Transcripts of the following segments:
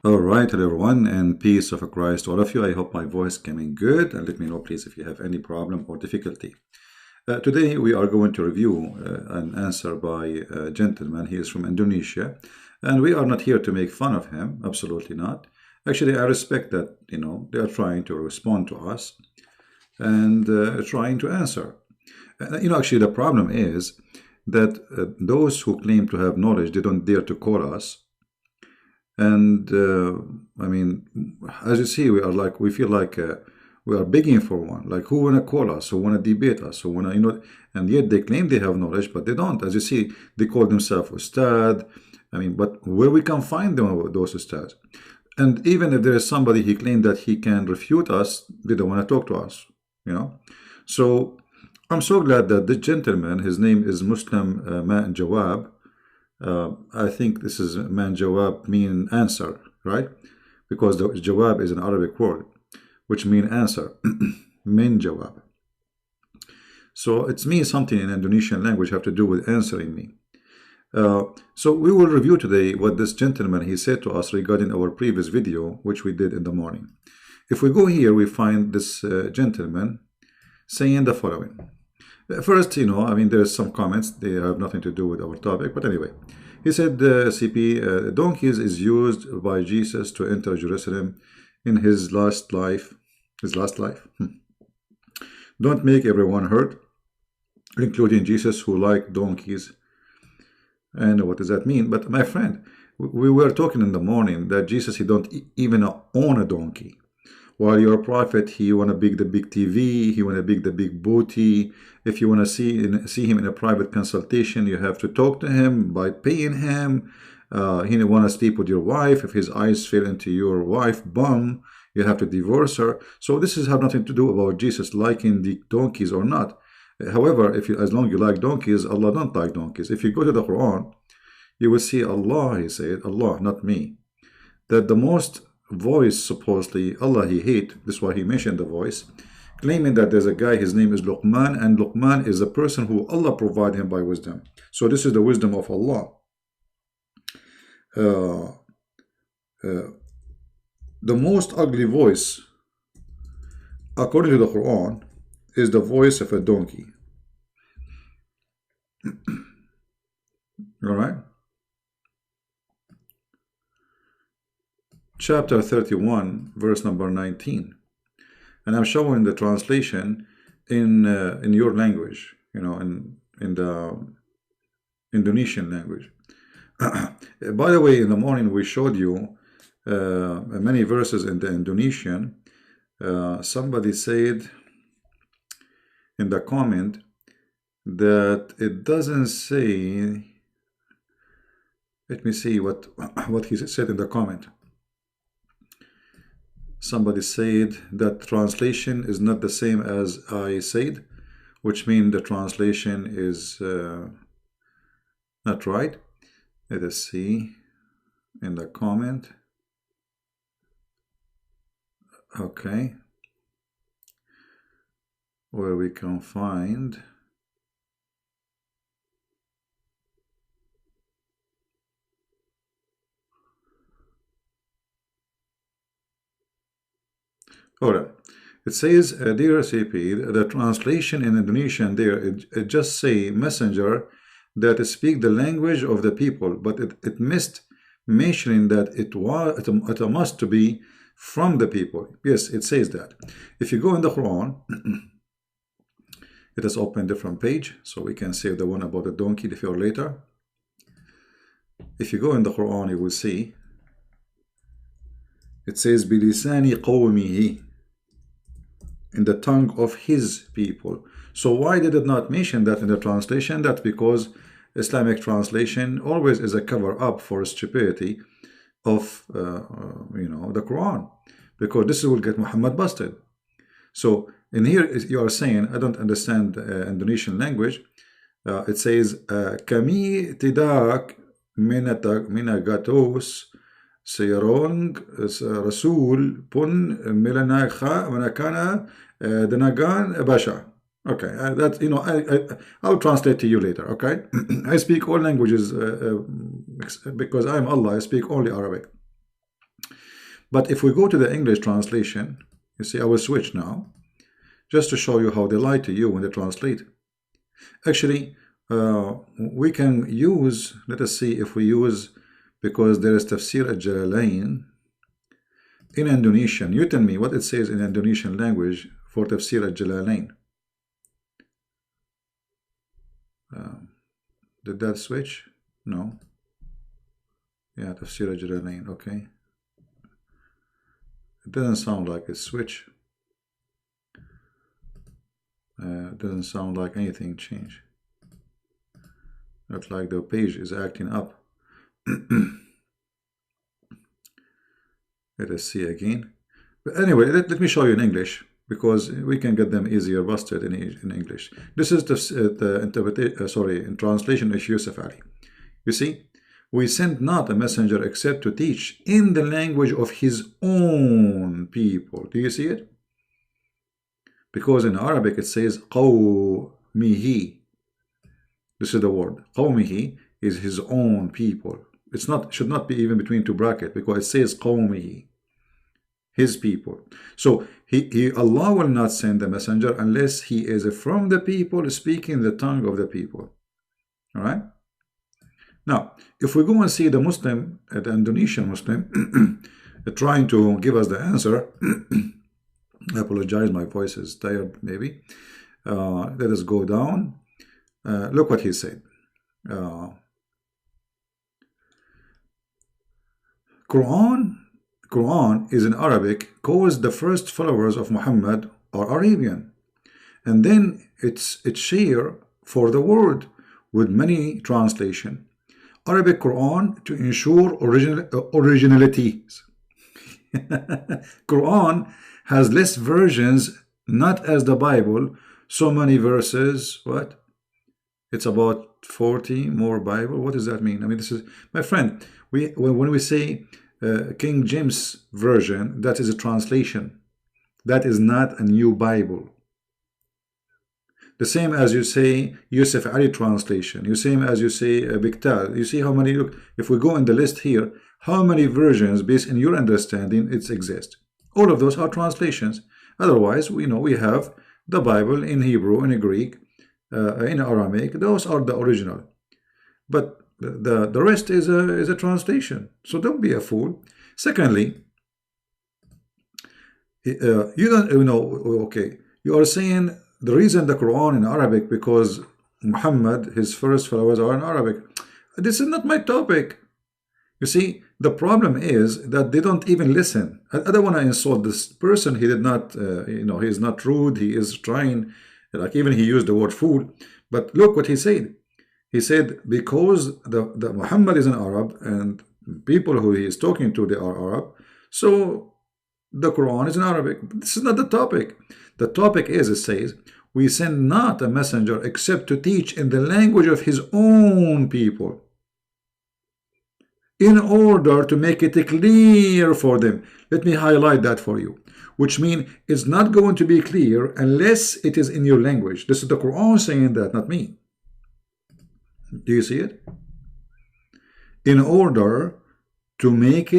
All right, hello everyone, and peace of Christ to all of you. I hope my voice coming good, and let me know, please, if you have any problem or difficulty. Today we are going to review an answer by a gentleman. He is from Indonesia, and we are not here to make fun of him. Absolutely not. Actually, I respect that they are trying to respond to us and trying to answer. Actually, the problem is that those who claim to have knowledge, they don't dare to call us. And I mean, as you see, we feel like we are begging for one. Like, who wanna call us? Who wanna debate us? Who wanna. And yet they claim they have knowledge, but they don't. As you see, they call themselves ustad. I mean, but where we can find them, those ustads? And even if there is somebody he claimed that he can refute us, they don't want to talk to us. So I'm so glad that this gentleman, his name is Muslim Menjawab. I think this is Menjawab mean answer, right? Because the jawab is an Arabic word, which mean answer. Menjawab. So it means something in Indonesian language have to do with answering me. So we will review today what this gentleman he said to us regarding our previous video, which we did in the morning. If we go here, we find this gentleman saying the following. First, I mean, there's some comments. They have nothing to do with our topic. But anyway, he said, CP, donkeys is used by Jesus to enter Jerusalem in his last life. His last life. Don't make everyone hurt, including Jesus, who like donkeys. And what does that mean? But my friend, we were talking in the morning that Jesus, he don't even own a donkey. While you're a prophet, he want to big the big TV, he want to big the big booty. If you want to see him in a private consultation, you have to talk to him by paying him. He want to sleep with your wife. If his eyes fell into your wife bum, you have to divorce her. So this has nothing to do about Jesus liking the donkeys or not. However, as long as you like donkeys, Allah don't like donkeys. If you go to the Quran, you will see Allah, he said, Allah, not me, that the most voice, supposedly Allah he hate, this is why he mentioned the voice, claiming that there's a guy, his name is Luqman, and Luqman is a person who Allah provide him by wisdom. So this is the wisdom of Allah. The most ugly voice, according to the Quran, is the voice of a donkey. All right. Chapter 31, verse number 19, and I'm showing the translation in your language, in the Indonesian language. By the way, in the morning we showed you many verses in the Indonesian. Somebody said in the comment that it doesn't say. Let me see what he said in the comment. Somebody said that translation is not the same as I said, which means the translation is not right. Let us see in the comment. Okay. Where we can find. Alright, it says, dear CP, the translation in Indonesian there, it just say messenger that speak the language of the people, but it missed mentioning that it must to be from the people. Yes, it says that. If you go in the Quran, let us open a different page so we can save the one about the donkey for later. If you go in the Quran, you will see it says bilisani qawmihi, in the tongue of his people. So why did it not mention that in the translation? That's because Islamic translation always is a cover up for stupidity of the Quran, because this will get Muhammad busted. So in here you are saying, I don't understand Indonesian language. It says kami tidak minagatos Seorang Rasul pun menakana denagan basha. Okay, that I'll translate to you later. Okay, I speak all languages because I am Allah. I speak only Arabic. But if we go to the English translation, you see, I will switch now, just to show you how they lie to you when they translate. Actually, we can use, let us see if we use, because there is Tafsir al-Jalalain in Indonesian. You tell me what it says in Indonesian language for Tafsir al-Jalalain. Did that switch? No. Yeah, Tafsir al-Jalalain, okay. It doesn't sound like it switched. It doesn't sound like anything changed. Looks like the page is acting up. Let us see again. But anyway, let me show you in English, because we can get them easier busted in English. This is the interpretation, in translation of Yusuf Ali. You see, we sent not a messenger except to teach in the language of his own people. Do you see it? Because in Arabic it says qawmihi. This is the word. Qawmihi is his own people. It's not, should not be even between two brackets, because it says qawmihi, his people. So Allah will not send the messenger unless he is from the people, speaking the tongue of the people. All right. Now, if we go and see the Muslim, the Indonesian Muslim, trying to give us the answer, I apologize, my voice is tired maybe. Let us go down. Look what he said. Quran is in Arabic, because the first followers of Muhammad are Arabian, and then it's shared for the world with many translation. Arabic Quran to ensure originality. Quran has less versions, not as the Bible, so many verses. What? It's about 40 more Bible. What does that mean? I mean, this is, my friend, when we say King James Version, that is a translation. That is not a new Bible. The same as you say Yusuf Ali translation. The same as you say Biktal. You see how many, look, if we go in the list here, how many versions based on your understanding it exist. All of those are translations. Otherwise, we know we have the Bible in Hebrew, in Greek, in Aramaic. Those are the original. But the rest is a translation. So don't be a fool. Secondly, you don't, okay, you are saying the reason the Quran in Arabic, because Muhammad, his first followers are in Arabic. This is not my topic. You see, the problem is that they don't even listen. I don't want to insult this person. He did not, he is not rude. He is trying, like even he used the word fool. But look what he said. He said, because the Muhammad is an Arab and people who he is talking to, they are Arab. So the Quran is in Arabic. This is not the topic. The topic is, it says, we send not a messenger except to teach in the language of his own people, in order to make it clear for them. Let me highlight that for you, which means it's not going to be clear unless it is in your language. This is the Quran saying that, not me. Do you see it? In order to make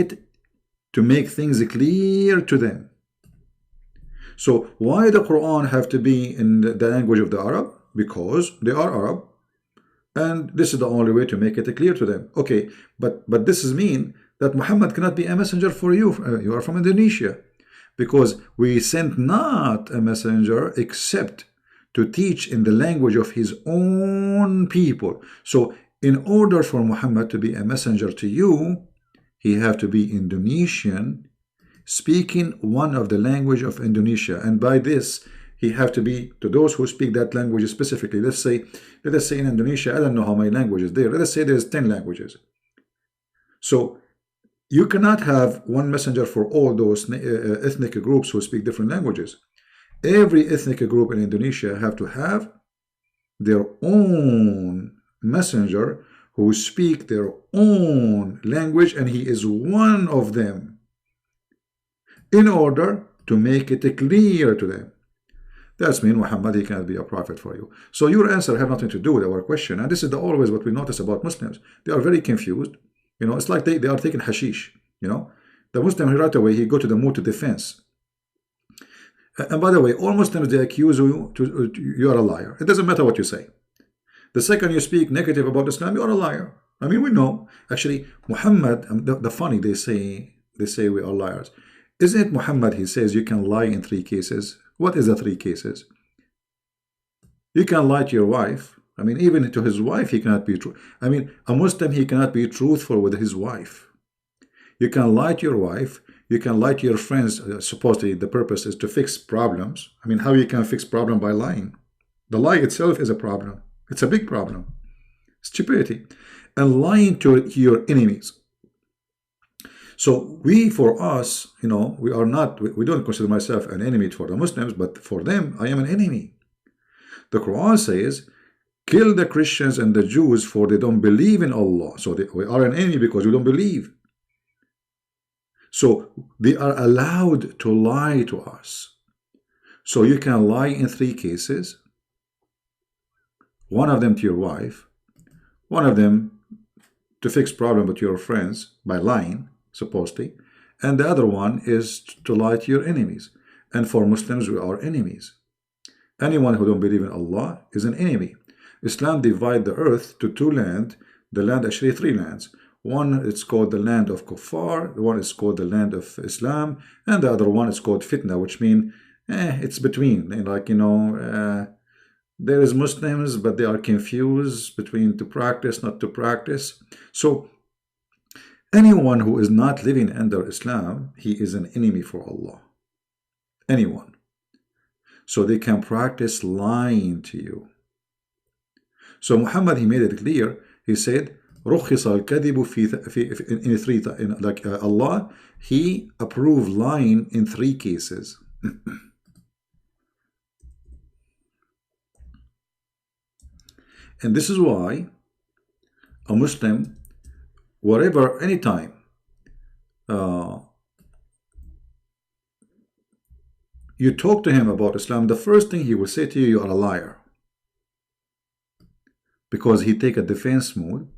things clear to them. So why the Quran have to be in the language of the Arab? Because they are Arab, and this is the only way to make it clear to them. Okay, but this is mean that Muhammad cannot be a messenger for you. You are from Indonesia, because we sent not a messenger except to teach in the language of his own people. So in order for Muhammad to be a messenger to you, he have to be Indonesian, speaking one of the language of Indonesia. And by this, he have to be to those who speak that language specifically. Let us say in Indonesia, I don't know how many languages there. Let us say there's 10 languages. So you cannot have one messenger for all those ethnic groups who speak different languages. Every ethnic group in Indonesia have to have their own messenger who speak their own language, and he is one of them, in order to make it clear to them. That's mean Muhammad, he cannot be a prophet for you. So your answer have nothing to do with our question. And this is always what we notice about Muslims. They are very confused. It's like they are taking hashish. The Muslim, right away, he go to the mode to defense. And by the way, all Muslims, they accuse you you are a liar. It doesn't matter what you say. The second you speak negative about Islam, you are a liar. I mean, we know. Actually, Muhammad, the funny, they say we are liars. Isn't it Muhammad, he says you can lie in 3 cases? What is the 3 cases? You can lie to your wife. I mean, even to his wife, he cannot be true. I mean, a Muslim, he cannot be truthful with his wife. You can lie to your wife. You can lie to your friends. Supposedly, the purpose is to fix problems. I mean, how you can fix problem by lying? The lie itself is a problem. It's a big problem. Stupidity. And lying to your enemies. So we, for us, you know, we are not, we don't consider myself an enemy for the Muslims, but for them, I am an enemy. The Quran says, kill the Christians and the Jews for they don't believe in Allah. So we are an enemy because we don't believe. So they are allowed to lie to us. So you can lie in 3 cases. One of them to your wife. One of them to fix problem with your friends by lying, supposedly. And the other one is to lie to your enemies. And for Muslims, we are enemies. Anyone who don't believe in Allah is an enemy. Islam divides the earth to 2 lands. The land, actually 3 lands. One is called the land of Kuffar, one is called the land of Islam, and the other one is called Fitna, which means it's between. Like, you know, there is Muslims, but they are confused between to practice, not to practice. So anyone who is not living under Islam, he is an enemy for Allah. Anyone. So they can practice lying to you. So Muhammad, he made it clear. He said, رخص الكذب in 3, like Allah, he approved lying in 3 cases. And this is why a Muslim, whatever, anytime, you talk to him about Islam, the first thing he will say to you, you are a liar. Because he take a defense mode.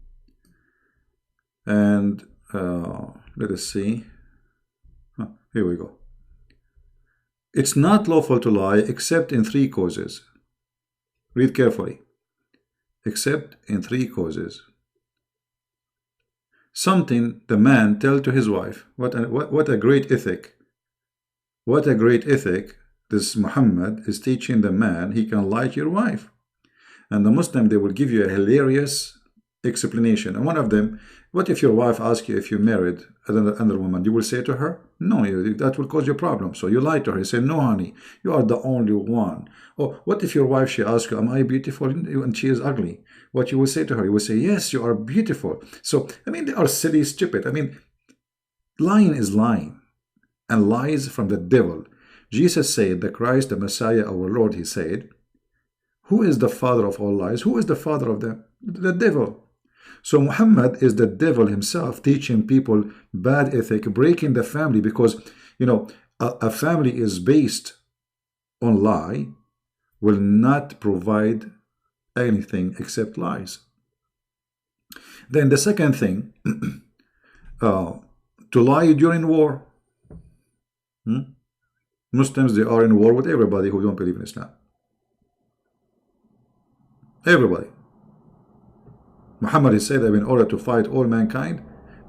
And let us see. Here we go. It's not lawful to lie except in 3 causes. Read carefully. Except in 3 causes. Something the man tell to his wife. What a great ethic. What a great ethic. This Muhammad is teaching the man he can lie to your wife. And the Muslim, they will give you a hilarious explanation. And one of them, what if your wife asks you if you married another woman? You will say to her, no, that will cause you a problem. So you lie to her. You say, no, honey, you are the only one. Or what if your wife, she asks you, am I beautiful? And she is ugly. What you will say to her? You will say, yes, you are beautiful. So, I mean, they are silly, stupid. I mean, lying is lying. And lies from the devil. Jesus said, the Christ, the Messiah, our Lord, he said, who is the father of all lies? Who is the father of them? The devil. So Muhammad is the devil himself, teaching people bad ethic, breaking the family, because, you know, a family is based on lie, will not provide anything except lies. Then the second thing, to lie during war. Muslims, they are in war with everybody who don't believe in Islam. Everybody. Muhammad has said that in order to fight all mankind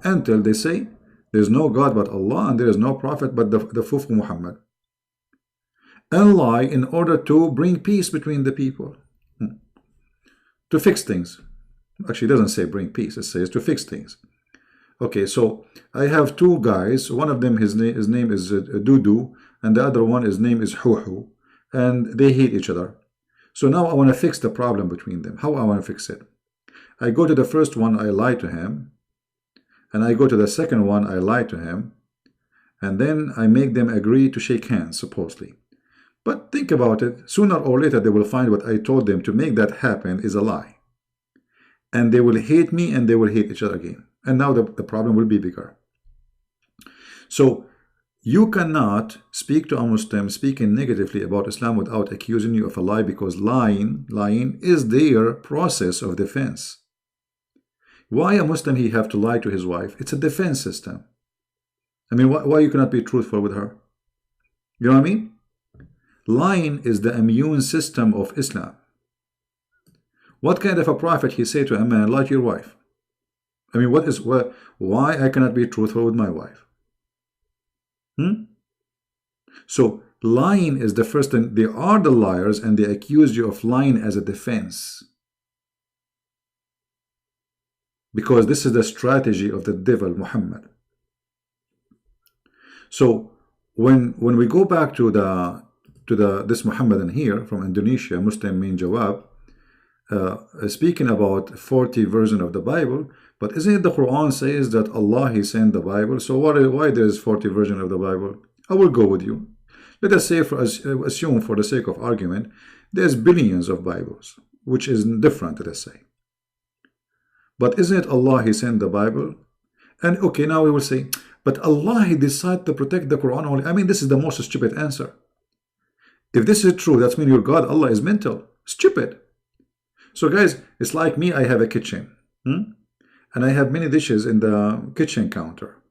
until they say there is no God but Allah and there is no prophet but the Fufu Muhammad. And lie in order to bring peace between the people. To fix things. Actually, it doesn't say bring peace, it says to fix things. Okay, so I have 2 guys. One of them, his name is Dudu, and the other one, his name is Huhu, and they hate each other. So now I want to fix the problem between them. How I want to fix it? I go to the first one, I lie to him, and I go to the second one, I lie to him, and then I make them agree to shake hands, supposedly. But think about it, sooner or later they will find what I told them to make that happen is a lie. And they will hate me and they will hate each other again. And now the problem will be bigger. So you cannot speak to a Muslim speaking negatively about Islam without accusing you of a lie, because lying is their process of defense. Why a Muslim he have to lie to his wife? It's a defense system. I mean, why you cannot be truthful with her? You know what I mean? Lying is the immune system of Islam. What kind of a prophet he say to a man, lie to your wife? I mean, why I cannot be truthful with my wife? So lying is the first thing. They are the liars, and they accuse you of lying as a defense. Because this is the strategy of the devil, Muhammad. So when we go back to this Muhammadan here from Indonesia, Muslim Menjawab, speaking about 40 version of the Bible, but isn't it the Quran says that Allah He sent the Bible? So why there is 40 version of the Bible? I will go with you. Let us say, assume for the sake of argument, there's billions of Bibles, which is different, let us say. But isn't it Allah He sent the Bible? And okay, now we will say, but Allah He decided to protect the Quran only. I mean, this is the most stupid answer. If this is true, that means your God, Allah, is mental. Stupid. So guys, it's like me, I have a kitchen. And I have many dishes in the kitchen counter.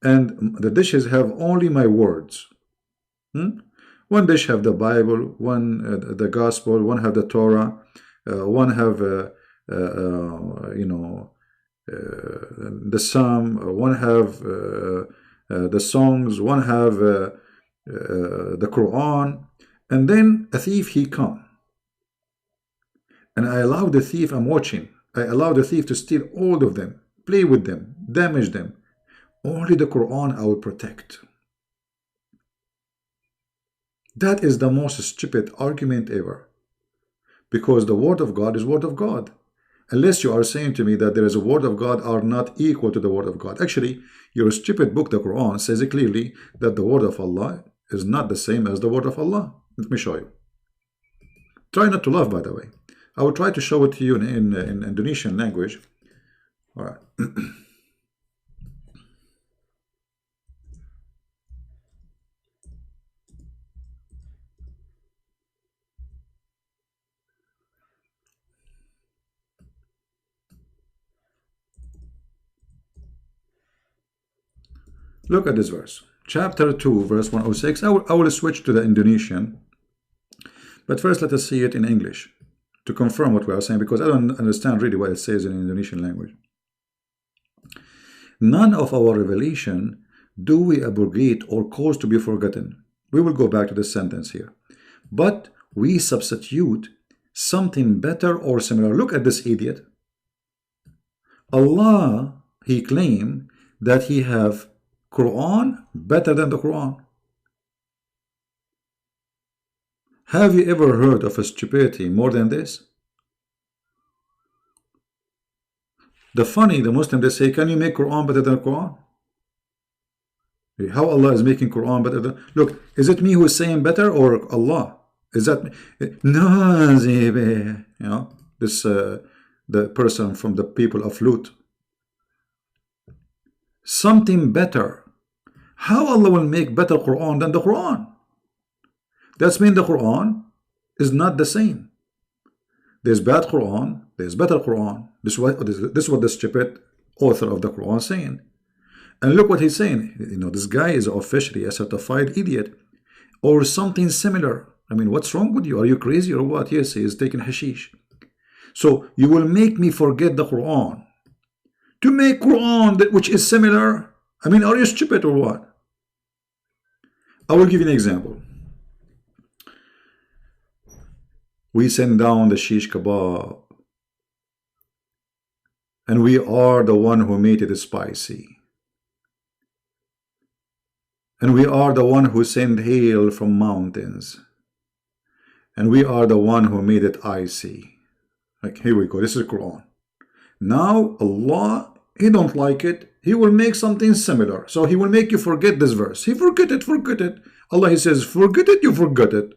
And the dishes have only my words. One dish have the Bible, one the Gospel, one have the Torah, one have the Psalm, one have the songs, one have the Quran, and then a thief he come, and I allow the thief, I'm watching, I allow the thief to steal all of them, play with them, damage them. Only the Quran I will protect. That is the most stupid argument ever, because the word of God is word of God. Unless you are saying to me that there is a word of God are not equal to the word of God. Actually, your stupid book, the Quran, says it clearly that the word of Allah is not the same as the word of Allah. Let me show you. Try not to laugh, by the way. I will try to show it to you in Indonesian language. All right. Look at this verse. Chapter 2, verse 106. I will switch to the Indonesian. But first, let us see it in English to confirm what we are saying, because I don't understand really what it says in Indonesian language. None of our revelation do we abrogate or cause to be forgotten. We will go back to this sentence here. But we substitute something better or similar. Look at this idiot. Allah, He claimed that He have Quran better than the Quran. Have you ever heard of a stupidity more than this? The Muslims, they say, can you make Quran better than Quran? How Allah is making Quran better than... Look, is it me who is saying better or Allah? Is that... No, you know, this, the person from the people of Lut. Something better. How Allah will make better Quran than the Quran? That means the Quran is not the same. There's bad Quran, there's better Quran. This is what the stupid author of the Quran is saying. And look what he's saying. You know, this guy is officially a certified idiot or something similar. I mean, what's wrong with you? Are you crazy or what? Yes, he is taking hashish. So you will make me forget the Quran to make Quran that which is similar. I mean, are you stupid or what? I will give you an example. We send down the shish kebab, and we are the one who made it spicy. And we are the one who sent hail from mountains. And we are the one who made it icy. Like, here we go. This is Quran. Now, Allah, He don't like it. He will make something similar. So He will make you forget this verse. He forget it. Allah, He says, forget it, you forgot it.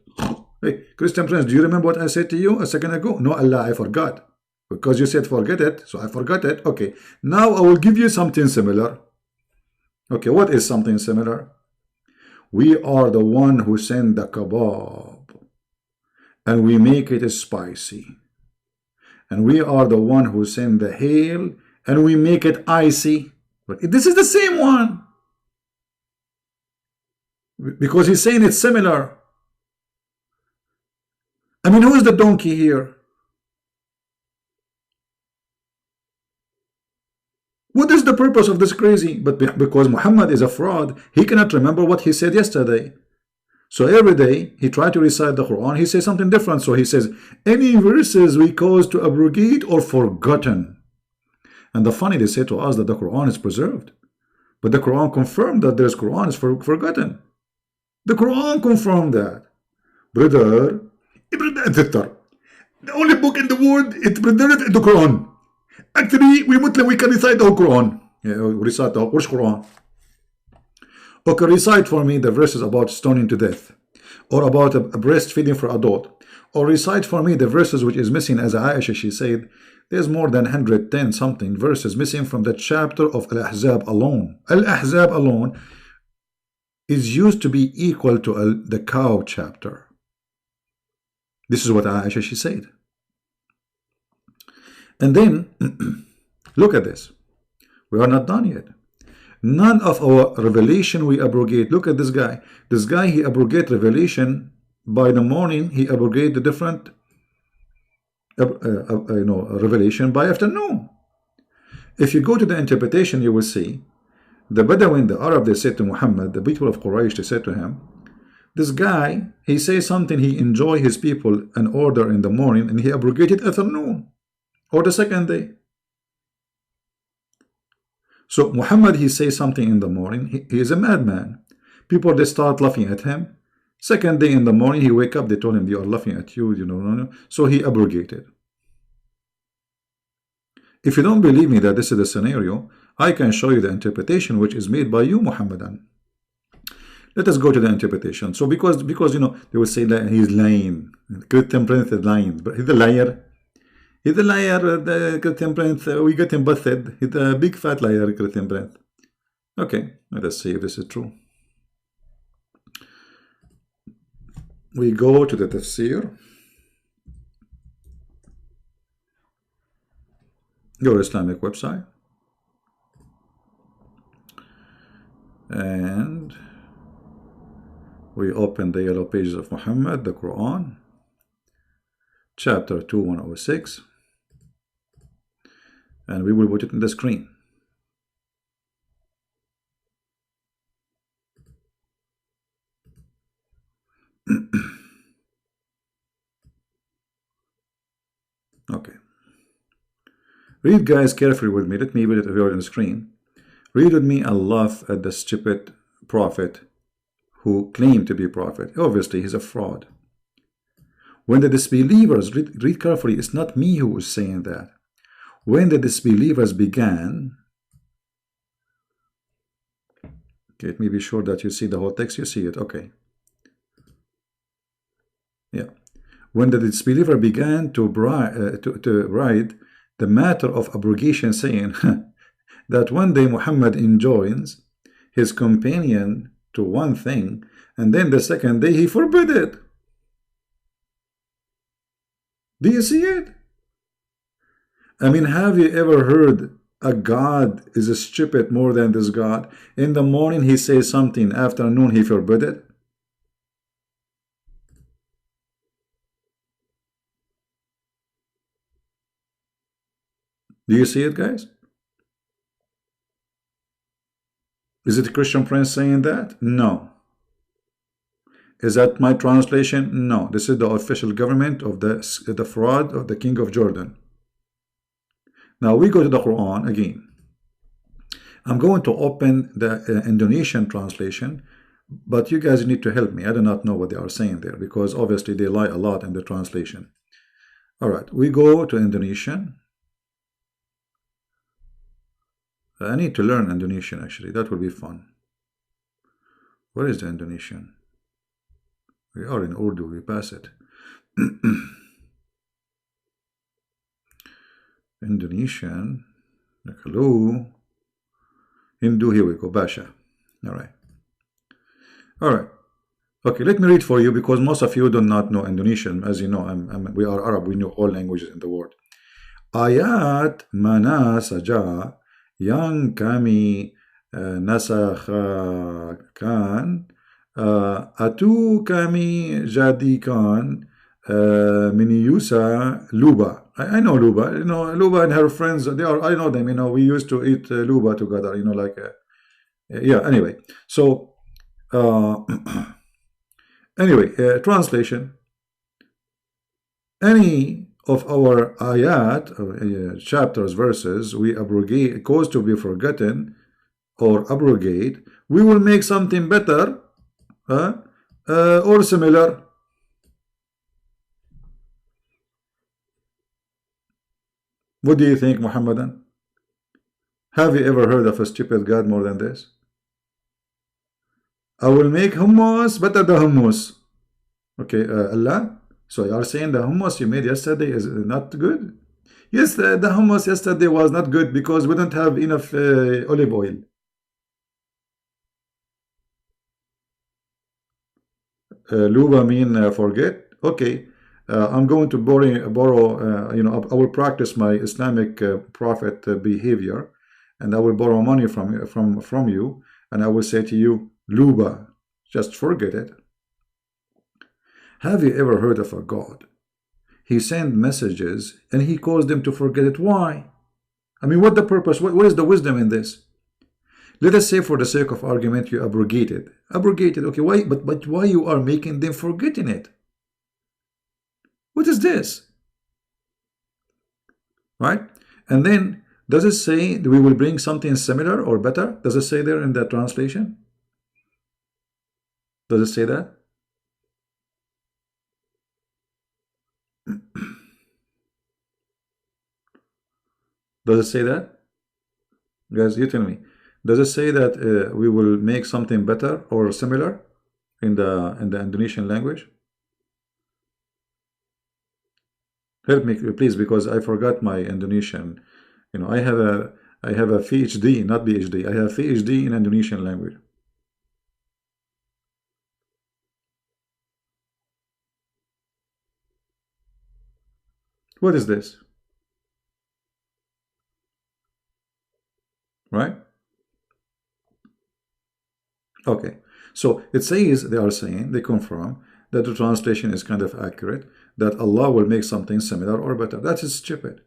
Hey, Christian friends, do you remember what I said to you a second ago? No, Allah, I forgot. Because you said forget it, so I forgot it. Okay, now I will give you something similar. Okay, what is something similar? We are the one who send the kebab, and we make it spicy. And we are the one who send the hail, and we make it icy. But this is the same one. Because he's saying it's similar. I mean, who is the donkey here? What is the purpose of this crazy? But because Muhammad is a fraud, he cannot remember what he said yesterday. So every day he tried to recite the Quran, he says something different. So he says, any verses we cause to abrogate or forgotten. And the funny, they say to us that the Quran is preserved. But the Quran confirmed that there's Quran is forgotten. The Quran confirmed that. Brother, the only book in the world, it's preserved in the Quran. Actually, we can recite the whole Quran. Yeah, recite the whole Quran. Okay, recite for me the verses about stoning to death, or about a breastfeeding for adult, or recite for me the verses which is missing, as Aisha, she said, there's more than 110 something verses missing from the chapter of Al-Ahzab alone. Al-Ahzab alone is used to be equal to the cow chapter. This is what Aisha, she said. And then, look at this. We are not done yet. None of our revelation we abrogate. Look at this guy. This guy, he abrogate revelation. By the morning, he abrogate the different revelation by afternoon. If you go to the interpretation, you will see the Bedouin, the Arab, they said to Muhammad, the people of Quraysh, they said to him, this guy, he says something, he enjoy his people an order in the morning, and he abrogated afternoon or the second day. So Muhammad, he says something in the morning, he is a madman. People, they start laughing at him. Second day in the morning, he wake up, they told him, they are laughing at you, no. So he abrogated. If you don't believe me that this is the scenario, I can show you the interpretation which is made by you, Muhammadan. Let us go to the interpretation. So because they will say that he's lying. Christian Prince is lying. But he's a liar. He's a liar, the Christian Prince. We got him busted. He's a big fat liar, Christian Prince. Okay, let us see if this is true. We go to the tafsir. Your Islamic website. And we open the yellow pages of Muhammad, the Quran, chapter 2, 106, and we will put it in the screen. Okay. Read, guys, carefully with me. Let me put it over on the screen. Read with me and laugh at the stupid prophet who claimed to be a prophet. Obviously, he's a fraud. When the disbelievers, read carefully, it's not me who is saying that. When the disbelievers began, okay, let me be sure that you see the whole text, you see it, okay. Yeah. When the disbeliever began to write the matter of abrogation, saying that one day Muhammad enjoins his companion to one thing, and then the second day he forbid it. Do you see it? I mean, have you ever heard a God is stupid more than this God? In the morning he says something, afternoon he forbid it. Do you see it, guys? Is it Christian Prince saying that? No. Is that my translation? No. This is the official government of the fraud of the King of Jordan. Now we go to the Quran again. I'm going to open the Indonesian translation, but you guys need to help me. I do not know what they are saying there, because obviously they lie a lot in the translation. All right, we go to Indonesian. I need to learn Indonesian, actually. That will be fun. Where is the Indonesian? We are in Urdu, we pass it. Indonesian. Hello. Hindu, here we go. Basha. All right. All right. Okay, let me read for you, because most of you do not know Indonesian. As you know, we are Arab. We know all languages in the world. Ayat mana saja yang kami nasakhakan Atu kami jadikan miniyusa luba. I know Luba. You know, Luba and her friends, they are, I know them. You know, we used to eat Luba together, you know, like, yeah, anyway. So, uh, anyway, translation. Any of our ayat, chapters, verses, we abrogate, cause to be forgotten or abrogate, we will make something better or similar. What do you think, Muhammadan? Have you ever heard of a stupid God more than this? I will make hummus better than hummus. Okay, Allah. So you are saying the hummus you made yesterday is not good? Yes, the hummus yesterday was not good because we don't have enough olive oil. Luba mean forget. Okay, I'm going to borrow. You know, I will practice my Islamic prophet behavior, and I will borrow money from you, and I will say to you, Luba, just forget it. Have you ever heard of a God? He sent messages and he caused them to forget it. Why? I mean, what the purpose? What is the wisdom in this? Let us say, for the sake of argument, you abrogate it. Abrogated. Okay, why? But why you are making them forgetting it? What is this? Right? And then, does it say that we will bring something similar or better? Does it say there in the translation? Does it say that? Does it say that? Guys, you tell me. Does it say that we will make something better or similar in the Indonesian language? Help me, please, because I forgot my Indonesian. You know, I have a PhD, not PhD. I have PhD in Indonesian language. What is this? Right? Okay. So it says, they are saying, they confirm that the translation is kind of accurate, that Allah will make something similar or better. That is stupid.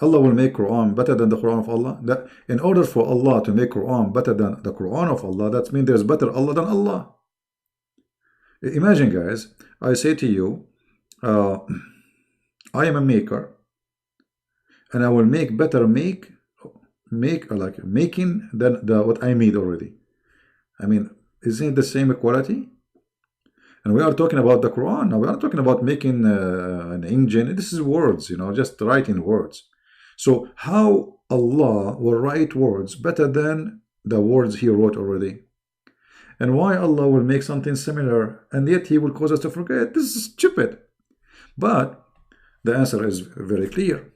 Allah will make Quran better than the Quran of Allah. That in order for Allah to make Quran better than the Quran of Allah, that means there's better Allah than Allah. Imagine, guys, I say to you, I am a maker, and I will make better make like making than what I made already. I mean, isn't it the same equality? And we are talking about the Quran. Now we are talking about making an engine. This is words, you know, just writing words. So how Allah will write words better than the words He wrote already? And why Allah will make something similar and yet He will cause us to forget? This is stupid. But the answer is very clear.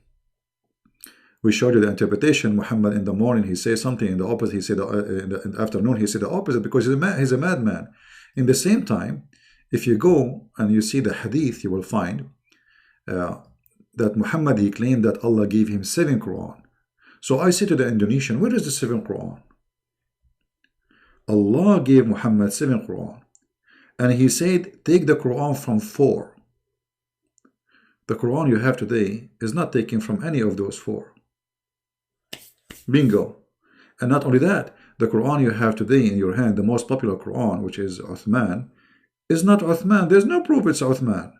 We showed you the interpretation. Muhammad in the morning, he says something. In the opposite, he said in the afternoon, he said the opposite, because he's a madman. In the same time, if you go and you see the hadith, you will find that Muhammad, he claimed that Allah gave him 7 Quran. So I say to the Indonesian, where is the 7th Quran? Allah gave Muhammad 7 Quran. And he said, take the Quran from 4. The Quran you have today is not taken from any of those 4. Bingo. And not only that, the Quran you have today in your hand, the most popular Quran, which is Uthman, is not Uthman. There's no proof it's Uthman.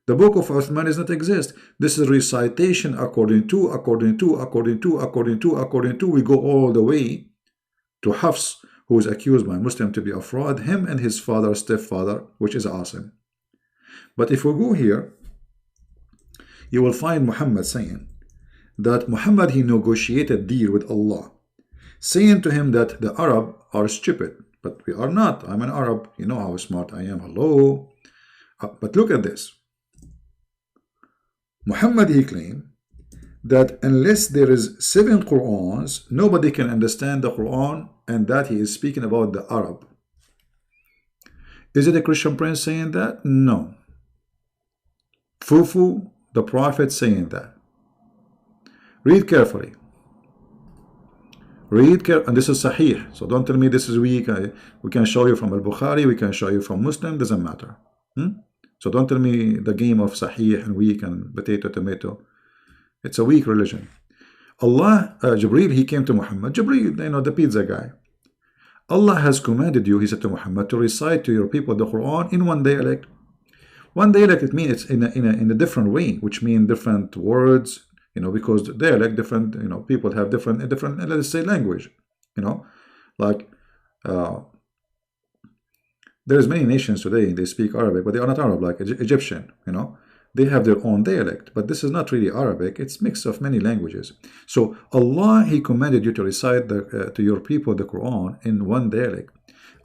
The book of Uthman does not exist. This is recitation according to. We go all the way to Hafs, who is accused by Muslim to be a fraud, him and his father, stepfather, which is Asim. But if we go here, you will find Muhammad saying that Muhammad, he negotiated deal with Allah, saying to him that the Arab are stupid, but we are not. I'm an Arab. You know how smart I am. Hello. But look at this. Muhammad, he claimed that unless there is 7 Qur'ans, nobody can understand the Quran, and that he is speaking about the Arab. Is it a Christian prince saying that? No. Fufu, the prophet, saying that. Read carefully. Read care, and this is Sahih. So don't tell me this is weak. We can show you from Al-Bukhari, we can show you from Muslim, doesn't matter. So don't tell me the game of Sahih and weak and potato, tomato. It's a weak religion. Allah, Jibreel, he came to Muhammad. Jibreel, the pizza guy. Allah has commanded you, he said to Muhammad, to recite to your people the Quran in one dialect. One dialect, it means it's in a different way, which means different words, because the dialect different, people have different, let's say, language, like there's many nations today, they speak Arabic, but they are not Arab, like Egyptian, they have their own dialect, but this is not really Arabic, it's mix of many languages. So Allah, he commanded you to recite to your people the Quran in one dialect.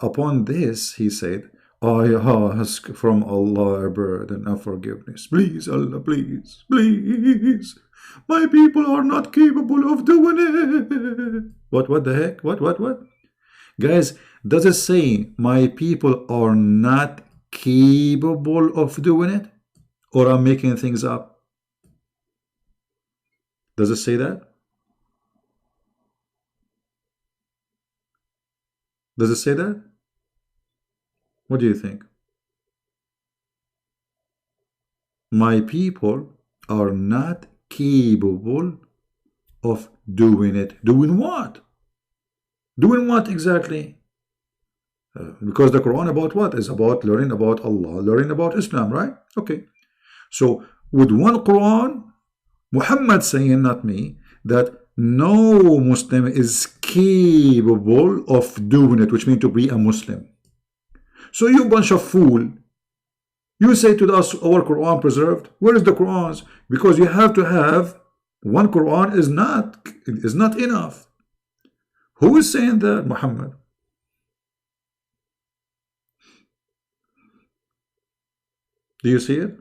Upon this, he said, I ask from Allah a burden of forgiveness. Please, Allah, please, please. My people are not capable of doing it. What the heck? What? Guys, does it say my people are not capable of doing it? Or I'm making things up? Does it say that? Does it say that? What do you think? My people are not capable of doing it. Doing what? Doing what exactly? Because the Quran about what? Is about learning about Allah, learning about Islam, right? Okay. So with one Quran, Muhammad saying, not me, that no Muslim is capable of doing it, which means to be a Muslim. So you bunch of fool, you say to us our Quran preserved. Where is the Qurans? Because you have to have one Quran is not enough. Who is saying that? Muhammad. Do you see it?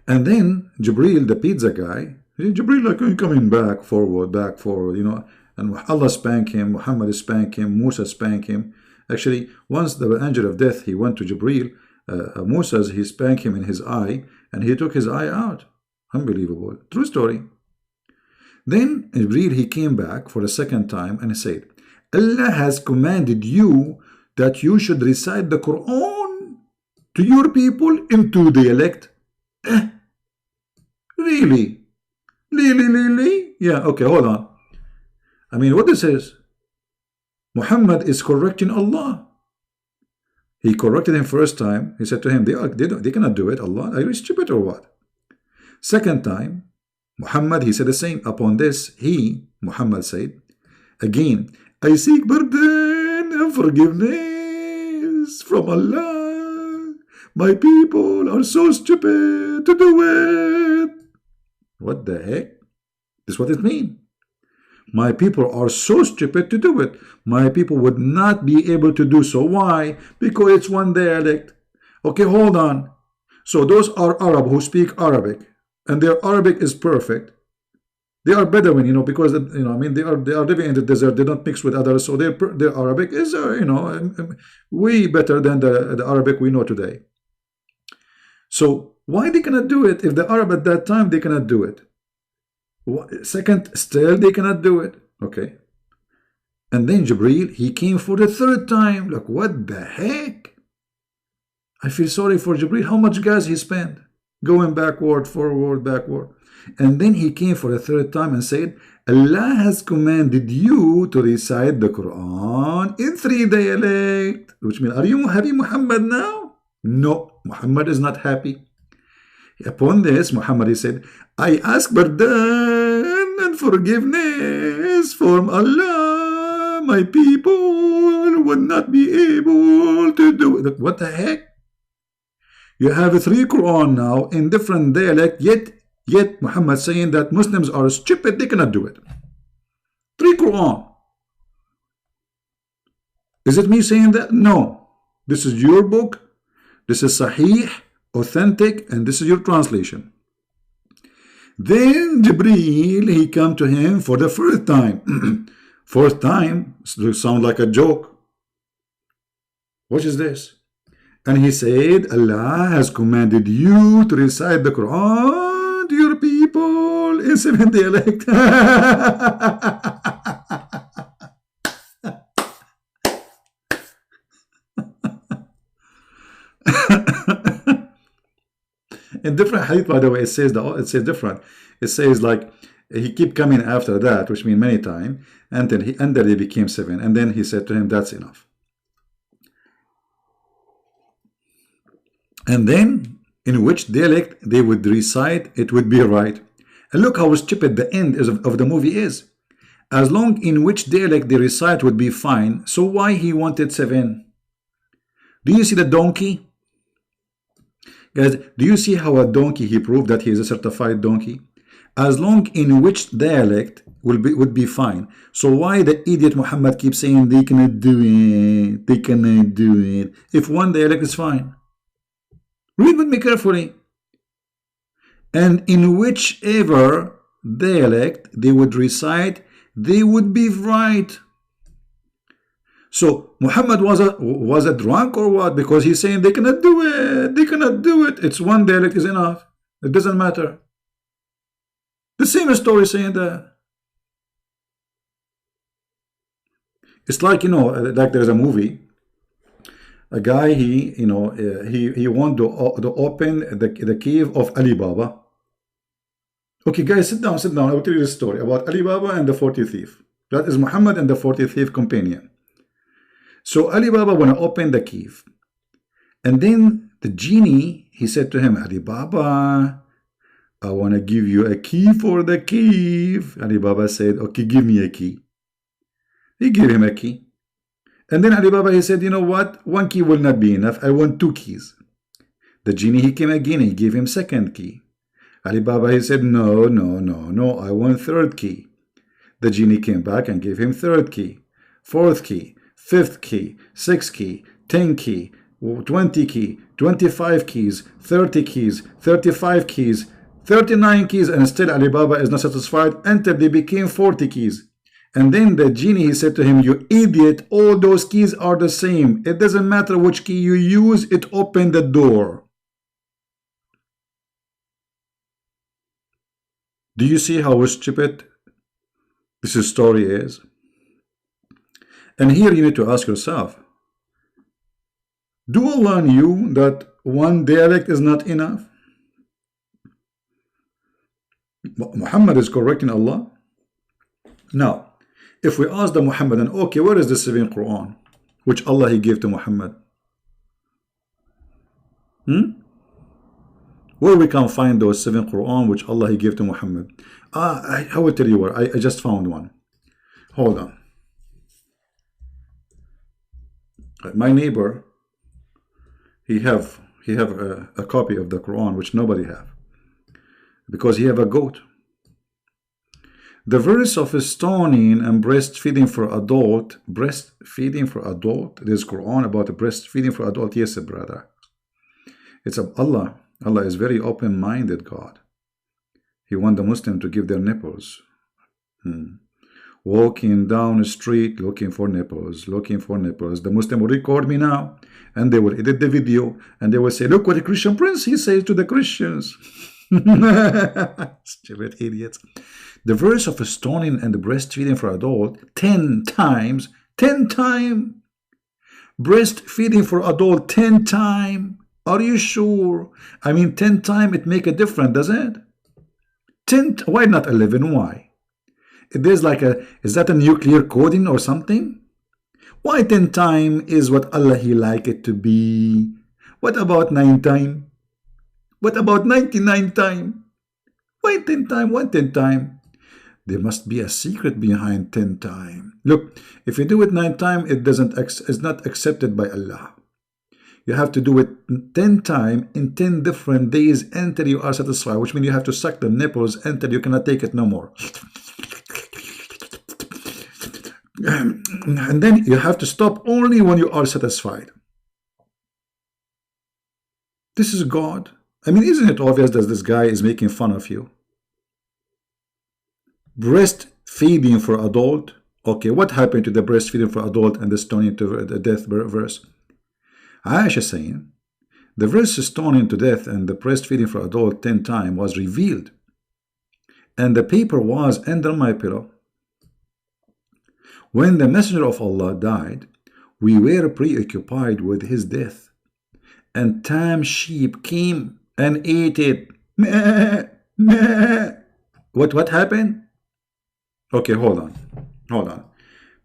And then Jibreel, the pizza guy, Jibreel like coming back, forward, and Allah spanked him, Muhammad spanked him, Musa spanked him. Actually, once the angel of death, he went to Jibreel, Musa's, he spanked him in his eye, and he took his eye out. Unbelievable. True story. Then Jibreel, he came back for the second time and he said, Allah has commanded you that you should recite the Quran to your people in two dialect. Really? Really? Yeah, okay, hold on. I mean, what this is? Muhammad is correcting Allah. He corrected him first time. He said to him, they cannot do it. Allah, are you stupid or what? Second time, Muhammad, he said the same. Upon this, Muhammad said, again, I seek pardon and forgiveness from Allah. My people are so stupid to do it. What the heck? This is what it means. My people are so stupid to do it. My people would not be able to do so. Why? Because it's one dialect. Okay, hold on. So those are Arab who speak Arabic, and their Arabic is perfect. They are Bedouin, because I mean, they are living in the desert. They don't mix with others, so their Arabic is way better than the Arabic we know today. So why they cannot do it if the Arab at that time they cannot do it? Second, still they cannot do it. Okay. And then Jibreel, he came for the third time. Like, what the heck? I feel sorry for Jibreel. How much gas he spent? Going backward, forward, backward. And then he came for the third time and said, Allah has commanded you to recite the Quran in three dialects. Which means, are you happy, Muhammad, now? No, Muhammad is not happy. Upon this, Muhammad, he said, I ask pardon and forgiveness from Allah. My people would not be able to do it. What the heck? You have three Quran now in different dialect, yet Muhammad saying that Muslims are stupid, they cannot do it. Three Quran. Is it me saying that? No. This is your book. This is Sahih, authentic, and this is your translation. Then Jibreel, he come to him for the first time. Fourth time, sound like a joke. What is this? And he said, Allah has commanded you to recite the Quran to your people people in 7 dialect. In different hadith, by the way, it says different. It says like he keep coming after that, which means many times, and then they became 7, and then he said to him, "That's enough." And then in which dialect they would recite, it would be right. And look how stupid the end of the movie is. As long in which dialect they recite would be fine. So why he wanted 7? Do you see the donkey? Guys, do you see how a donkey, he proved that he is a certified donkey? As long in which dialect would be fine. So why the idiot Muhammad keeps saying they cannot do it, they cannot do it, if one dialect is fine? Read with me carefully. And in whichever dialect they would recite, they would be right. So Muhammad was a drunk or what? Because he's saying they cannot do it, they cannot do it. It's one dialect is enough. It doesn't matter. The same story saying that. It's like, you know, like there's a movie. A guy, he wanted to open the cave of Alibaba. Okay, guys, sit down. I will tell you a story about Alibaba and the 40th thief. That is Muhammad and the 40th thief companion. So Alibaba want to open the cave. And then the genie, he said to him, "Alibaba, I want to give you a key for the cave." Alibaba said, "Okay, give me a key." He gave him a key. And then Alibaba, he said, "You know what? One key will not be enough. I want 2 keys." The genie, he came again. He gave him second key. Alibaba, he said, "No, I want 3rd key." The genie came back and gave him 3rd key, 4th key, 5th key, 6th key, 10 key, 20 key, 25 keys, 30 keys, 35 keys, 39 keys, and still Alibaba is not satisfied until they became 40 keys. And then the genie, he said to him, "You idiot, all those keys are the same. It doesn't matter which key you use, it opened the door." Do you see how stupid this story is? And here you need to ask yourself, do Allah knew that one dialect is not enough? Muhammad is correcting Allah. Now, if we ask the Muhammadan, okay, where is the 7th Quran which Allah he gave to Muhammad? Where we can find those 7 Quran which Allah he gave to Muhammad? I will tell you where. I just found one. Hold on. My neighbor, he have a copy of the Quran which nobody have, because he have a goat. The verse of stoning and breastfeeding for adult, there's Quran about breastfeeding for adult. Yes, brother. It's Allah. Allah is very open-minded God. He want the Muslim to give their nipples. Walking down the street looking for nipples. The Muslim will record me now, and they will edit the video, and they will say, "Look what the Christian prince he says to the Christians." Stupid idiots. The verse of stoning and breastfeeding for adult 10 times. Breastfeeding for adult 10 times. Are you sure? I mean, 10 times it make a difference, does it? 10, why not 11? Why? There's like is that a nuclear coding or something? Why 10 times is what Allah he like it to be? What about 9 times? What about 99 times? Why 10 times? Why 10 times? There must be a secret behind 10 times. Look, if you do it 9 times, it's not accepted by Allah. You have to do it 10 times in 10 different days until you are satisfied, which means you have to suck the nipples until you cannot take it no more. And then you have to stop only when you are satisfied. This is God. I mean, isn't it obvious that this guy is making fun of you? Breastfeeding for adult. Okay, what happened to the breastfeeding for adult and the stoning to the death verse? Aisha saying the verse stoning to death and the breastfeeding for adult 10 times was revealed and the paper was under my pillow. When the Messenger of Allah died, we were preoccupied with his death, and tame sheep came and ate it. Meh, meh. What happened? Okay, hold on.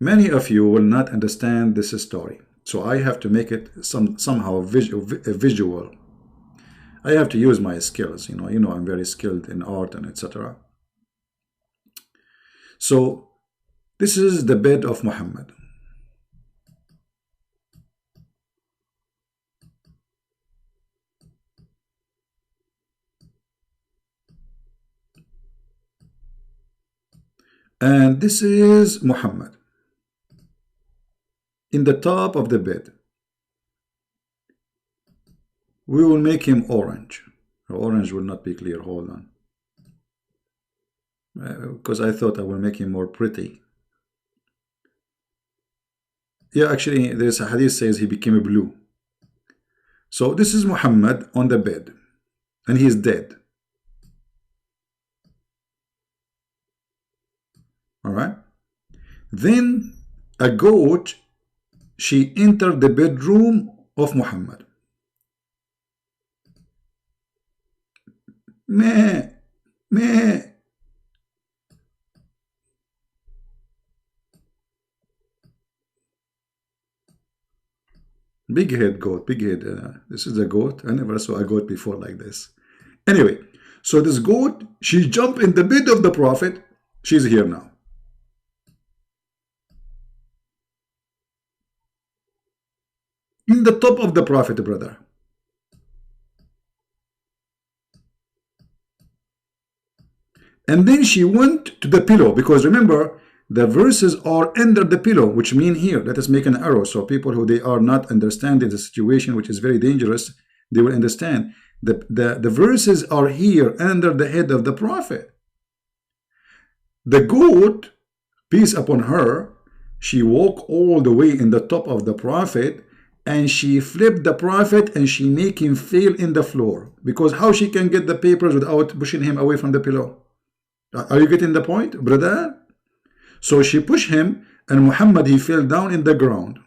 Many of you will not understand this story, so I have to make it somehow visual. I have to use my skills. You know, I'm very skilled in art and etc. So this is the bed of Muhammad. And this is Muhammad in the top of the bed. We will make him orange. Orange will not be clear. Hold on. Because I thought I will make him more pretty. Yeah, actually, there's a hadith says he became blue. So this is Muhammad on the bed, and he is dead. All right. Then a goat, she entered the bedroom of Muhammad. Meh, meh. Big head goat, big head. This is a goat. I never saw a goat before like this. Anyway, so this goat, she jumped in the bed of the Prophet. She's here now. In the top of the Prophet, brother. And then she went to the pillow, because remember, the verses are under the pillow, which mean here, let us make an arrow, so people who they are not understanding the situation, which is very dangerous, they will understand. The verses are here under the head of the Prophet. The goat, peace upon her, she walked all the way in the top of the Prophet, and she flipped the Prophet and she make him fall in the floor. Because how she can get the papers without pushing him away from the pillow? Are you getting the point, brother? So she pushed him, and Muhammad, he fell down in the ground.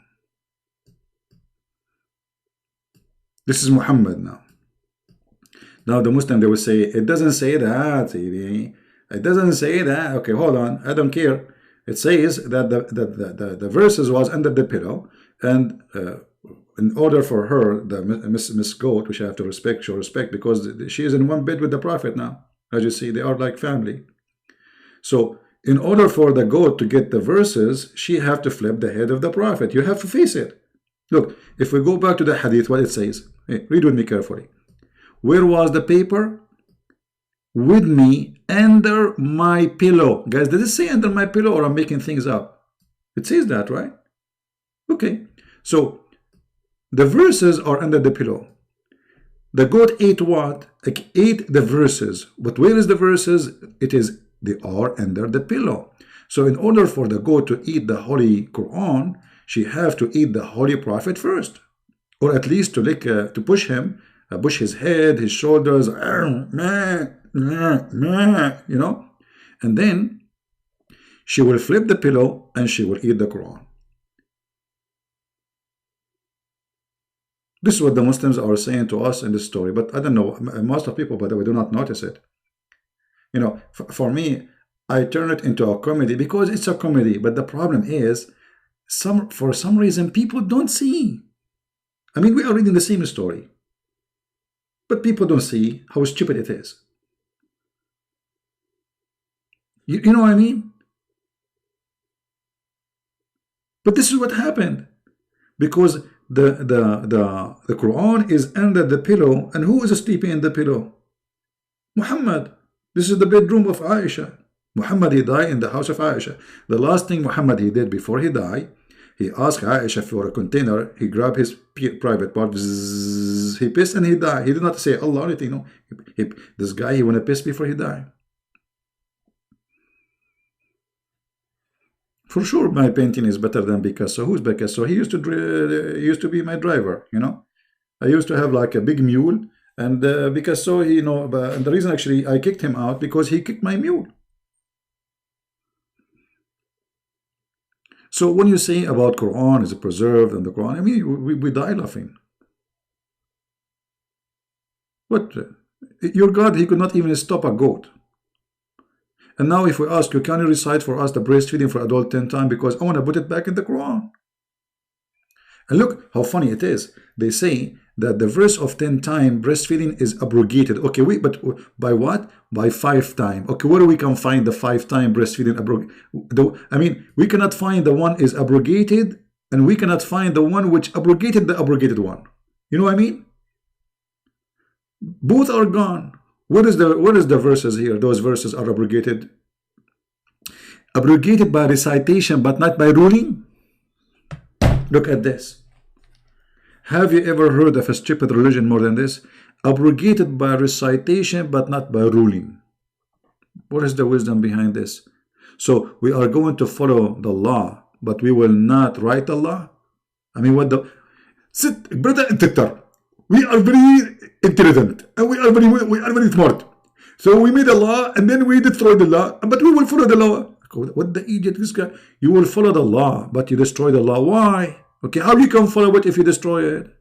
This is Muhammad now. Now the Muslim, they will say, it doesn't say that. It doesn't say that. Okay, hold on. I don't care. It says that the verses was under the pillow, and in order for her, the Miss Goat, which I have to respect, she'll respect, because she is in one bed with the Prophet now. As you see, they are like family. So in order for the goat to get the verses, she have to flip the head of the Prophet. You have to face it. Look, if we go back to the hadith, what it says, hey, read with me carefully. Where was the paper? With me under my pillow. Guys, does it say under my pillow, or I'm making things up? It says that, right? Okay. So the verses are under the pillow. The goat ate what? It ate the verses. But where is the verses? They are under the pillow. So in order for the goat to eat the Holy Quran, she have to eat the Holy Prophet first. Or at least to push him, push his head, his shoulders, you know. And then she will flip the pillow and she will eat the Quran. This is what the Muslims are saying to us in this story, but I don't know, most of people, by the way, do not notice it. You know, for me, I turn it into a comedy because it's a comedy, but the problem is, for some reason, people don't see. I mean, we are reading the same story, but people don't see how stupid it is. You know what I mean? But this is what happened, because the Quran is under the pillow, and who is sleeping in the pillow? Muhammad. This is the bedroom of Aisha. Muhammad, he died in the house of Aisha. The last thing Muhammad he did before he died, he asked Aisha for a container. He grabbed his private part. Bzzz, he pissed and he died. He did not say Allah or anything. No, this guy, he want to piss before he died. For sure, my painting is better than Picasso. Who's Picasso? He used to be my driver. You know, I used to have like a big mule. And Picasso, you know, and the reason actually I kicked him out because he kicked my mule. So when you say about Quran is preserved and the Quran, I mean, we die laughing. What? Your God, he could not even stop a goat. And now if we ask you, can you recite for us the breastfeeding for adult 10 times? Because I want to put it back in the Quran. And look how funny it is. They say that the verse of 10 times breastfeeding is abrogated. Okay, wait, but by what? By 5 times. Okay, where we can find the 5 times breastfeeding I mean, we cannot find the one is abrogated, and we cannot find the one which abrogated the abrogated one. You know what I mean? Both are gone. What is the verses here? Those verses are abrogated. Abrogated by recitation, but not by ruling. Look at this. Have you ever heard of a stupid religion more than this? Abrogated by recitation, but not by ruling. What is the wisdom behind this? So we are going to follow the law, but we will not write the law. I mean, what the... Sit, brother and sister. We are very intelligent and we are very smart. So we made a law and then we destroyed the law, but we will follow the law. What the idiot this guy? You will follow the law, but you destroy the law. Why? Okay, how you can follow it if you destroy it?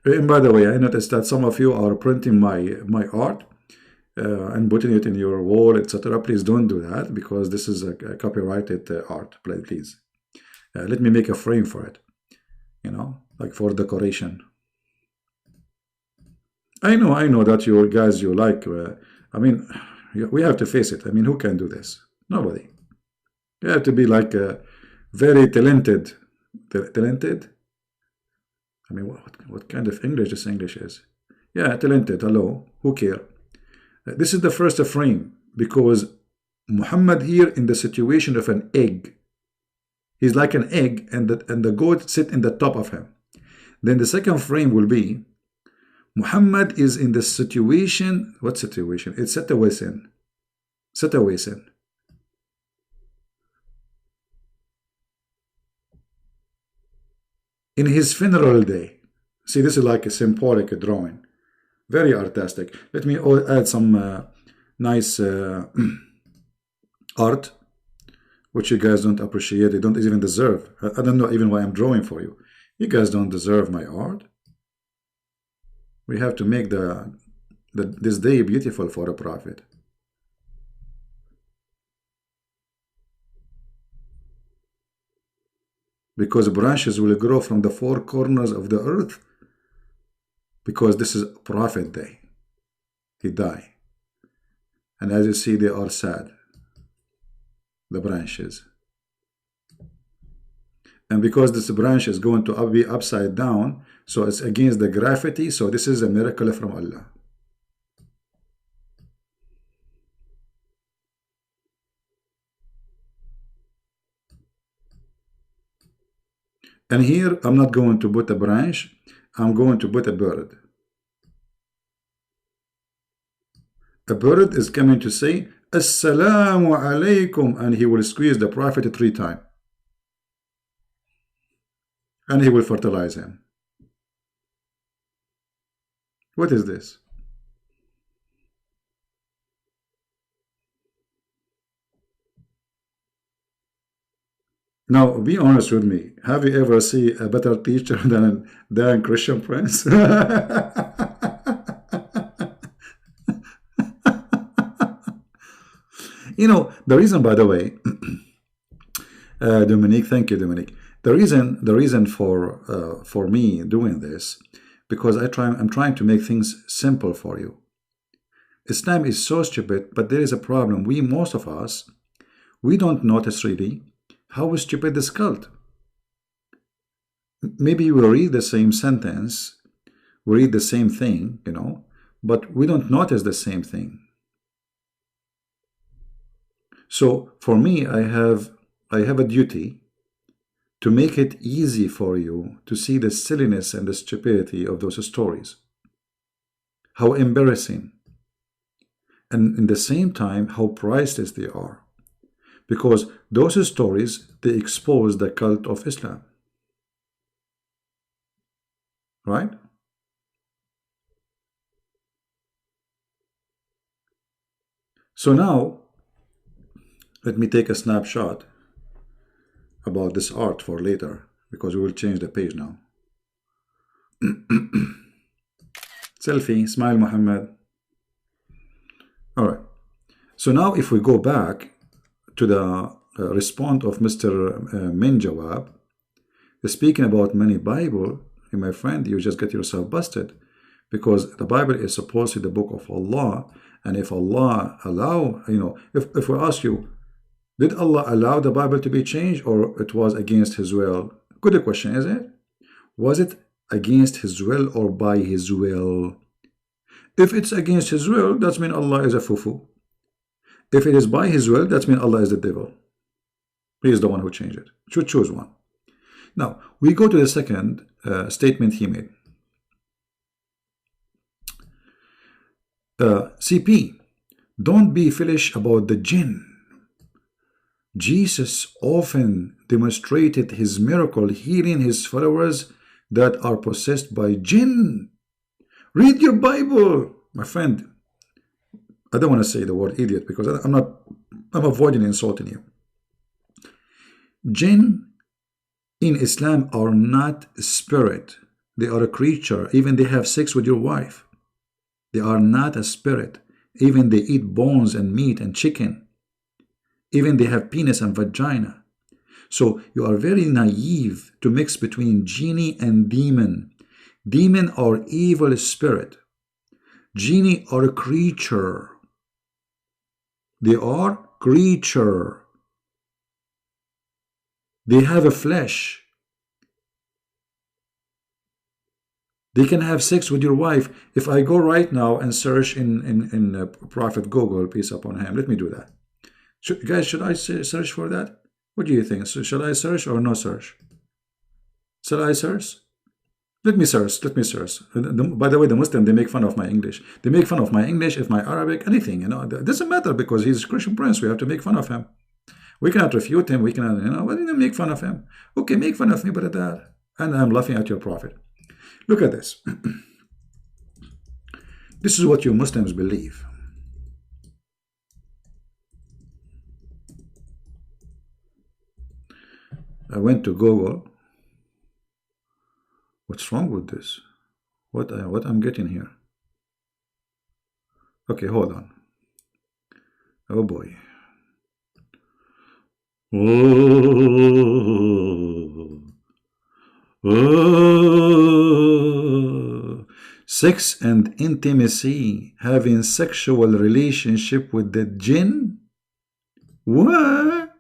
And by the way, I noticed that some of you are printing my art and putting it in your wall, etc. Please don't do that, because this is a copyrighted art. Please, let me make a frame for it. You know, like for decoration. I know that you guys, you like. I mean, we have to face it. I mean, who can do this? Nobody. You have to be like very talented. Talented. I mean, what kind of English this English is? Yeah, talented. Hello. Who care? This is the first frame, because Muhammad here in the situation of an egg. He's like an egg, and the goat sit in the top of him. Then the second frame will be Muhammad is in the situation. What situation? It's situation. Situation. In his funeral day. See, this is like a symbolic drawing. Very artistic. Let me add some nice art, which you guys don't appreciate. You don't even deserve. I don't know even why I'm drawing for you. You guys don't deserve my art. We have to make this day beautiful for a prophet. Because branches will grow from the 4 corners of the earth. Because this is Prophet Day. He died. And as you see, they are sad. The branches. And because this branch is going to be upside down, so it's against the gravity, so this is a miracle from Allah. And here, I'm not going to put a branch, I'm going to put a bird. A bird is coming to say, Assalamu alaikum, and he will squeeze the Prophet 3 times. And he will fertilize him. What is this? Now, be honest with me. Have you ever seen a better teacher than Christian Prince? You know, the reason, by the way, Dominique, thank you, Dominique. The reason for me doing this, because I'm trying to make things simple for you. Islam is so stupid, but there is a problem. Most of us, we don't notice really how stupid this cult. Maybe we read the same sentence, we read the same thing, you know, but we don't notice the same thing. So for me, I have a duty to make it easy for you to see the silliness and the stupidity of those stories. How embarrassing. And in the same time, how priceless they are. Because those stories, they expose the cult of Islam. Right? So now, let me take a snapshot about this art for later, because we will change the page now. Selfie, smile, Muhammad. All right. So now if we go back to the response of Mr. Menjawab, speaking about many Bible, my friend, you just get yourself busted, because the Bible is supposedly the book of Allah. And if Allah allow, if we ask you, did Allah allow the Bible to be changed, or it was against his will? Good question, isn't it? Was it against his will or by his will? If it's against his will, that means Allah is a fufu. If it is by his will, that means Allah is the devil. He is the one who changed it. Should choose one. Now, we go to the second statement he made. CP, don't be foolish about the jinn. Jesus often demonstrated his miracle healing his followers that are possessed by jinn. Read your Bible, my friend. I don't want to say the word idiot because I'm avoiding insulting you. Jinn in Islam are not spirit. They are a creature. Even they have sex with your wife. They are not a spirit. Even they eat bones and meat and chicken. Even they have penis and vagina. So you are very naive to mix between genie and demon. Demon are evil spirit. Genie are a creature. They are creature. They have a flesh. They can have sex with your wife. If I go right now and search in Prophet Google, peace upon him, let me do that. Guys, should I search for that? What do you think? So shall I search or no search? Shall I search? Let me search. Let me search. By the way, the Muslim, they make fun of my English. They make fun of my English, if my Arabic, anything. It doesn't matter because he's a Christian prince. We have to make fun of him. We cannot refute him. We cannot, why didn't make fun of him? Okay, make fun of me, brother. And I'm laughing at your prophet. Look at this. This is what you Muslims believe. I went to Google. What's wrong with this? What I'm getting here? Okay, hold on. Oh boy. Sex and intimacy, having sexual relationship with the jinn. What?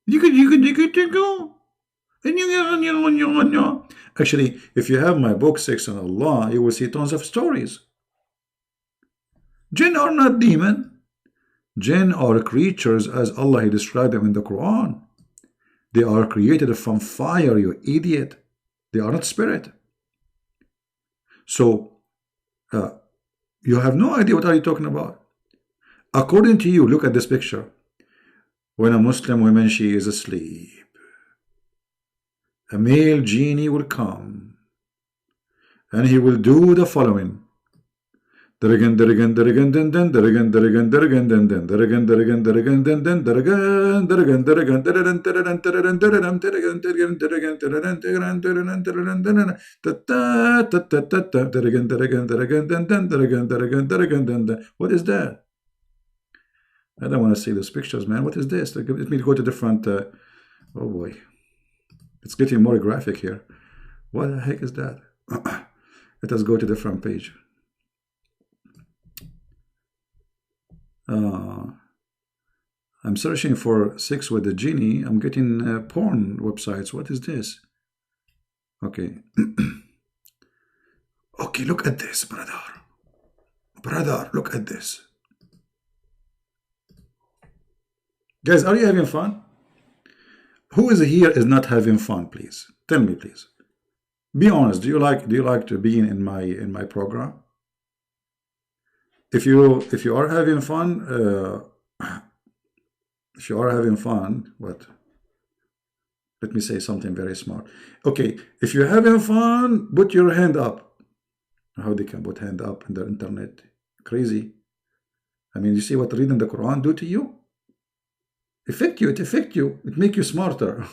You could go. Actually, if you have my book, Sex and Allah, you will see tons of stories. Jinn are not demon. Jinn are creatures as Allah described them in the Quran. They are created from fire, you idiot. They are not spirit. So, you have no idea what are you talking about. According to you, look at this picture. When a Muslim woman, she is asleep, a male genie will come and he will do the following. What is that? I don't want to see those pictures, man. What is this? Let me go to different. Oh boy, it's getting more graphic here. What the heck is that? Let us go to the front page. I'm searching for sex with the genie. I'm getting porn websites. What is this? Okay. Okay, look at this, brother. Brother, look at this. Guys, are you having fun? Who is here is not having fun, please? Tell me, please. Be honest. Do you like to be in my program? If you are having fun, what? Let me say something very smart. Okay, if you're having fun, put your hand up. How they can put hand up in the internet? Crazy. I mean, you see what reading the Quran do to you? It affect you, it make you smarter.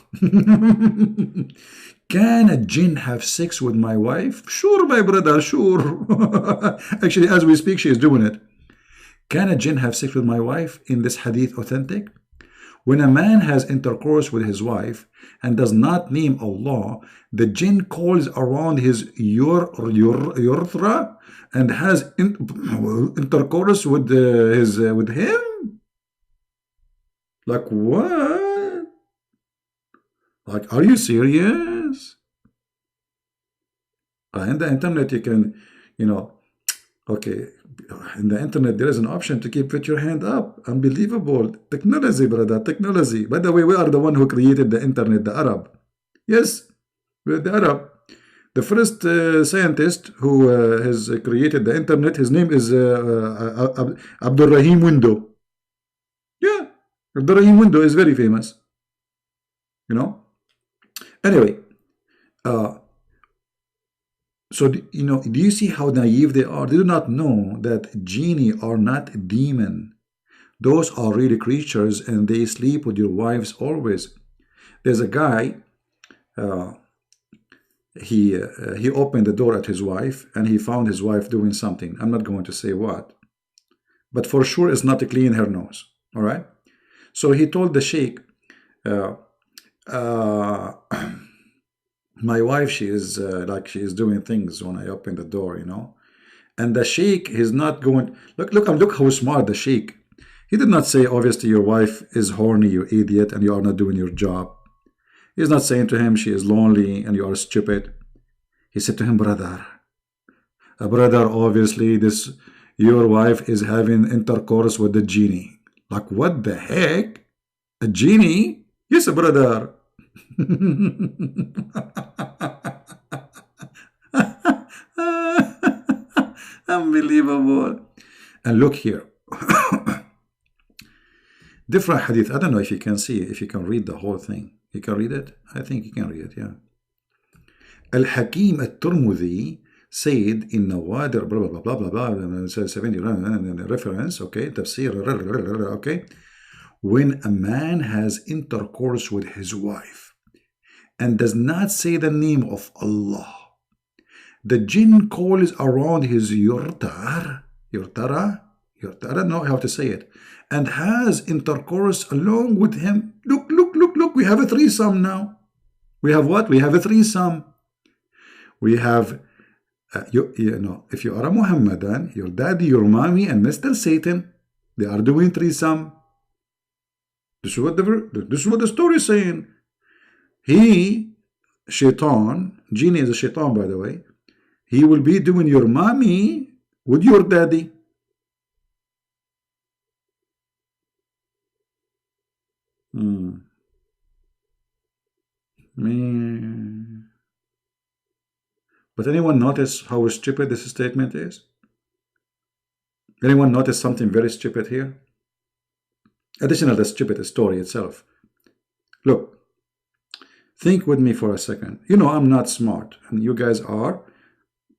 Can a jinn have sex with my wife? Sure, my brother, sure. Actually, as we speak, she is doing it. Can a jinn have sex with my wife? In this hadith authentic? When a man has intercourse with his wife and does not name Allah, the jinn calls around his urethra and has intercourse with with him? Like what? Like, are you serious? In the internet, you can, okay, in the internet, there is an option to keep with your hand up. Unbelievable. Technology, brother, technology. By the way, we are the one who created the internet, the Arab. Yes, we're the Arab. The first scientist who has created the internet, his name is Abdul Window. Yeah, Abdul Window is very famous. Anyway, so, do you see how naive they are? They do not know that genie are not demon. Those are really creatures, and they sleep with your wives always. There's a guy, he opened the door at his wife, and he found his wife doing something. I'm not going to say what. But for sure, it's not to clean her nose. All right? So he told the sheikh, my wife, she is doing things when I open the door, And the sheikh is not going, look how smart the sheikh. He did not say, obviously, your wife is horny, you idiot, and you are not doing your job. He's not saying to him, she is lonely and you are stupid. He said to him, brother, obviously, your wife is having intercourse with the genie. Like, what the heck? A genie? Yes, brother. Unbelievable. And look here. Different hadith. I don't know if you can see, if you can read the whole thing. You can read it? I think you can read it, yeah. Al-Hakim al-Turmudhi said in Nawadir, blah, blah, blah, blah, blah, blah, 70 reference, okay, tafsir, okay. When a man has intercourse with his wife and does not say the name of Allah, the jinn calls around his urethra, I don't know how to say it, and has intercourse along with him. Look, we have a threesome now. We have what? We have a threesome. We have, if you are a Muhammadan, your daddy, your mommy, and Mr. Satan, they are doing threesome. This is what the story is saying. Shaitan, genie is a shaitan, by the way. He will be doing your mommy with your daddy. Man. But anyone notice how stupid this statement is? Anyone notice something very stupid here? Additional to the stupid story itself. Look, think with me for a second. I'm not smart, and you guys are.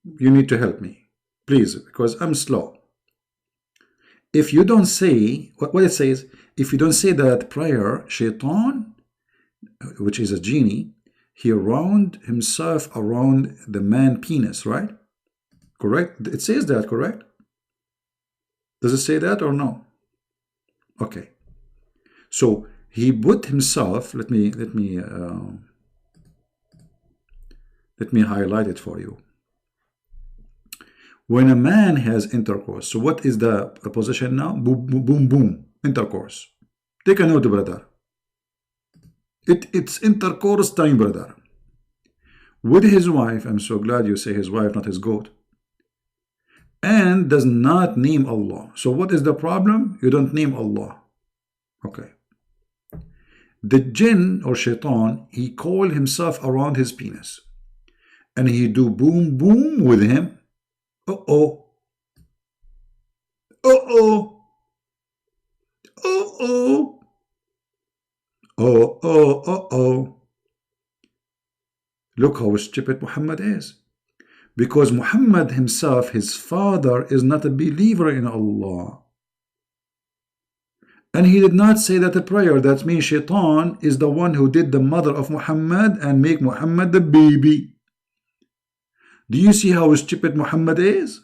You need to help me, please, because I'm slow. If you don't say, what it says, if you don't say that prayer, Shaitan, which is a genie, he wound himself around the man penis, right? Correct? It says that, correct? Does it say that or no? Okay. So he put himself, let me highlight it for you. When a man has intercourse, so what is the position now? Boom, boom, boom, intercourse. Take a note, brother. It's intercourse time, brother. With his wife, I'm so glad you say his wife, not his goat. And does not name Allah. So what is the problem? You don't name Allah. Okay. The jinn or shaitan, he called himself around his penis. And he do boom, boom with him. Uh-oh. Uh-oh. Uh-oh. Oh, uh-oh. Look how stupid Muhammad is. Because Muhammad himself, his father, is not a believer in Allah. And he did not say that a prayer. That means Shaitan is the one who did the mother of Muhammad and make Muhammad the baby. Do you see how stupid Muhammad is?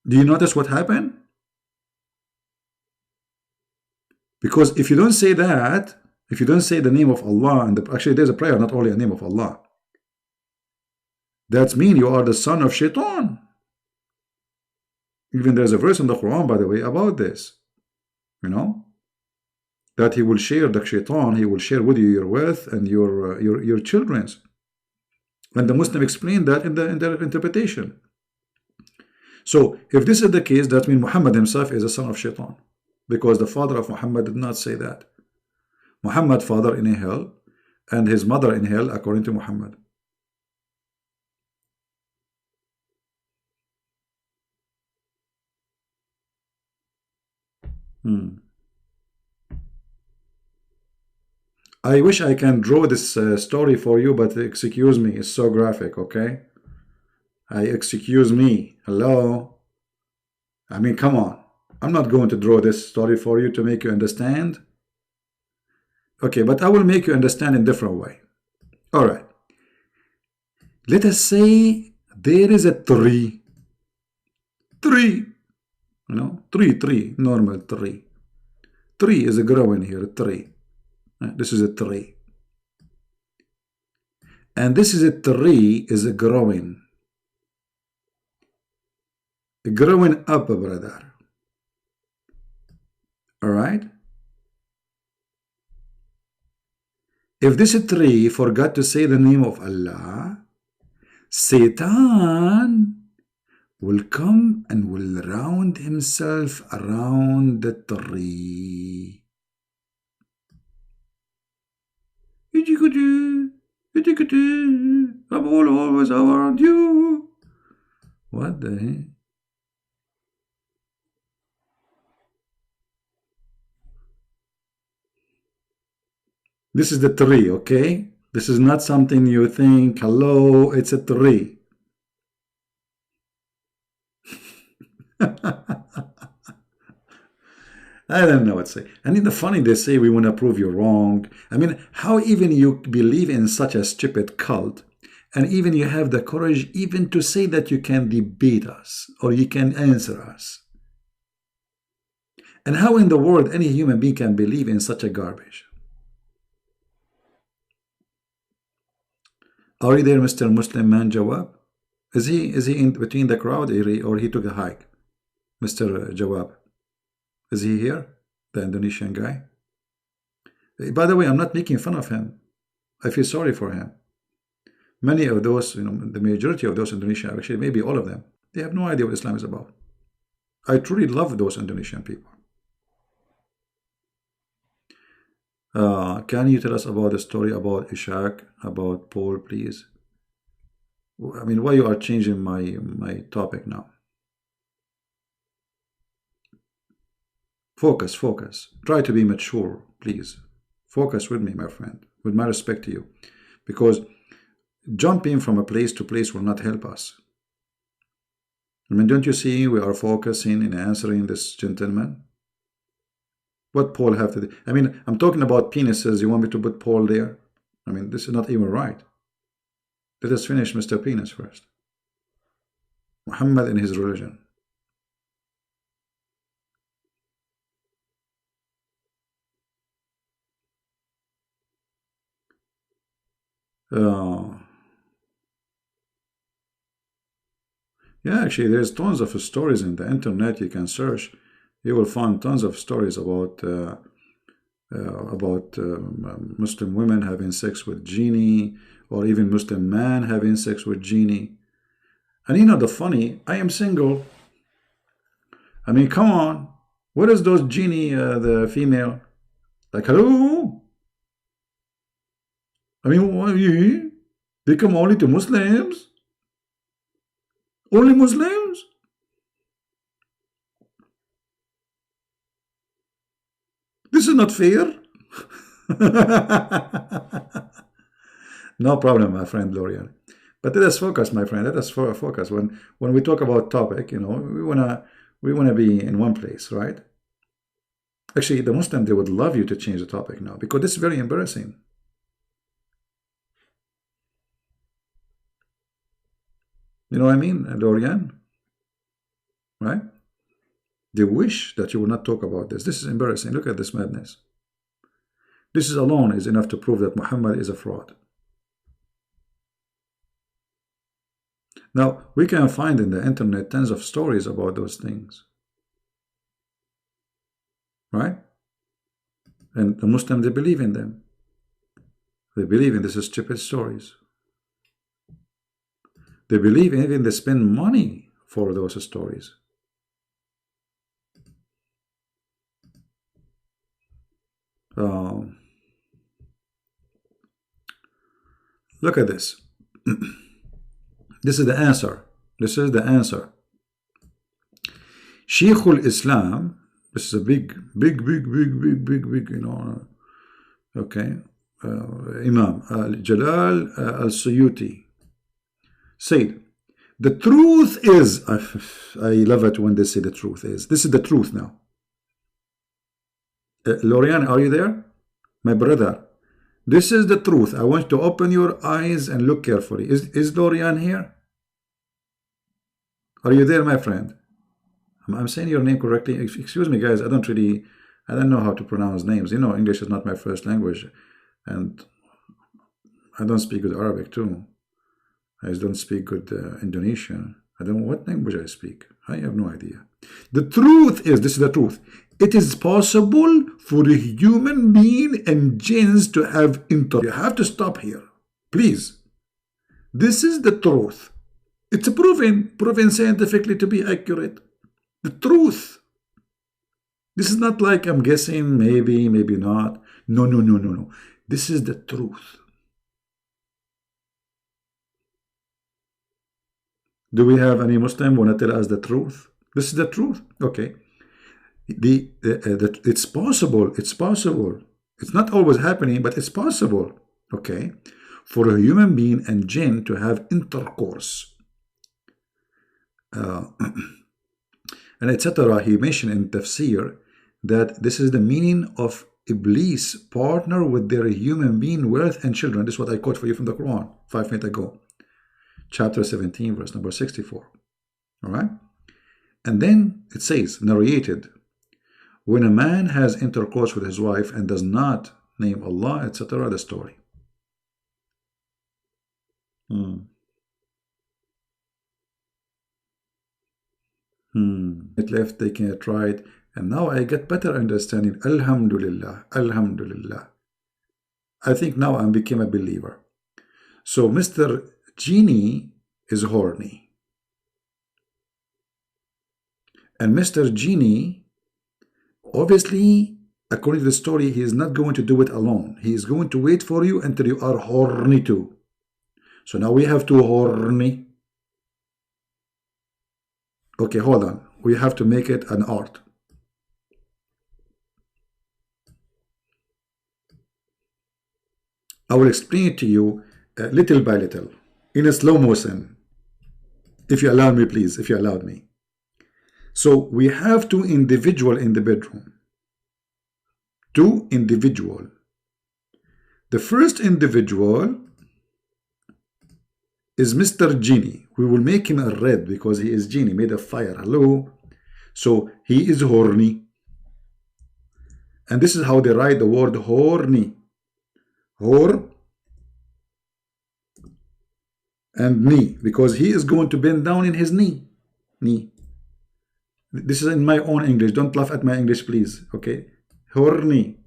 Do you notice what happened? Because if you don't say that, if you don't say the name of Allah, and actually there's a prayer, not only a name of Allah, that means you are the son of Shaitan. Even there's a verse in the Quran, by the way, about this. You know, that he will share the Shaitan, he will share with you your wealth and your children's. And the Muslim explained that in their interpretation. So if this is the case, that means Muhammad himself is a son of Shaitan, because the father of Muhammad did not say that. Muhammad father in hell and his mother in hell according to Muhammad. I wish I can draw this story for you, but excuse me, it's so graphic, okay? Excuse me, hello? I mean, come on. I'm not going to draw this story for you to make you understand. Okay, but I will make you understand in a different way. All right. Let us say there is a tree. Tree. You know, tree, normal tree. Tree is a growing here, tree. This is a tree. And this is a tree is a growing. Growing up, brother. All right? If this tree forgot to say the name of Allah, Satan will come and will round himself around the tree. I'm always around you. What the heck? This is the tree, okay? This is not something you think, hello, it's a tree. I don't know what to say. I mean, the funny, they say we want to prove you wrong. I mean, how even you believe in such a stupid cult, and even you have the courage even to say that you can debate us or you can answer us. And how in the world any human being can believe in such a garbage? Are you there, Mr. Muslim Menjawab? Is he in between the crowd or he took a hike? Mr. Jawab. Is he here? The Indonesian guy? By the way, I'm not making fun of him. I feel sorry for him. Many of those, you know, the majority of those Indonesian, actually maybe all of them, they have no idea what Islam is about. I truly love those Indonesian people. Can you tell us about the story about Ishaq, about Paul, please? I mean, why you are changing my topic now? Focus. Try to be mature, please. Focus with me, my friend, with my respect to you. Because jumping from a place to place will not help us. I mean, don't you see we are focusing in answering this gentleman? What Paul have to do? I mean, I'm talking about penises. You want me to put Paul there? I mean, this is not even right. Let us finish Mr. Penis first. Muhammad and his religion. Yeah, actually, there's tons of stories in the internet. You can search. You will find tons of stories about Muslim women having sex with genie, or even Muslim man having sex with genie. And you know the funny, I am single. I mean, come on. What is those genie, the female? Like, hello? I mean, what, they come only to Muslims? Only Muslims? This is not fair. No problem, my friend Lorian. But let us focus, my friend. Let us focus. When we talk about topic, you know, we wanna be in one place, right? Actually, the Muslim, they would love you to change the topic now because this is very embarrassing. You know what I mean, Dorian? Right? They wish that you will not talk about this. This is embarrassing. Look at this madness. This is alone is enough to prove that Muhammad is a fraud. Now, we can find in the internet tons of stories about those things. Right? And the Muslims, they believe in them. They believe in these stupid stories. They believe even they spend money for those stories. Look at this. This is the answer. This is the answer. Sheikhul Islam, this is a big, you know, okay, Imam Jalal al-Suyuti said, the truth is, I love it when they say the truth is. This is the truth now. Lorian, are you there? My brother, this is the truth. I want you to open your eyes and look carefully. Is Lorian here? Are you there, my friend? I'm saying your name correctly. Excuse me, guys. I don't know how to pronounce names. You know, English is not my first language. And I don't speak good Arabic, too. I don't speak good Indonesian. I don't know what language I speak. I have no idea. The truth is, this is the truth. It is possible for a human being and jinns to have intercourse. You have to stop here. Please. This is the truth. It's proven scientifically to be accurate. The truth. This is not like I'm guessing, maybe, maybe not. No. This is the truth. Do we have any Muslim want to tell us the truth? This is the truth. Okay. It's possible. It's possible. It's not always happening, but it's possible. Okay. For a human being and jinn to have intercourse. And etc. He mentioned in Tafsir that this is the meaning of Iblis partner with their human being, wealth and children. This is what I quote for you from the Quran 5 minutes ago. Chapter 17, verse number 64. All right. And then it says, narrated, when a man has intercourse with his wife and does not name Allah, etc., the story. It left, taking it right, and now I get better understanding. Alhamdulillah, Alhamdulillah. I think now I became a believer. So Mr. Genie is horny. And Mr. Genie, obviously, according to the story, he is not going to do it alone. He is going to wait for you until you are horny too. So now we have two horny. Okay, hold on. We have to make it an art. I will explain it to you little by little, in a slow motion. If you allow me, please, if you allowed me. So we have two individuals in the bedroom. Two individuals. The first individual is Mr. Genie. We will make him a red because he is Genie, made of fire. Hello. So he is horny. And this is how they write the word horny. Hor and knee, because he is going to bend down in his knee. This is in my own English. Don't laugh at my English, please. Okay. Horny.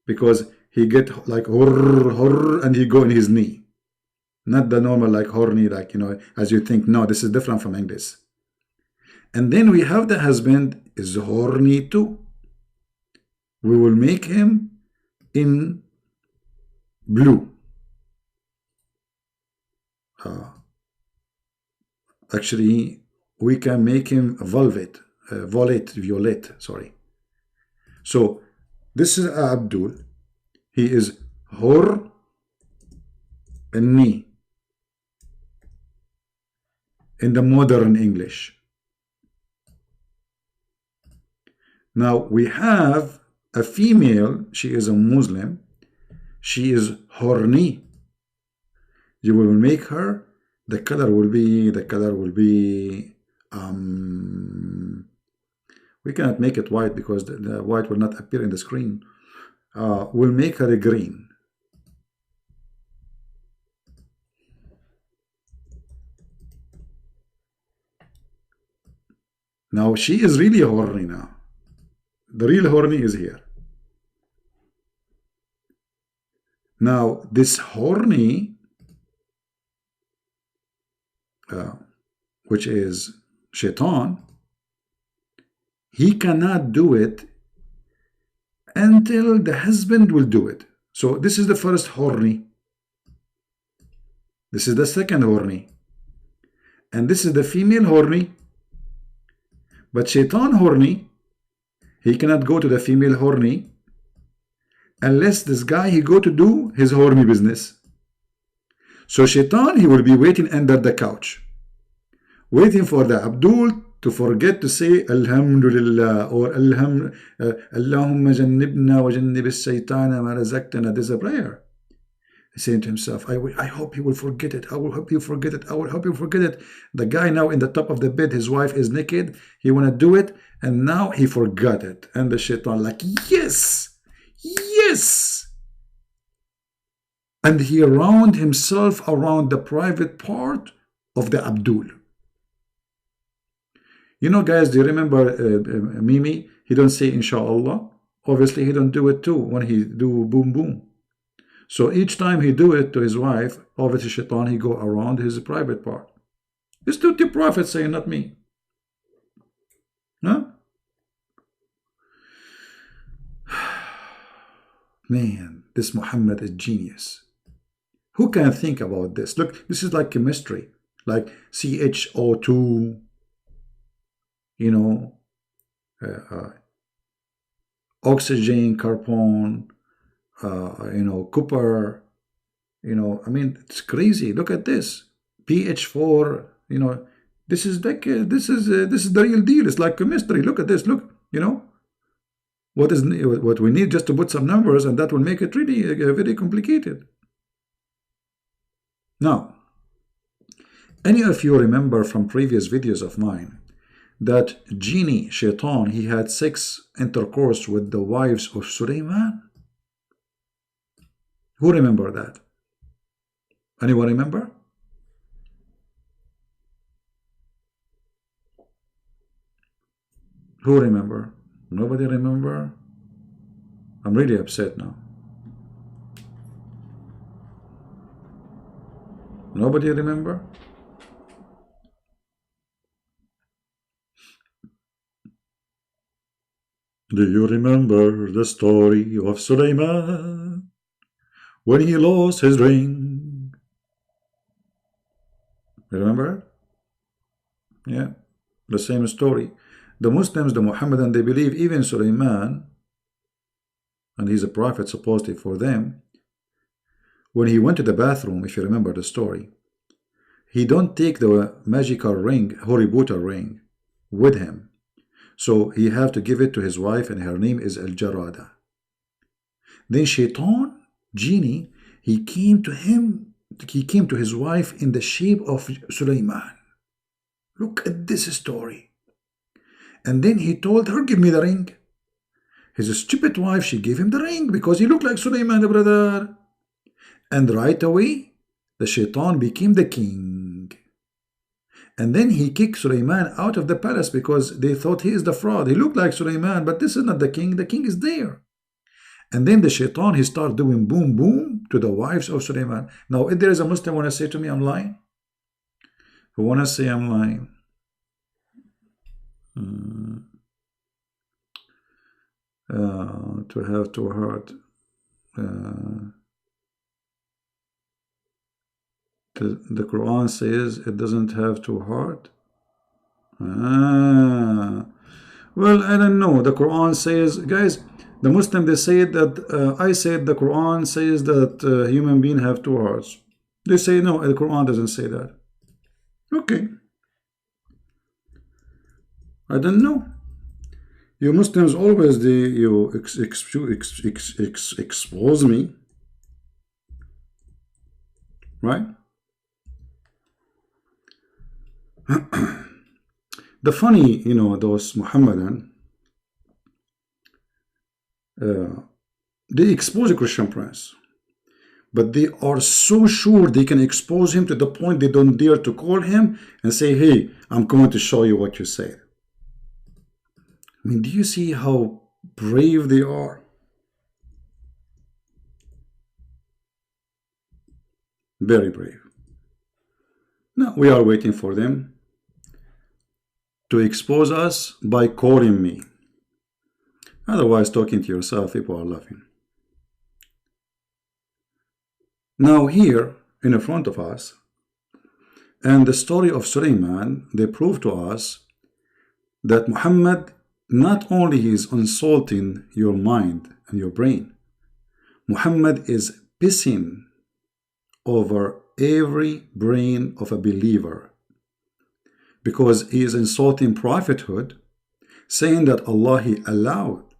Because he get like hor, and he go in his knee. Not the normal like horny, like, you know, as you think. No, this is different from English. And then we have the husband is horny too. We will make him in blue. Actually, we can make him violet, sorry. So this is Abdul. He is hor and knee in the modern English. Now we have a female, she is a Muslim, she is horny. You will make her, the color will be, we cannot make it white because the white will not appear in the screen. We'll make her a green. Now she is really horny now. The real horny is here. Now this horny, which is shaitan, he cannot do it until the husband will do it. So this is the first horny. This is the second horny. And this is the female horny. But shaitan horny, he cannot go to the female horny unless this guy he go to do his horny business. So shaitan, he will be waiting under the couch, waiting for the abdul to forget to say Alhamdulillah or Allahumma jannibna wa jannib as-saytana ma razaqtana. This is a prayer. He's saying to himself, I hope he will forget it. I will hope you forget it. I will hope you forget it. The guy now in the top of the bed, his wife is naked. He want to do it. And now he forgot it. And the shaitan like, yes, yes. And he round himself around the private part of the abdul. You know, guys, do you remember Mimi? He don't say inshallah. Obviously, he don't do it too when he do boom boom. So each time he do it to his wife, obviously shaitan, he go around his private part. It's to the prophet saying, not me. Huh? Man, this Muhammad is genius. Who can think about this? Look, this is like chemistry, like CHO2, you know, oxygen, carbon, you know, copper, you know, I mean, it's crazy. Look at this, pH4, you know, this is like this is the real deal. It's like chemistry. Look at this. Look, you know, what we need just to put some numbers, and that will make it really very complicated. Now, any of you remember from previous videos of mine that genie shaitan, he had sex intercourse with the wives of Sulaiman? Who remember that? Anyone remember? Who remember? Nobody remember? I'm really upset now. Nobody remember? Do you remember the story of Sulaiman when he lost his ring? You remember it? Yeah, the same story. The Muslims, the Muhammadan, they believe even Sulaiman, and he's a prophet supposedly for them, when he went to the bathroom, if you remember the story, he don't take the magical ring, Hoributa ring, with him. So he have to give it to his wife, and her name is Al-Jarada. Then Shaitan, genie, he came to his wife in the shape of Sulaiman. Look at this story. And then he told her, give me the ring. His stupid wife, she gave him the ring because he looked like Sulaiman, brother. And right away, the shaitan became the king. And then he kicked Sulaiman out of the palace because they thought he is the fraud. He looked like Sulaiman, but this is not the king. The king is there. And then the shaitan, he started doing boom, boom to the wives of Sulaiman. Now, if there is a Muslim want to say to me, I'm lying? Who want to say I'm lying? To have to hurt. The Quran says it doesn't have to hurt. Well, I don't know. The Quran says, guys, the Muslim, they say that I said the Quran says that human beings have two hearts. They say no, the Quran doesn't say that. Okay. I don't know. You Muslims always expose me, right? The funny, those Muhammadan, they expose a Christian prince, but they are so sure they can expose him to the point they don't dare to call him and say, hey, I'm going to show you what you said. I mean, do you see how brave they are? Very brave. Now we are waiting for them to expose us by calling me. Otherwise, talking to yourself, people are laughing. Now here, in front of us, and the story of Sulaiman, they prove to us that Muhammad not only is insulting your mind and your brain, Muhammad is pissing over every brain of a believer, because he is insulting prophethood, saying that Allah, He allowed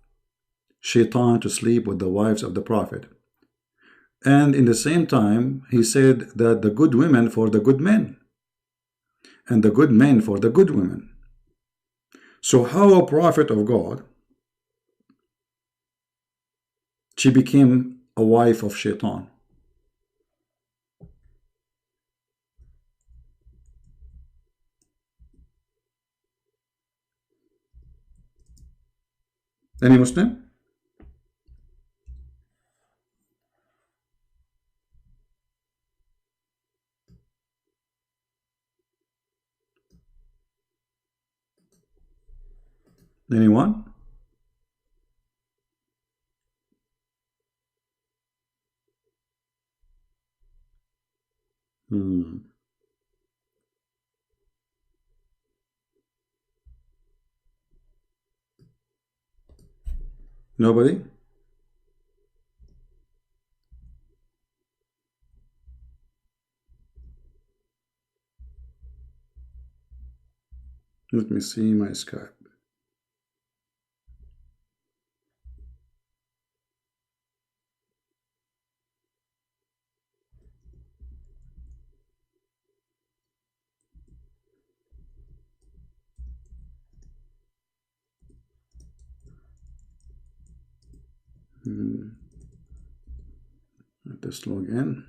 Shaitan to sleep with the wives of the Prophet. And in the same time, he said that the good women for the good men, and the good men for the good women. So how a prophet of God, she became a wife of Shaitan? Any Muslim? Anyone? Nobody? Let me see my Skype. Let us log in.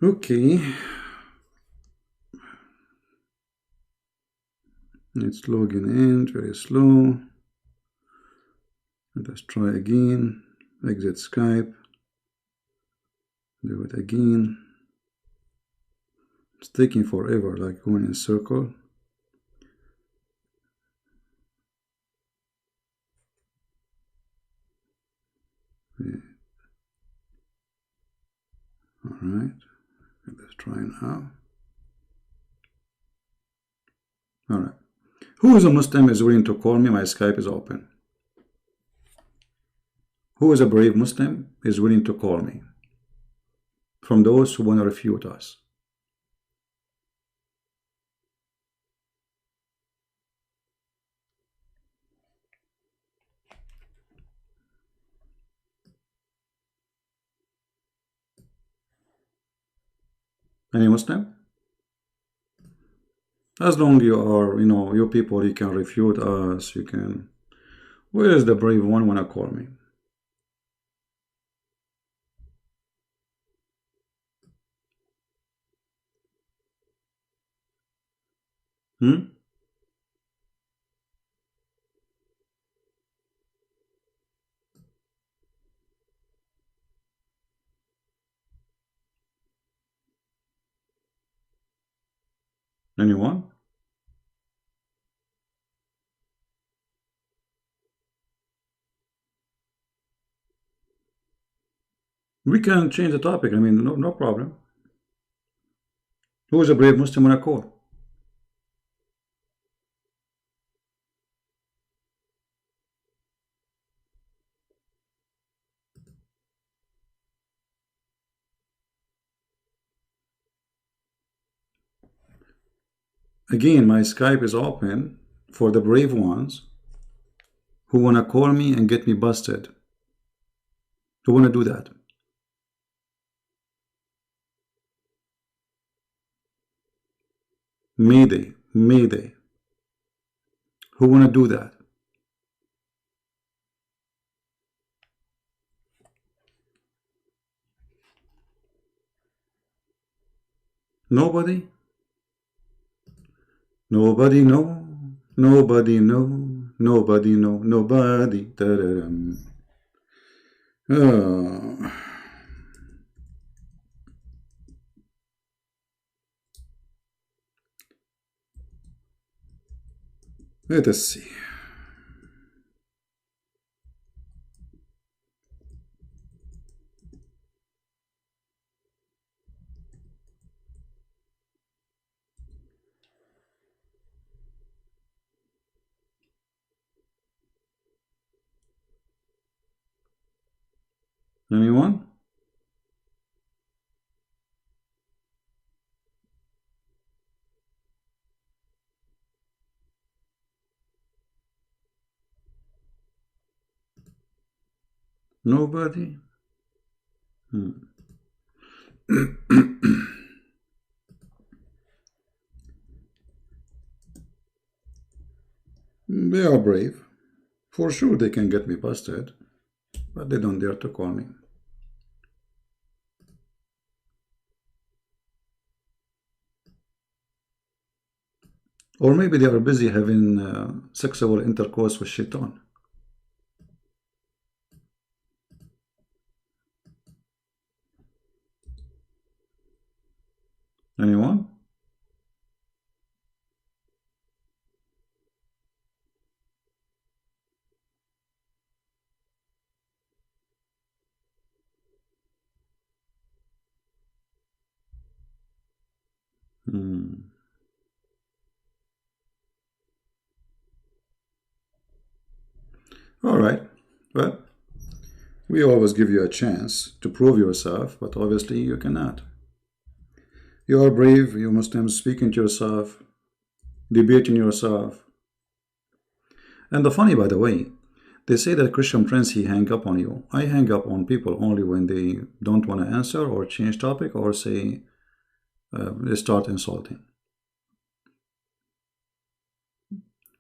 Okay. It's logging in very slow. Let us try again. Exit Skype. Do it again. It's taking forever, like going in a circle. Yeah. All right. Let's try now. All right. Who is a Muslim is willing to call me? My Skype is open. Who is a brave Muslim is willing to call me? From those who want to refute us. Any Muslim? As long you are, you people, you can refute us, you can. Where is the brave one wanna call me? Anyone? We can change the topic. I mean, no problem. Who is a brave Muslim on a call? Again, my Skype is open for the brave ones who want to call me and get me busted. Who want to do that? Mayday, Mayday. Who want to do that? Nobody? Nobody know, nobody know, nobody know, nobody. Da-da-dum. Oh. Let us see. Anyone? Nobody? They are brave. For sure they can get me busted, but they don't dare to call me. Or maybe they are busy having sexual intercourse with shaitan. Anyone? All right. Well, we always give you a chance to prove yourself, but obviously you cannot. You are brave, you Muslims, speaking to yourself, debating yourself. And the funny, by the way, they say that Christian Prince, he hang up on you. I hang up on people only when they don't want to answer or change topic or say, they start insulting.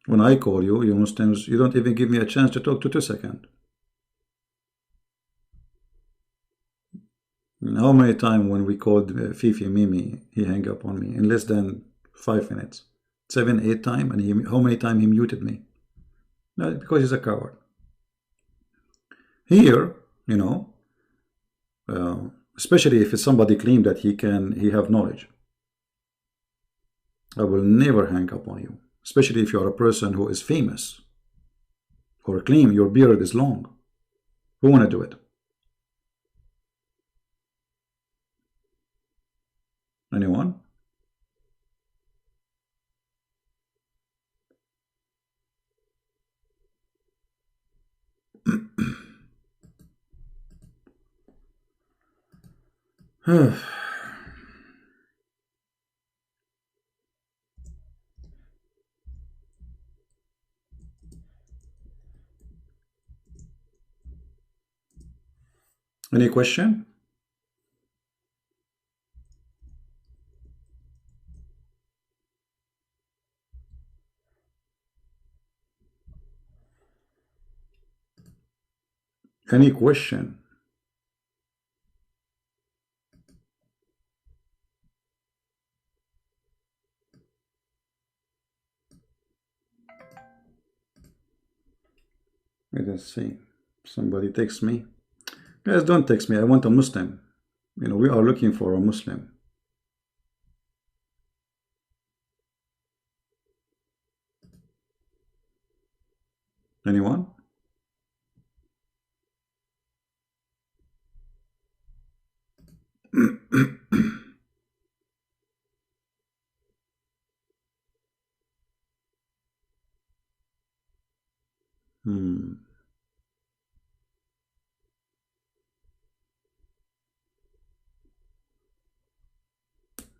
When I call you, you Muslims, you don't even give me a chance to talk to 2 seconds. How many times when we called Fifi Mimi, he hung up on me in less than 5 minutes? 7, 8 times, and how many times he muted me? No, because he's a coward. Here, you know, especially if it's somebody claim that he have knowledge, I will never hang up on you, especially if you are a person who is famous or claim your beard is long. Who want to do it? Anyone? Any question? Any question? Let us see. Somebody text me. Guys, don't text me. I want a Muslim. You know, we are looking for a Muslim. Anyone? Hmm.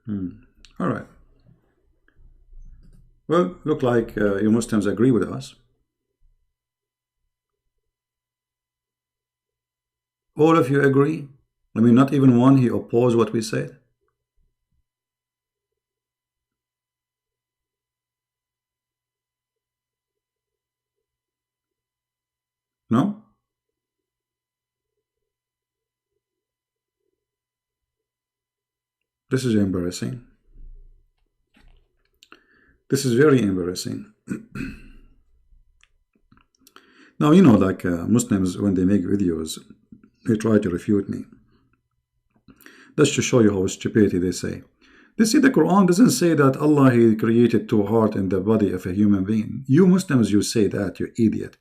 Hmm. All right. Well, look like you Muslims agree with us. All of you agree? I mean, not even one he opposed what we said? No? This is embarrassing. This is very embarrassing. Now, you know, like Muslims, when they make videos, they try to refute me. That's to show you how stupidity they say. They say the Quran doesn't say that Allah He created two hearts in the body of a human being. You Muslims, you say that, you idiot.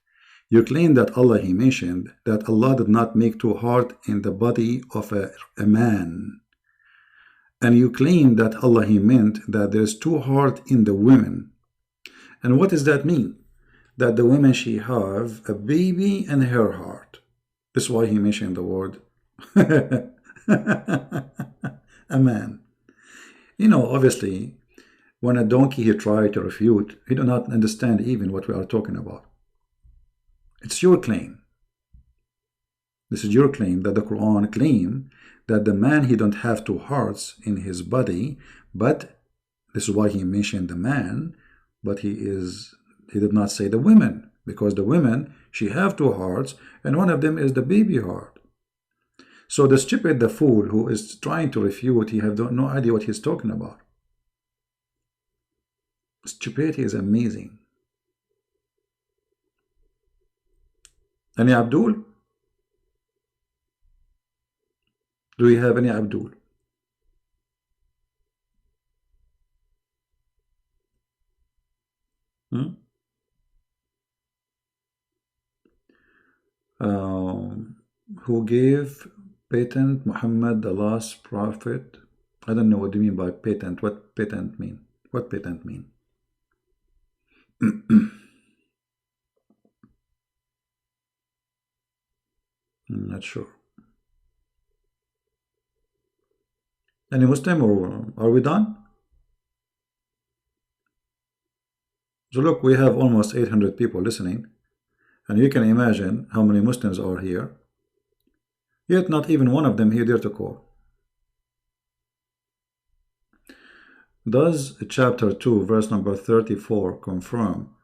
You claim that Allah He mentioned that Allah did not make two hearts in the body of a man. And you claim that Allah He meant that there's two hearts in the women. And what does that mean? That the women she have a baby in her heart. That's why He mentioned the word a man. You know, obviously, when a donkey he tried to refute, he do not understand even what we are talking about. It's your claim. This is your claim that the Quran claim that the man he don't have two hearts in his body, but this is why he mentioned the man, but he did not say the women, because the women she have two hearts and one of them is the baby heart. So the stupid, the fool who is trying to refute, he have no idea what he's talking about. Stupidity is amazing. Any Abdul? Do we have any Abdul? Hmm? Who gave patent Muhammad the last prophet? I don't know what do you mean by patent. What patent mean? What patent mean? I'm not sure. Any Muslim or are we done? So look, we have almost 800 people listening, and you can imagine how many Muslims are here. Yet not even one of them here dare to call. Does chapter 2 verse number 34 confirm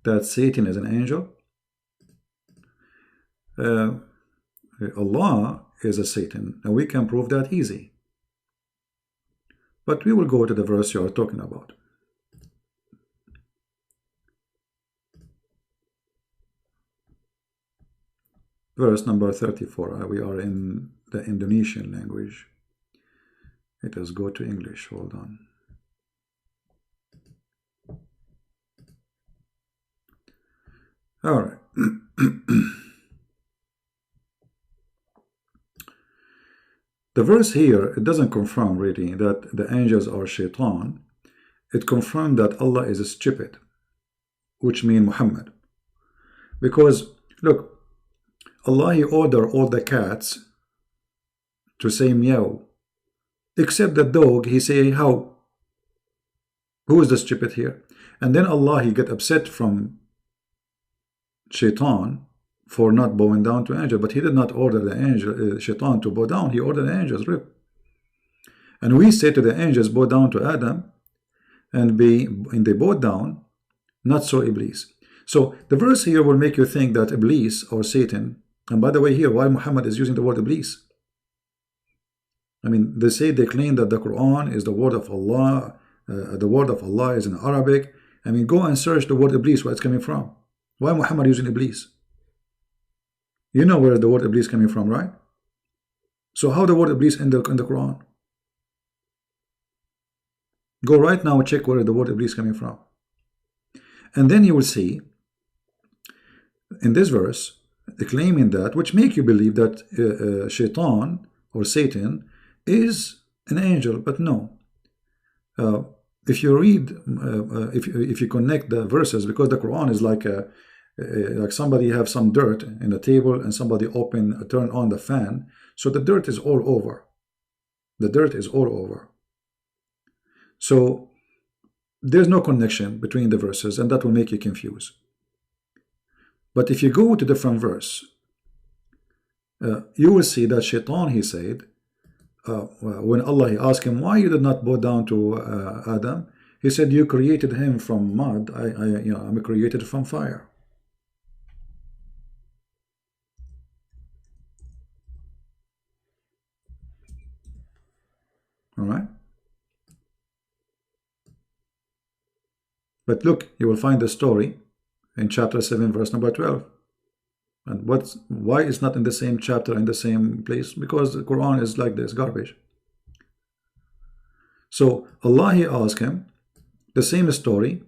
that Satan is an angel? Allah is a Satan, and we can prove that easy. But we will go to the verse you are talking about. Verse number 34. We are in the Indonesian language. Let us go to English. Hold on. All right. The verse here, it doesn't confirm really that the angels are shaitan. It confirmed that Allah is stupid, which means Muhammad. Because, look, Allah He ordered all the cats to say meow, except the dog, He say how. Who is the stupid here? And then Allah He get upset from shaitan for not bowing down to angel, but He did not order the angel shaitan to bow down. He ordered the angels rip. And we say to the angels bow down to Adam, and they bowed down, not so Iblis. So the verse here will make you think that Iblis or Satan, and by the way here, why Muhammad is using the word Iblis? I mean, they claim that the Quran is the word of Allah. The word of Allah is in Arabic. I mean, go and search the word Iblis, where it's coming from. Why Muhammad using Iblis? You know where the word Iblis coming from, right? So how the word Iblis in the Quran? Go right now, check where the word Iblis coming from. And then you will see in this verse, claiming that, which make you believe that shaitan or Satan is an angel, but no. If you read, if you connect the verses, because the Quran is like somebody have some dirt in the table and somebody turn on the fan, so the dirt is all over. The dirt is all over. So there's no connection between the verses, and that will make you confused. But if you go to different verse, you will see that shaitan, he said, when Allah asked him, why you did not bow down to Adam, he said, you created him from mud, I'm created from fire. All right. But look, you will find the story in chapter 7, verse number 12. And why it's not in the same chapter, in the same place? Because the Quran is like this, garbage. So Allah, he asked him the same story,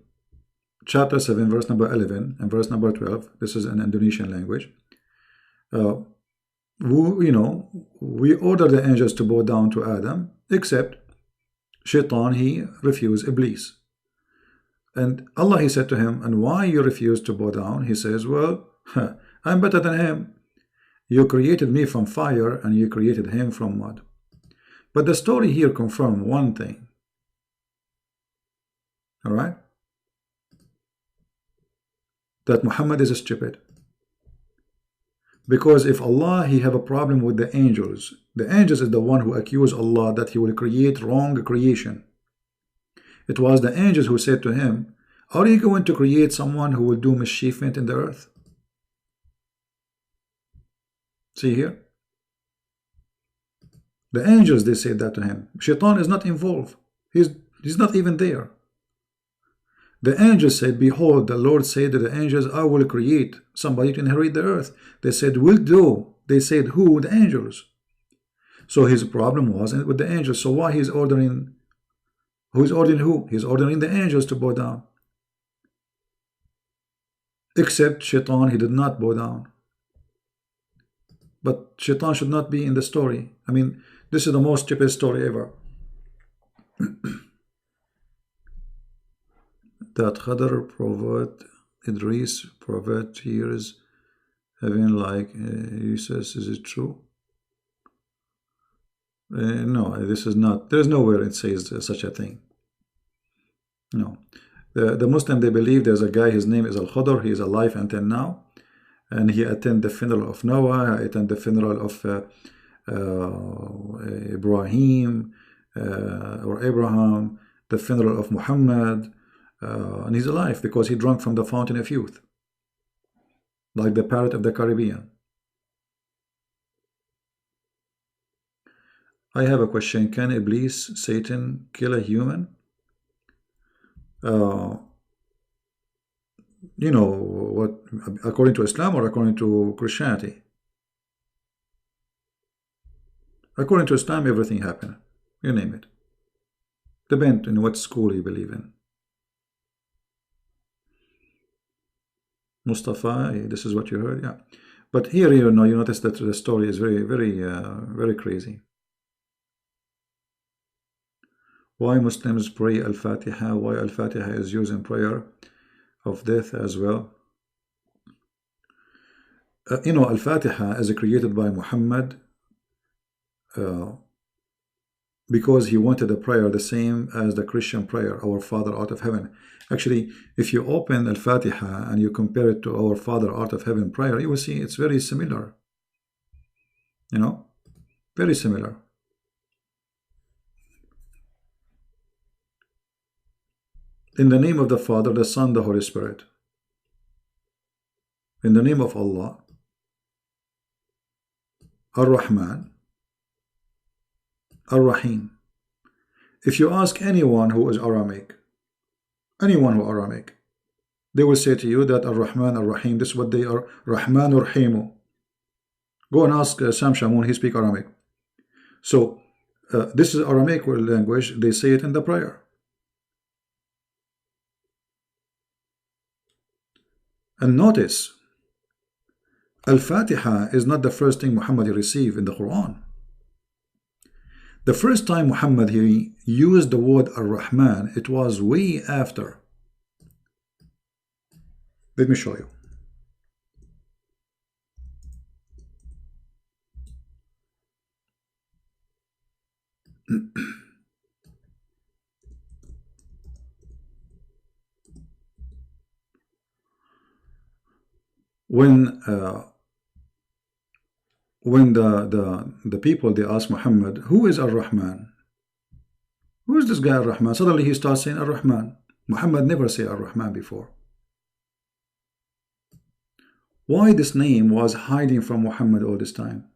chapter 7, verse number 11 and verse number 12. This is in Indonesian language. We order the angels to bow down to Adam, except shaitan, he refused, Iblis. And Allah, he said to him, and why you refuse to bow down? He says, well, I'm better than him. You created me from fire and you created him from mud. But the story here confirms one thing. All right? That Muhammad is stupid. Because if Allah, he have a problem with the angels is the one who accused Allah that he will create wrong creation. It was the angels who said to him, are you going to create someone who will do mischievement in the earth? See here? The angels, they said that to him. Shaitan is not involved. He's not even there. The angels said, behold, the Lord said to the angels, I will create somebody to inherit the earth. They said, will do. They said, who? The angels. So his problem wasn't with the angels. So why he's ordering? Who's ordering who? He's ordering the angels to bow down. Except Shaitan, he did not bow down. But Shaitan should not be in the story. I mean, this is the most stupid story ever. That Khadr prophet Idris prophet hears heaven like Jesus. Is it true? No, this is not. There's nowhere it says such a thing. No. The Muslim, they believe there's a guy, his name is Al-Khadr. He is alive until now. And he attended the funeral of Noah, attended the funeral of Ibrahim or Abraham, the funeral of Muhammad. And he's alive because he drank from the fountain of youth, like the parrot of the Caribbean. I have a question. Can Iblis, Satan, kill a human? You know what, according to Islam or according to Christianity? According to Islam, everything happened. You name it. Depends on what school you believe in. Mustafa, this is what you heard, yeah. But here, you know, you notice that the story is very, very crazy. Why Muslims pray Al-Fatiha? Why Al-Fatiha is used in prayer of death as well? You know, Al-Fatiha is created by Muhammad because he wanted a prayer the same as the Christian prayer, Our Father Art of Heaven. Actually, if you open Al-Fatiha and you compare it to Our Father Art of Heaven prayer, you will see it's very similar. You know, very similar. In the name of the Father, the Son, the Holy Spirit. In the name of Allah, Ar-Rahman, Ar-Rahim. If you ask anyone who is Aramic, anyone who Aramic, they will say to you that Ar-Rahman, Ar-Rahim, this is what they are, Rahman Ar-Rahimu. Go and ask Sam Shamoun, he speaks Aramic. So, this is Aramic language, they say it in the prayer. And notice, Al-Fatiha is not the first thing Muhammad received in the Quran. The first time Muhammad he used the word Ar-Rahman, it was way after. Let me show you. When the people they ask Muhammad, who is Ar-Rahman? Who is this guy Ar-Rahman? Suddenly he starts saying Ar-Rahman. Muhammad never said Ar-Rahman before. Why this name was hiding from Muhammad all this time?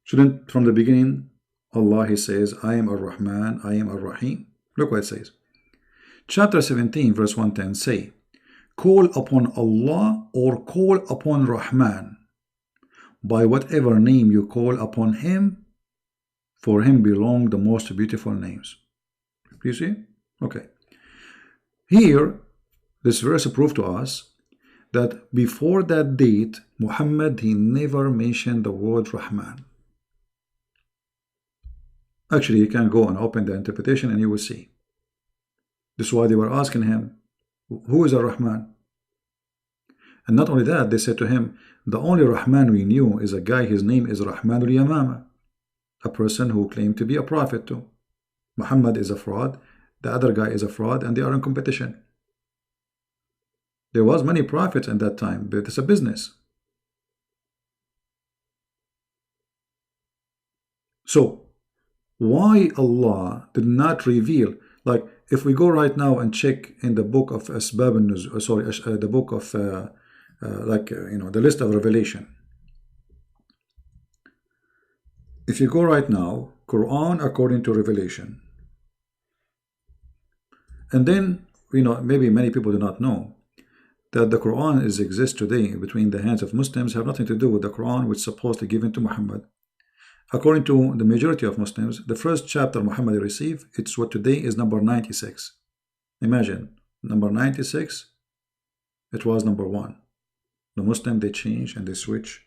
Shouldn't from the beginning Allah he says, I am Ar-Rahman, I am Ar-Rahim? Look what it says. Chapter 17 verse 110 say, call upon Allah or call upon Rahman. By whatever name you call upon him, for him belong the most beautiful names. You see? Okay. Here, this verse proves to us that before that date, Muhammad, he never mentioned the word Rahman. Actually, you can go and open the interpretation and you will see. This is why they were asking him, who is Ar-Rahman? And not only that, they said to him, the only Rahman we knew is a guy, his name is Rahman al-Yamama, a person who claimed to be a prophet too. Muhammad is a fraud, the other guy is a fraud, and they are in competition. There was many prophets in that time, but it's a business. So, why Allah did not reveal, like if we go right now and check in the book of Asbab al-Nuzul, sorry, the book of the list of Revelation. If you go right now, Quran according to Revelation, and then maybe many people do not know that the Quran exists today between the hands of Muslims have nothing to do with the Quran which is supposedly given to Muhammad. According to the majority of Muslims, the first chapter Muhammad received, it's what today is number 96. Imagine, number 96, it was number 1. The Muslim, they change and they switch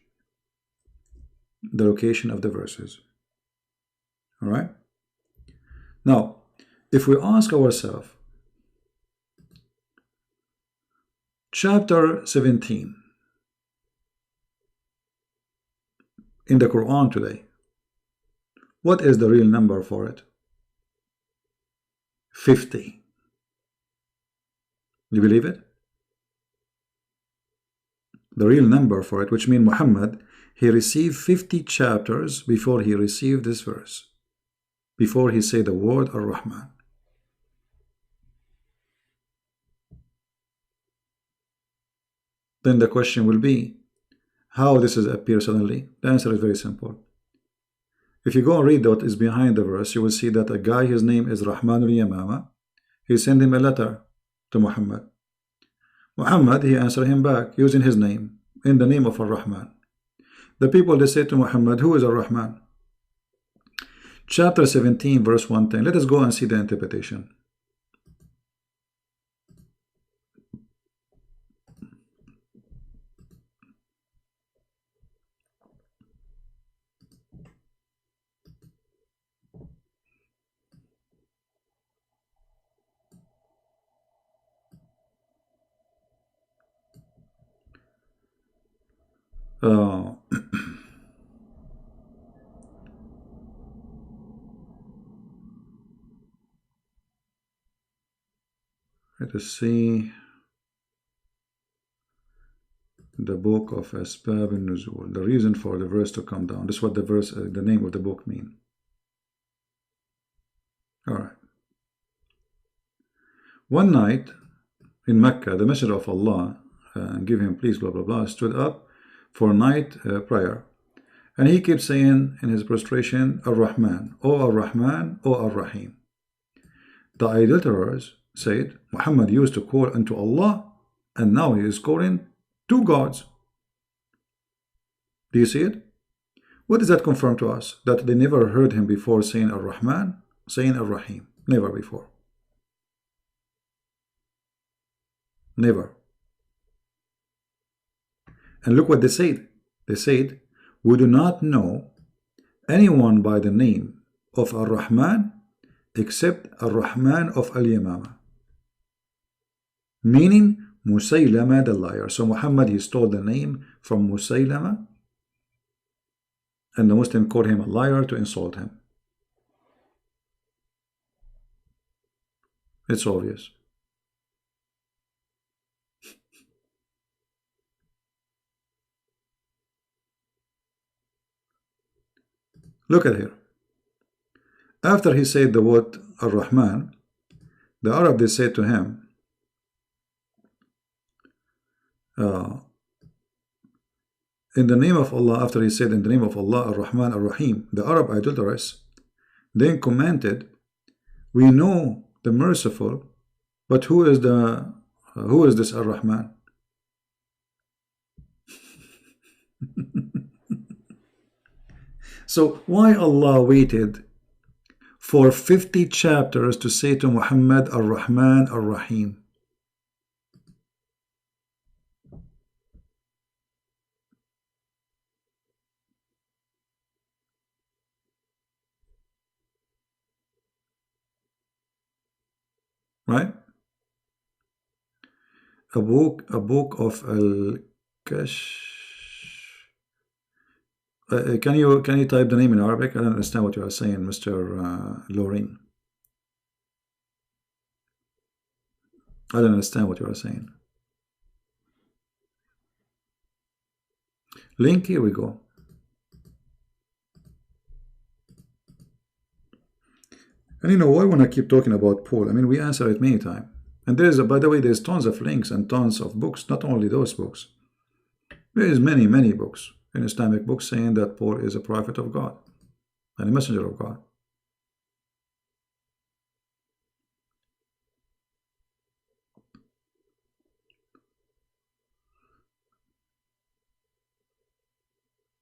the location of the verses. All right? Now, if we ask ourselves, chapter 17 in the Quran today, what is the real number for it? 50. You believe it? The real number for it, which means Muhammad, he received 50 chapters before he received this verse, before he said the word Ar-Rahman. Then the question will be, how this has appeared suddenly? The answer is very simple. If you go and read what is behind the verse, you will see that a guy, his name is Rahman al-Yamama, he sent him a letter to Muhammad. Muhammad, he answered him back using his name, in the name of Ar-Rahman. The people, they said to Muhammad, who is Ar-Rahman? Chapter 17, verse 110. Let us go and see the interpretation. Let us see the book of Asbab al-Nuzul, the reason for the verse to come down. This is what the verse, the name of the book mean. All right. One night in Mecca, the Messenger of Allah, give him peace, blah, blah, blah, stood up for night prayer. And he kept saying in his prostration, Ar-Rahman, O Ar-Rahman, O Ar-Rahim. The idolaters said, Muhammad used to call unto Allah, and now he is calling two gods. Do you see it? What does that confirm to us? That they never heard him before saying Ar-Rahman, saying Ar-Rahim. Never before. Never. And look what they said. They said, we do not know anyone by the name of Ar-Rahman except Ar-Rahman of Al-Yamama. Meaning Musaylama the liar. So Muhammad, he stole the name from Musaylama, and the Muslim called him a liar to insult him. It's obvious. Look at here. After he said the word Ar-Rahman, the Arab, they said to him, in the name of Allah, after he said in the name of Allah, Ar-Rahman, Ar-Rahim, the Arab idolatrous then commented, we know the merciful, but who is this Ar-Rahman? So why Allah waited for 50 chapters to say to Muhammad Ar-Rahman, Ar-Rahim? Right? A book of Al-Kash. Can you type the name in Arabic? I don't understand what you are saying, Mr. Lorraine. I don't understand what you are saying. Link, here we go. And you know, why when I keep talking about Paul? I mean, we answer it many times. And there's, by the way, there's tons of links and tons of books, not only those books. There is many books in Islamic books saying that Paul is a prophet of God and a messenger of God.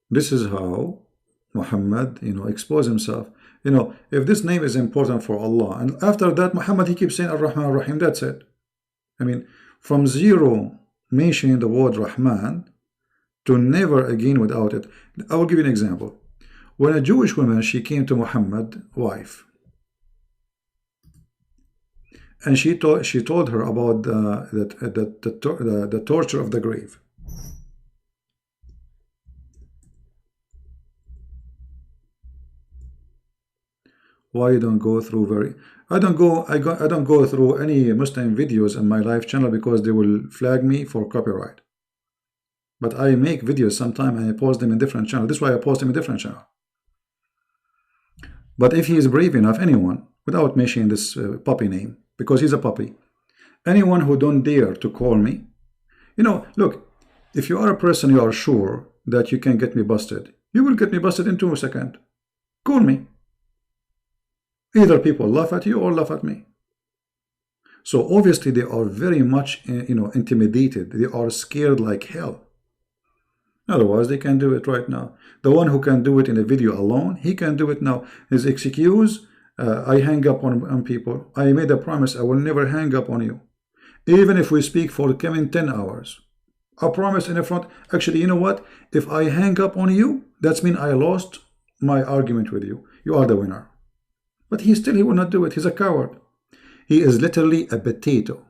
This is how Muhammad, exposed himself. If this name is important for Allah, and after that Muhammad, he keeps saying Ar-Rahman, Ar-Rahim, that's it. I mean, from zero mentioning the word Rahman to never again without it. I will give you an example. When a Jewish woman, she came to Muhammad, wife, and she told her about the torture of the grave. Why you don't go through I don't go through any Muslim videos in my live channel because they will flag me for copyright. But I make videos sometime and I post them in different channels. This is why I post them in different channel. But if he is brave enough, anyone, without mentioning this puppy name, because he's a puppy, anyone who don't dare to call me, look, if you are a person you are sure that you can get me busted, you will get me busted in 2 seconds. Call me. Either people laugh at you or laugh at me. So obviously they are very much, intimidated. They are scared like hell. Otherwise, they can do it right now. The one who can do it in a video alone, he can do it now. His excuse, I hang up on people. I made a promise I will never hang up on you. Even if we speak for coming 10 hours. I promise in the front. Actually, you know what? If I hang up on you, that means I lost my argument with you. You are the winner. But he will not do it. He's a coward. He is literally a potato.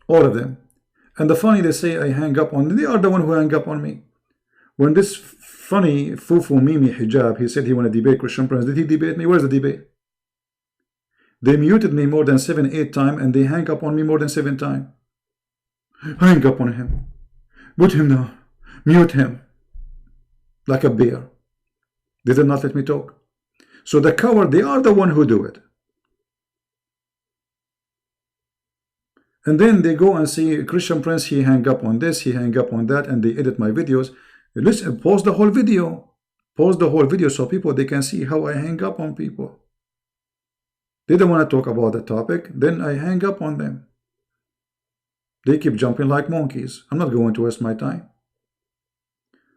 All of them. And the funny, they say I hang up on them. They are the one who hang up on me. When this funny Fufu Mimi Hijab, he said he want to debate Christian Prince. Did he debate me? Where's the debate? They muted me more than 7, 8 times, and they hang up on me more than 7 times. Hang up on him. Put him down. Mute him. Like a bear. They did not let me talk. So the coward, they are the one who do it. And then they go and see Christian Prince, he hang up on this, he hang up on that, and they edit my videos. Listen, pause the whole video. Pause the whole video so people, they can see how I hang up on people. They don't want to talk about the topic, then I hang up on them. They keep jumping like monkeys. I'm not going to waste my time.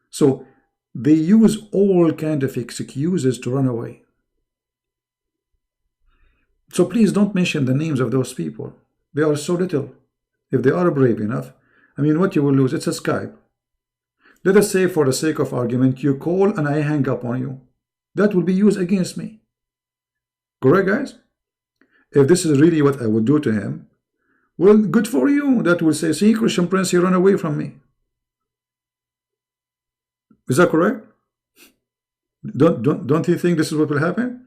So they use all kind of excuses to run away. So please don't mention the names of those people. They are so little. If they are brave enough, I mean, what you will lose, it's a Skype. Let us say, for the sake of argument, you call and I hang up on you. That will be used against me. Correct, guys? If this is really what I would do to him, well, good for you. That will say, see, Christian Prince, he ran away from me. Is that correct? Don't you think this is what will happen?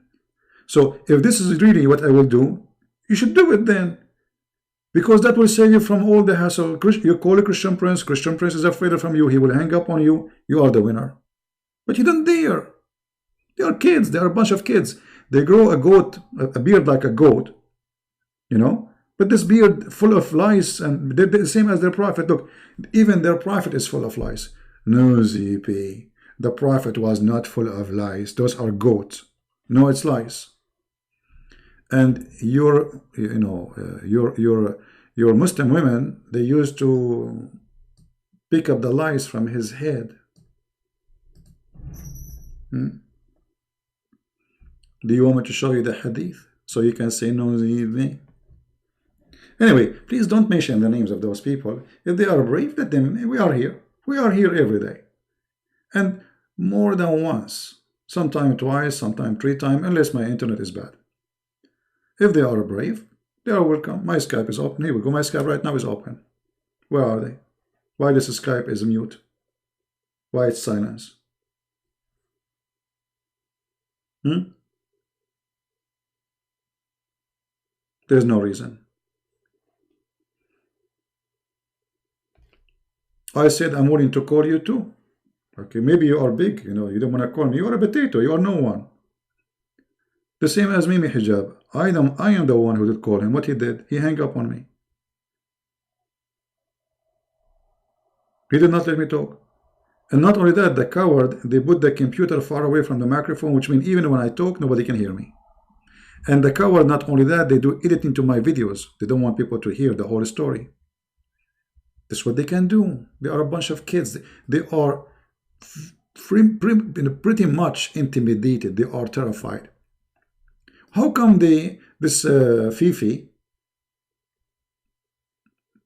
So if this is really what I will do, you should do it then. Because that will save you from all the hassle. You call a Christian Prince is afraid from you, he will hang up on you, you are the winner. But you don't dare. They are kids, they are a bunch of kids. They grow a beard like a goat, you know. But this beard full of lies, and they're the same as their prophet. Look, even their prophet is full of lies. No, ZP, the prophet was not full of lies. Those are goats. No, it's lies. And your Muslim women, they used to pick up the lies from his head. Do you want me to show you the hadith so you can say no? Anyway, please don't mention the names of those people. If they are brave, let them. We are here. We are here every day, and more than once, sometime twice, sometime 3 times, unless my internet is bad. If they are brave, they are welcome. My Skype is open. Here we go. My Skype right now is open. Where are they? Why this Skype is mute? Why it's silence? There's no reason. I said I'm willing to call you too. Okay, maybe you are big, you know, you don't want to call me. You are a potato, you are no one. The same as Mimi Hijab. I am the one who did call him. What he did, he hung up on me. He did not let me talk. And not only that, the coward, they put the computer far away from the microphone, which means even when I talk, nobody can hear me. And the coward, not only that, they do editing to my videos. They don't want people to hear the whole story. That's what they can do. They are a bunch of kids. They are pretty much intimidated. They are terrified. How come this Fifi,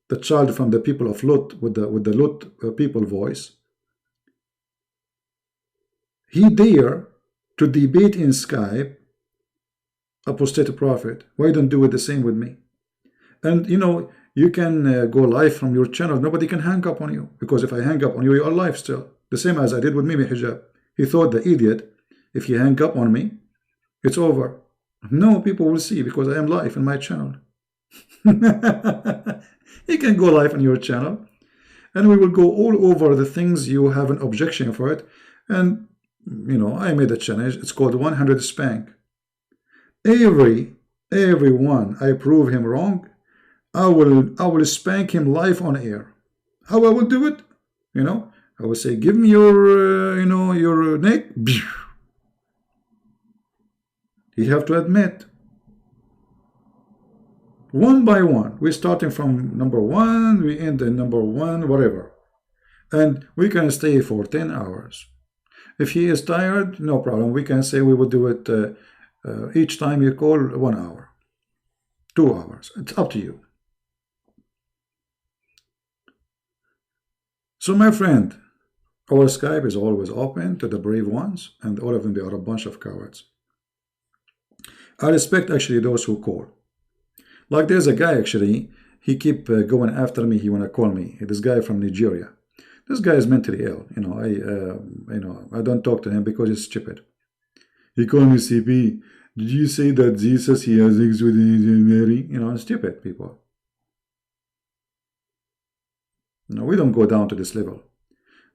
the child from the people of Lut, with the Lut people voice, he dare to debate in Skype apostate prophet? Why don't do it the same with me? And you know, you can go live from your channel. Nobody can hang up on you, because if I hang up on you, you are live still. The same as I did with Mimi Hijab. He thought, the idiot, if he hang up on me, it's over. No, people will see, because I am live in my channel. You can go live on your channel, and we will go all over the things you have an objection for it. And you know, I made a challenge. It's called 100 spank. Everyone I prove him wrong, I will spank him live on air. How I will do it? You know, I will say, give me your your neck. You have to admit, one by one. We're starting from number 1, we end in number 1, whatever. And we can stay for 10 hours. If he is tired, no problem. We can say we will do it each time you call 1 hour, 2 hours. It's up to you. So my friend, our Skype is always open to the brave ones, and all of them, they are a bunch of cowards. I respect actually those who call. Like there's a guy actually, he keep going after me. He wanna call me. This guy from Nigeria. This guy is mentally ill. You know, I don't talk to him because he's stupid. He called me, CP. Did you say that Jesus, he has sex with Mary? You know, stupid people. No, we don't go down to this level.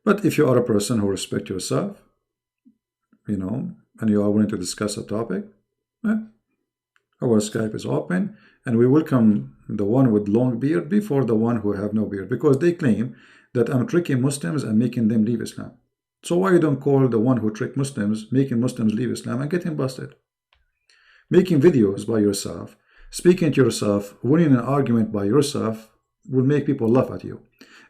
But if you are a person who respects yourself, you know, and you are willing to discuss a topic, our Skype is open, and we welcome the one with long beard before the one who have no beard, because they claim that I'm tricking Muslims and making them leave Islam. So why you don't call the one who trick Muslims, making Muslims leave Islam, and get him busted? Making videos by yourself, speaking to yourself, winning an argument by yourself will make people laugh at you.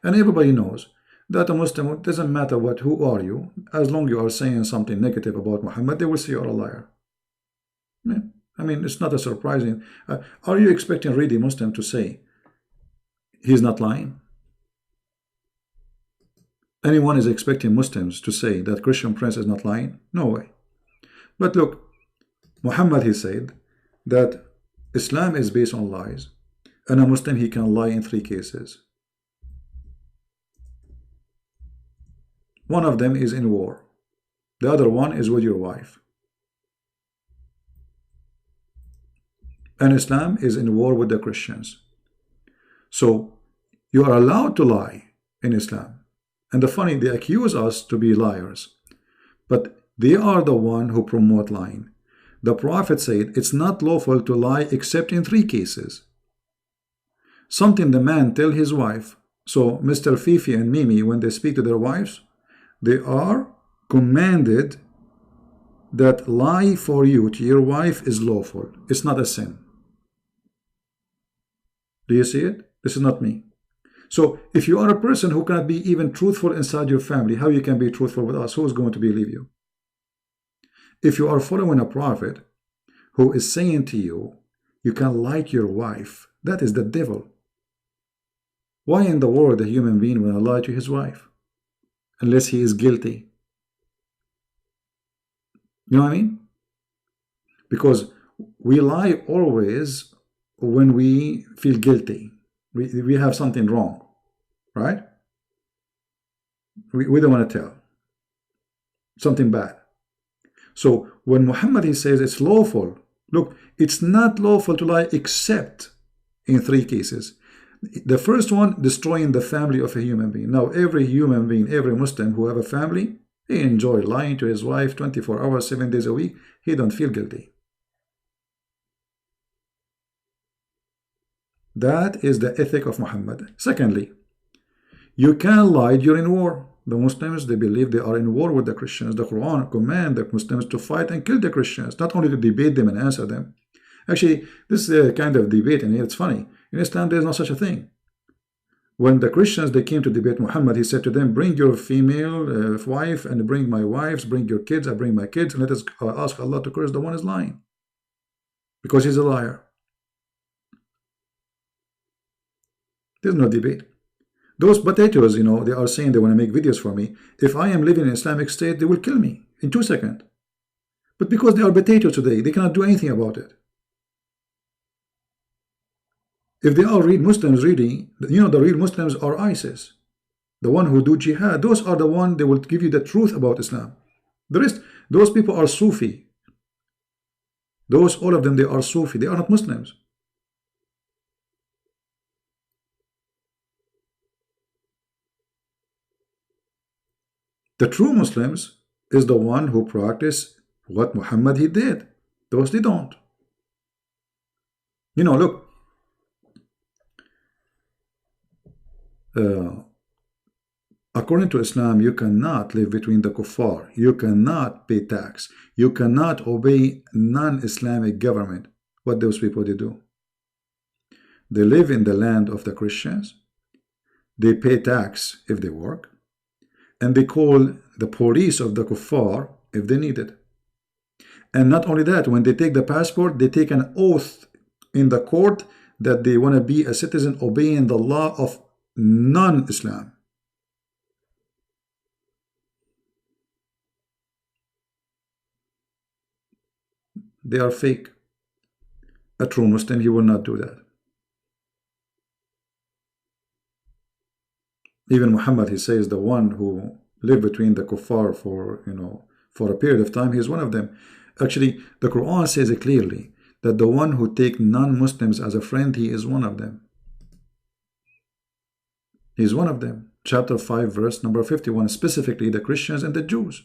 And everybody knows that a Muslim, it doesn't matter who are you, as long as you are saying something negative about Muhammad, they will say you're a liar. I mean, it's not a surprising. Are you expecting really Muslim to say, He's not lying. Anyone is expecting Muslims to say that Christian Prince is not lying? No way. But look, Muhammad, he said that Islam is based on lies, and a Muslim, he can lie in 3 cases. One of them is in war. The other one is with your wife. And Islam is in war with the Christians. So you are allowed to lie in Islam. And the funny, they accuse us to be liars, but they are the one who promote lying. The Prophet said it's not lawful to lie except in 3 cases. Something the man tell his wife. So Mr. Fifi and Mimi, when they speak to their wives, they are commanded that lie for you to your wife is lawful. It's not a sin. Do you see it? This is not me. So if you are a person who cannot be even truthful inside your family, how you can be truthful with us? Who is going to believe you? If you are following a prophet who is saying to you, you can lie to your wife, that is the devil. Why in the world a human being will lie to his wife? Unless he is guilty. You know what I mean? Because we lie always when we feel guilty. We have something wrong, right? We don't want to tell something bad. So when Muhammad, he says it's lawful, look, it's not lawful to lie except in 3 cases. The first one, destroying the family of a human being. Now every human being, every Muslim who have a family, he enjoy lying to his wife 24 hours, 7 days a week. He don't feel guilty. That is the ethic of Muhammad. Secondly, you can lie during war. The Muslims, they believe they are in war with the Christians. The Quran commands the Muslims to fight and kill the Christians, not only to debate them and answer them. Actually, this kind of debate, and it's funny, in Islam there is no such a thing. When the Christians, they came to debate Muhammad, he said to them, bring your female wife and bring my wives, bring your kids, I bring my kids, and let us ask Allah to curse the one who is lying, because he's a liar. There's no debate. Those potatoes, you know, they are saying they want to make videos for me. If I am living in Islamic State, they will kill me in 2 seconds. But because they are potatoes today, they cannot do anything about it. If they are real Muslims, really, you know, the real Muslims are ISIS. The one who do jihad, those are the one, they will give you the truth about Islam. The rest, those people are Sufi. Those, all of them, they are Sufi. They are not Muslims. The true Muslims is the one who practice what Muhammad he did. Those they don't. You know, look. According to Islam, you cannot live between the kuffar. You cannot pay tax. You cannot obey non-Islamic government. What those people they do? They live in the land of the Christians. They pay tax if they work. And they call the police of the kuffar if they need it. And not only that, when they take the passport, they take an oath in the court that they want to be a citizen obeying the law of non-Islam. They are fake. A true Muslim, he will not do that. Even Muhammad, he says, the one who lived between the kuffar for, you know, for a period of time, he is one of them. Actually, the Quran says it clearly that the one who take non-Muslims as a friend, he is one of them. He is one of them. Chapter 5, verse number 51, specifically the Christians and the Jews.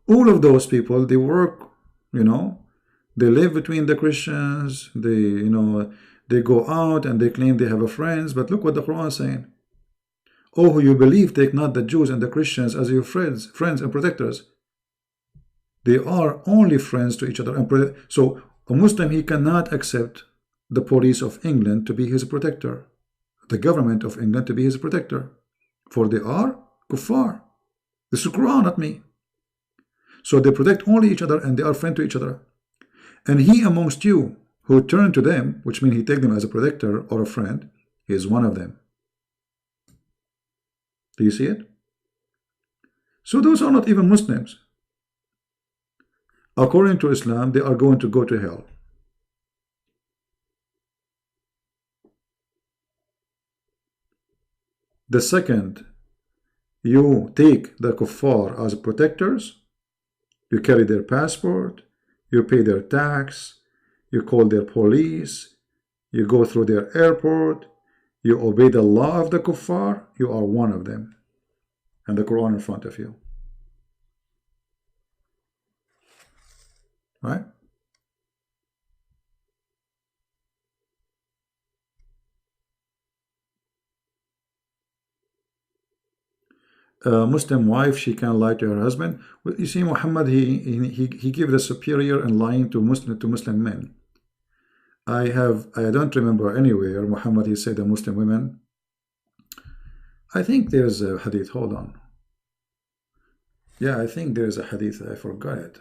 All of those people, they work, you know, they live between the Christians, they, you know, they go out and they claim they have a friends, but look what the Quran is saying. Oh, who you believe, take not the Jews and the Christians as your friends and protectors. They are only friends to each other. And so a Muslim, he cannot accept the police of England to be his protector, the government of England to be his protector, for they are kuffar. This is Quran, not me. So they protect only each other and they are friends to each other. And he amongst you who turn to them, which means he take them as a protector or a friend, he is one of them. Do you see it? So those are not even Muslims. According to Islam, they are going to go to hell. The second you take the kuffar as protectors, you carry their passport, you pay their tax, you call their police, you go through their airport, you obey the law of the kuffar, you are one of them. And the Quran in front of you. Right? A Muslim wife, she can lie to her husband. Well, you see, Muhammad, he gave the superior in lying to Muslim men. I don't remember anywhere Muhammad he said the Muslim women. I think there's a hadith. Hold on. Yeah, I think there's a hadith. I forgot it.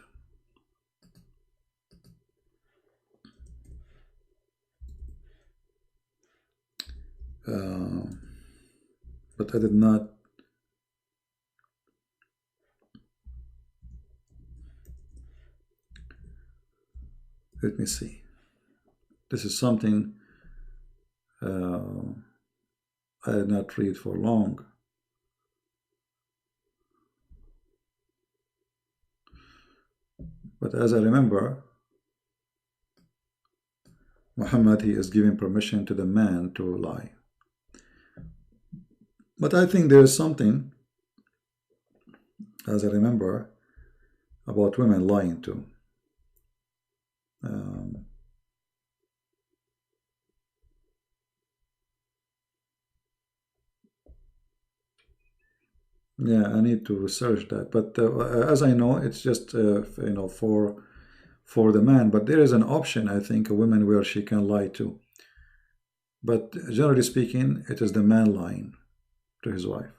But I did not. Let me see. This is something I did not read for long. But as I remember, Muhammad, he is giving permission to the man to lie. But I think there is something, as I remember, about women lying too. Yeah, I need to research that. But as I know, it's just for the man. But there is an option, I think, a woman where she can lie too. But generally speaking, it is the man lying to his wife.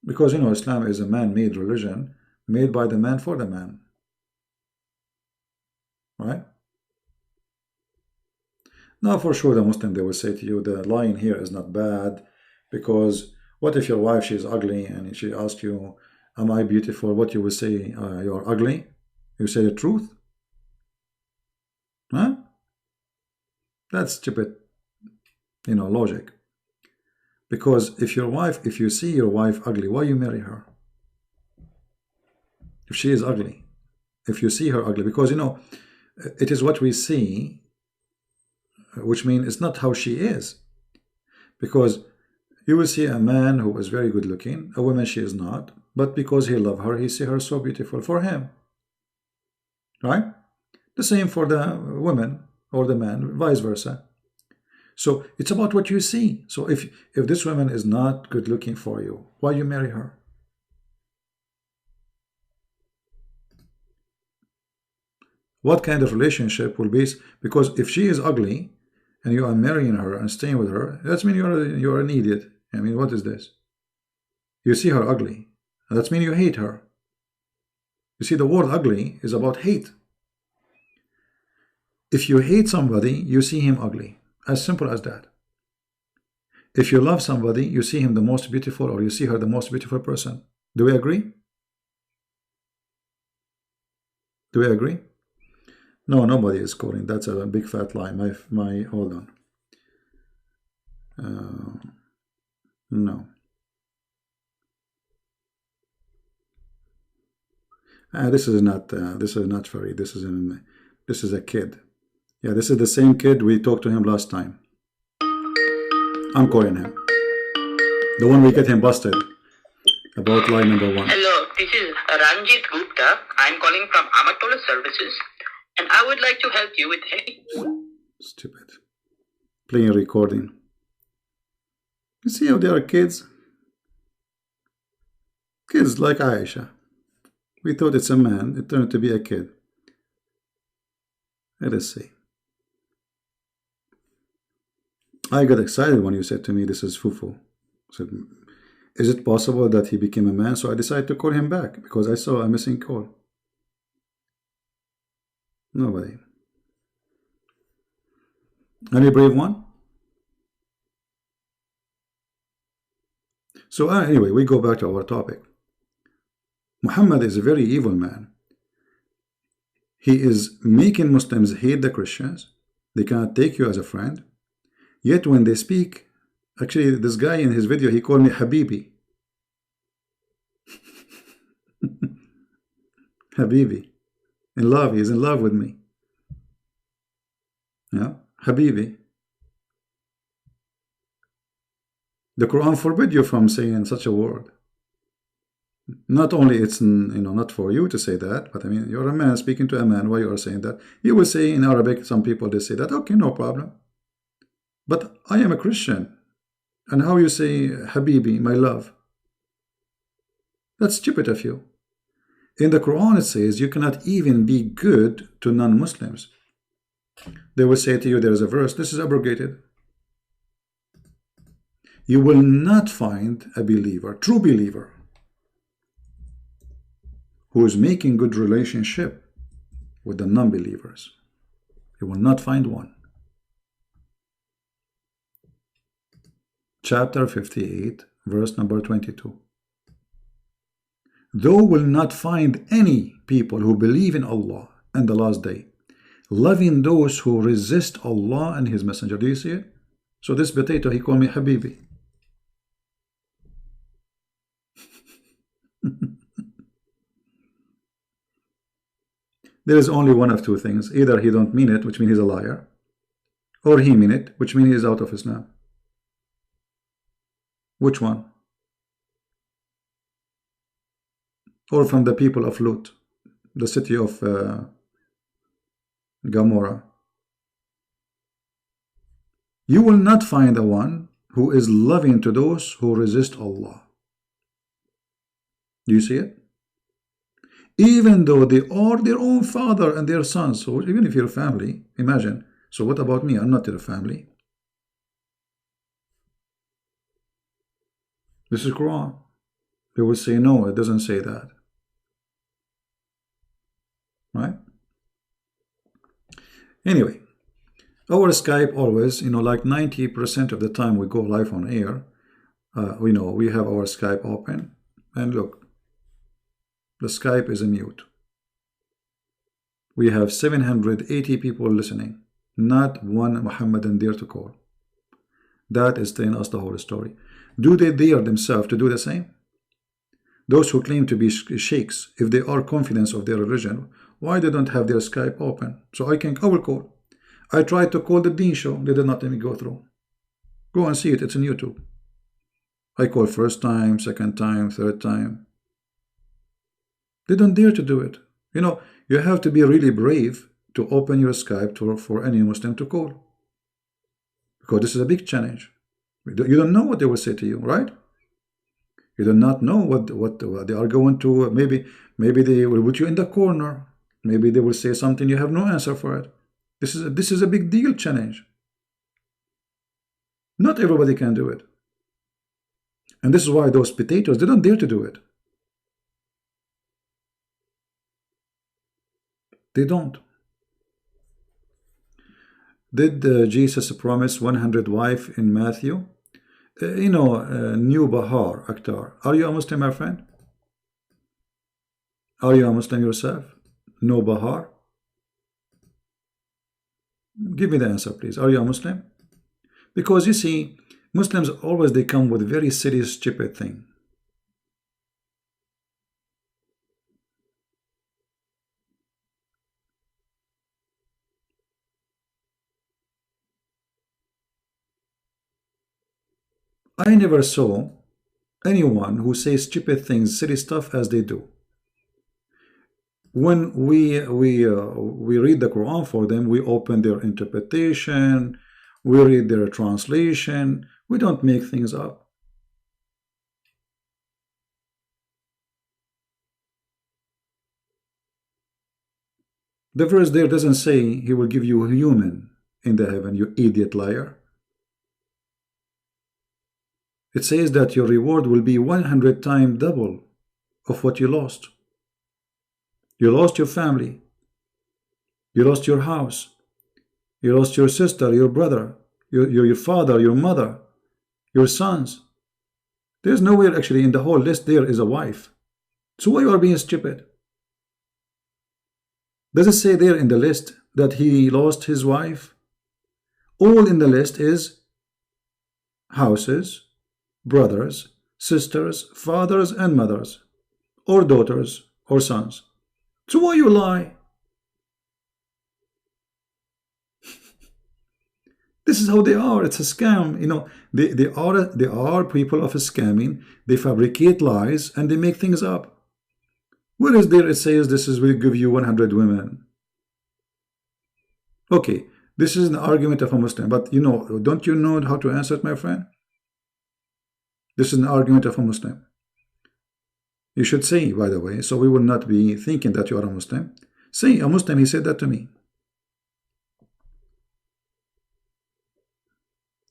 Because Islam is a man-made religion, made by the man for the man. Right? Now, for sure, the Muslim, they will say to you, the lying here is not bad, because what if your wife, she is ugly, and she asks you, am I beautiful? What you will say, you're ugly? You say the truth? Huh? That's stupid, logic. Because if you see your wife ugly, why you marry her? If she is ugly, if you see her ugly, because it is what we see, which means it's not how she is. Because you will see a man who is very good looking, a woman she is not, but because he loves her, he see her so beautiful for him. Right? The same for the woman or the man, vice versa. So it's about what you see. So if this woman is not good looking for you, why you marry her? What kind of relationship will be? Because if she is ugly and you are marrying her and staying with her, that means you're an idiot. I mean, what is this? You see her ugly. That means you hate her. You see, the word ugly is about hate. If you hate somebody, you see him ugly. As simple as that. If you love somebody, you see him the most beautiful, or you see her the most beautiful person. Do we agree? Do we agree? No, nobody is calling. That's a big fat lie. Hold on. No. This is not Fari. This is a kid. Yeah, this is the same kid. We talked to him last time. I'm calling him. The one we get him busted about lie number 1. Hello, this is Ranjit Gupta. I'm calling from Amatola Services, and I would like to help you with any... Stupid. Playing a recording. You see how they are kids? Kids like Aisha. We thought it's a man. It turned to be a kid. Let us see. I got excited when you said to me, this is Fufu. I said, is it possible that he became a man? So I decided to call him back because I saw a missing call. Nobody. Any brave one? So anyway, we go back to our topic. Muhammad is a very evil man. He is making Muslims hate the Christians. They cannot take you as a friend. Yet when they speak, actually this guy in his video, he called me Habibi. Habibi. In love, he's in love with me. Yeah, Habibi. The Quran forbid you from saying such a word. Not only it's not for you to say that, but I mean you're a man speaking to a man. Why you are saying that? You will say in Arabic, some people they say that, okay, no problem. But I am a Christian, and how you say Habibi, my love? That's stupid of you. In the Quran it says you cannot even be good to non-Muslims. They will say to you, there is a verse, this is abrogated. You will not find a believer, true believer, who is making good relationship with the non-believers. You will not find one. Chapter 58, verse number 22. Thou will not find any people who believe in Allah and the last day, loving those who resist Allah and His Messenger. Do you see it? So this potato, he called me Habibi. There is only one of two things. Either he don't mean it, which means he's a liar, or he mean it, which means he's out of Islam. Which one? Or from the people of Lut, the city of Gomorrah. You will not find the one who is loving to those who resist Allah. Do you see it? Even though they are their own father and their sons. So even if you're a family, imagine. So what about me? I'm not your family. This is Quran. They will say, no, it doesn't say that. Right? Anyway, our Skype always, like 90% of the time we go live on air, we have our Skype open. And look, the Skype is a mute. We have 780 people listening. Not one Muhammadan dare to call. That is telling us the whole story. Do they dare themselves to do the same? Those who claim to be sheikhs, if they are confident of their religion, why they don't have their Skype open? So I will call. I tried to call the Deen show. They did not let me go through. Go and see it. It's on YouTube. I called first time, second time, third time. They don't dare to do it. You have to be really brave to open your Skype for any Muslim to call. Because this is a big challenge. You don't know what they will say to you, right? You do not know what they are going to. Maybe they will put you in the corner. Maybe they will say something you have no answer for it. This is a big deal challenge. Not everybody can do it. And this is why those potatoes, they don't dare to do it. They don't. Did Jesus promise 100 wives in Matthew? New Bahar Akhtar. Are you a Muslim, my friend? Are you a Muslim yourself? No Bahar? Give me the answer, please. Are you a Muslim? Because you see, Muslims always they come with very serious, stupid thing. I never saw anyone who says stupid things, silly stuff as they do. When we read the Quran for them, we open their interpretation, we read their translation, we don't make things up. The verse there doesn't say he will give you a human in the heaven, you idiot liar. It says that your reward will be 100 times double of what you lost. You lost your family. You lost your house. You lost your sister, your brother, your father, your mother, your sons. There's nowhere actually in the whole list there is a wife. So why you are being stupid? Does it say there in the list that he lost his wife? All in the list is houses, brothers, sisters, fathers and mothers, or daughters or sons. So why you lie? This is how they are. It's a scam. You know, they are people of scamming. They fabricate lies and they make things up. Where is there it says this is will give you 100 women? Okay, this is an argument of a Muslim, but you know, don't you know how to answer it, my friend? This is an argument of a Muslim. You should say, by the way, so we will not be thinking that you are a Muslim. Say, a Muslim, he said that to me.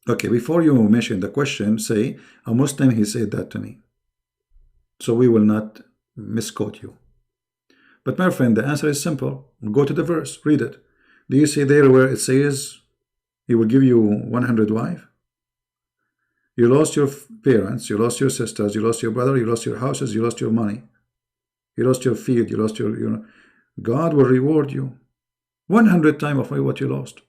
Okay, before you mention the question, say, a Muslim, he said that to me. So we will not misquote you. But my friend, the answer is simple. Go to the verse, read it. Do you see there where it says he will give you 100 wives? You lost your parents, you lost your sisters, you lost your brother, you lost your houses, you lost your money, you lost your field, you lost your, God will reward you 100 times of what you lost,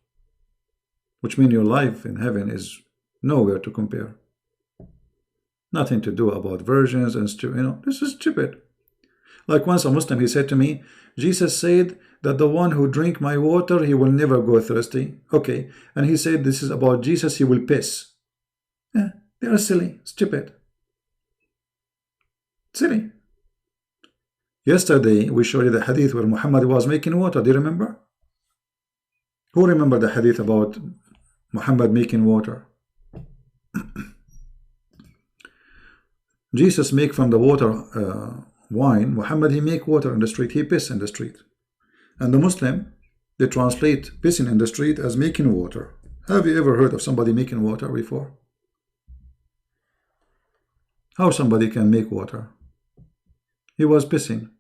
which means your life in heaven is nowhere to compare. Nothing to do about virgins and this is stupid. Like once a Muslim, he said to me, Jesus said that the one who drink my water, he will never go thirsty. Okay, and he said this is about Jesus, he will piss. Yeah, they are silly, stupid. Silly. Yesterday, we showed you the hadith where Muhammad was making water. Do you remember? Who remember the hadith about Muhammad making water? Jesus make from the water wine. Muhammad, he make water in the street. He piss in the street. And the Muslim, they translate pissing in the street as making water. Have you ever heard of somebody making water before? How somebody can make water? He was pissing.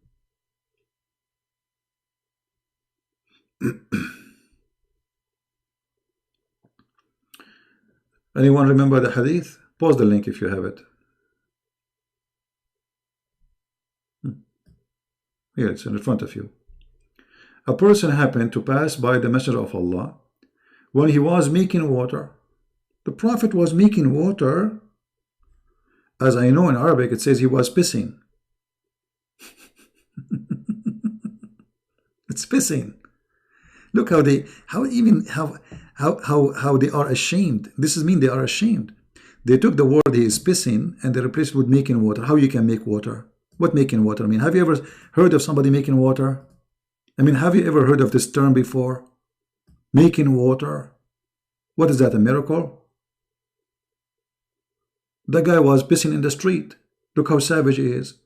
Anyone remember the hadith? Pause the link if you have it. Here, it's in front of you. A person happened to pass by the Messenger of Allah when he was making water. The Prophet was making water. As I know in Arabic, it says he was pissing. It's pissing. Look how they are ashamed. This is mean they are ashamed. They took the word he is pissing and they replaced it with making water. How you can make water? What making water mean? Have you ever heard of somebody making water? I mean, have you ever heard of this term before? Making water. What is that, a miracle? The guy was pissing in the street. Look how savage he is.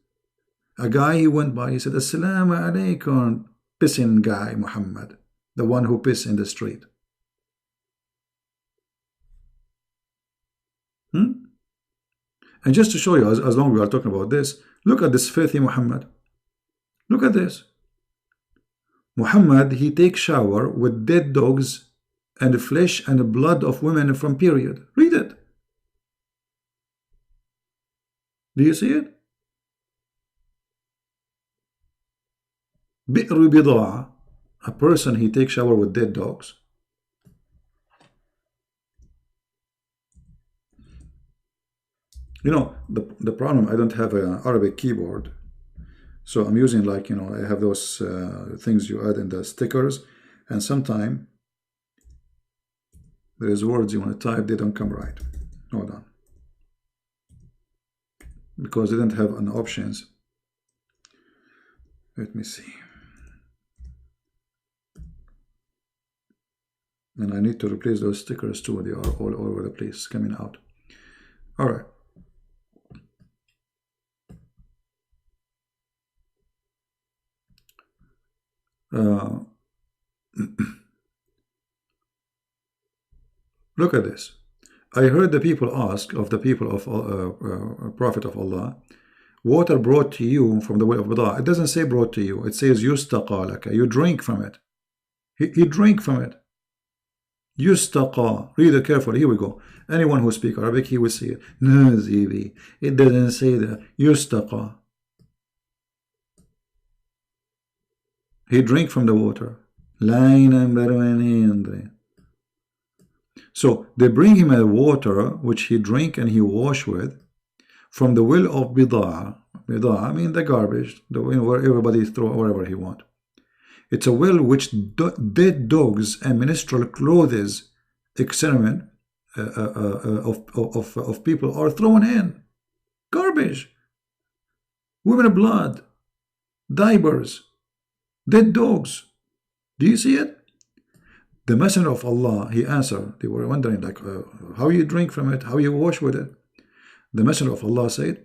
A guy, he went by, he said, Assalamu alaikum, pissing guy, Muhammad, the one who pissed in the street. And just to show you, as long as we are talking about this, look at this filthy Muhammad. Look at this. Muhammad, he takes shower with dead dogs and flesh and blood of women from period. Read it. Do you see it? Bi'r bida'a, a person, he takes shower with dead dogs. You know, the problem, I don't have an Arabic keyboard. So I'm using like, I have those things you add in the stickers. And sometimes there is words you want to type, they don't come right. Hold on. Because they don't have an options. Let me see. And I need to replace those stickers too. They are all over the place coming out. All right. Look at this. I heard the people ask of the people of Prophet of Allah, water brought to you from the well of Bida. It doesn't say brought to you. It says yustaqalaka. You drink from it. He drank from it. Yustaqa. Read it carefully. Here we go. Anyone who speaks Arabic, he will see it. No, Zivi. It doesn't say that. Yustaqa. He drank from the water. Line number 100. So they bring him a water which he drank and he washed with from the well of Bida'a. Bida'a, I mean the garbage, the where everybody throw wherever he want. It's a well which dead dogs and menstrual clothes, excrement of people are thrown in. Garbage. Women blood. Diapers. Dead dogs. Do you see it? The Messenger of Allah, he answered. They were wondering, like, how you drink from it, how you wash with it. The Messenger of Allah said,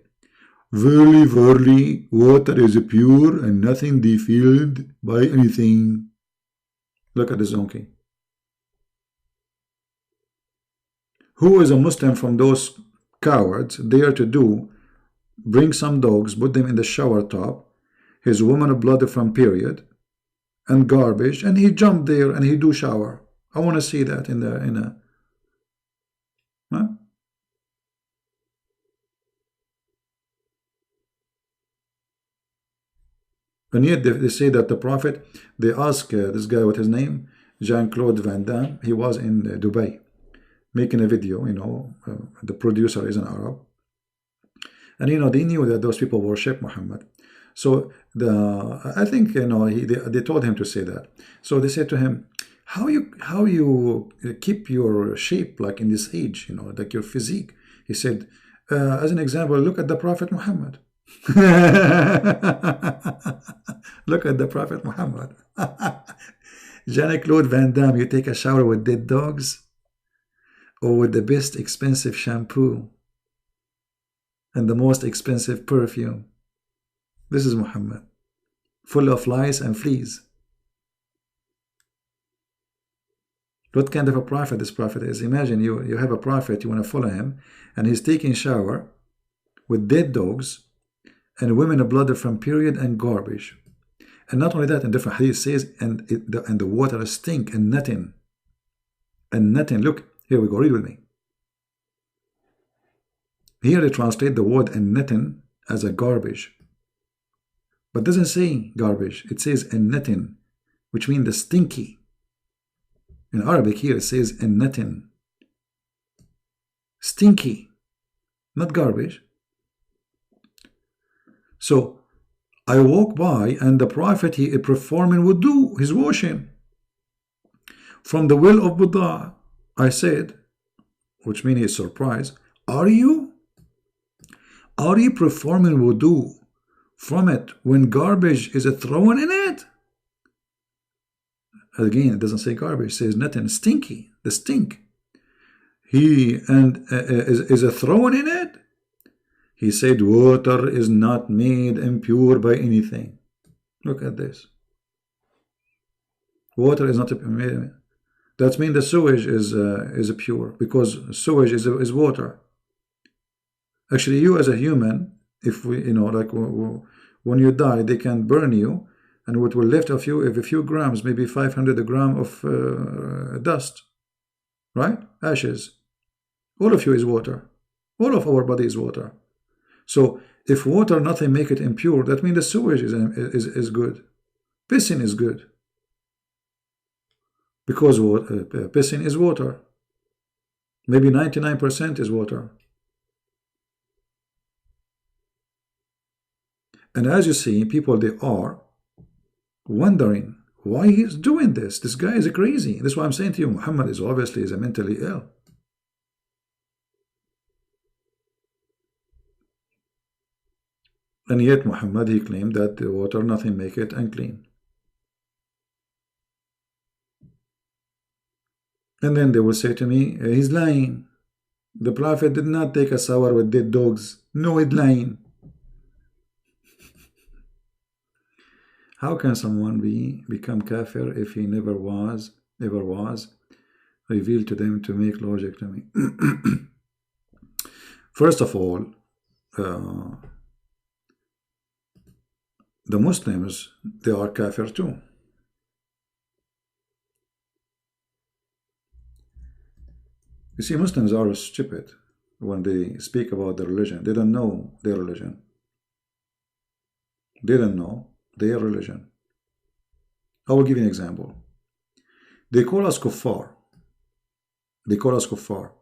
verily, verily, water is pure and nothing defiled by anything. Look at the donkey. Who is a Muslim from those cowards dare to do? Bring some dogs, put them in the shower tub, his woman blood from period, and garbage, and he jumped there and he do shower. I want to see that in a huh? And yet they say that the Prophet, they ask this guy, what his name, Jean-Claude Van Damme, he was in Dubai making a video, the producer is an Arab, and they knew that those people worship Muhammad. So I think they told him to say that. So they said to him, how you keep your shape like in this age, like your physique. He said, as an example, look at the Prophet Muhammad. Look at the Prophet Muhammad. Jean-Claude Van Damme, you take a shower with dead dogs or with the best expensive shampoo and the most expensive perfume. This is Muhammad, full of lies and fleas. What kind of a prophet this prophet is? Imagine you have a prophet, you want to follow him, and he's taking shower with dead dogs and women blood from period and garbage. And not only that, in different hadith says, and the water stink and nothing. And nothing. Look, here we go, read with me. Here they translate the word and nothing as a garbage. But it doesn't say garbage. It says annatin, which means the stinky. In Arabic here it says annatin. Stinky, not garbage. So I walk by and the Prophet, he performing wudu, he's washing from the well of Buddha. I said, which means he's surprised, are you performing wudu from it when garbage is thrown in it? Again, it doesn't say garbage, it says nothing, stinky, the stink. He is thrown in it? He said, water is not made impure by anything. Look at this. Water is not made. That means the sewage is pure, because sewage is water. Actually, you as a human, if we, like when you die, they can burn you, and what will left of you is a few grams, maybe 500 grams of dust, right? Ashes. All of you is water. All of our body is water. So if water nothing make it impure, that means the sewage is good. Pissing is good, because pissing is water. Maybe 99% is water. And as you see, people, they are wondering why he's doing this. This guy is crazy. That's why I'm saying to you, Muhammad is obviously mentally ill. And yet Muhammad, he claimed that the water nothing make it unclean. And then they will say to me, he's lying. The Prophet did not take a shower with dead dogs. No, he's lying. How can someone become kafir if he never was revealed to them to make logic to me? First of all, the Muslims, they are kafir too. You see, Muslims are stupid when they speak about their religion. They don't know their religion. They don't know their religion. I will give you an example. They call us kuffar. They call us kuffar.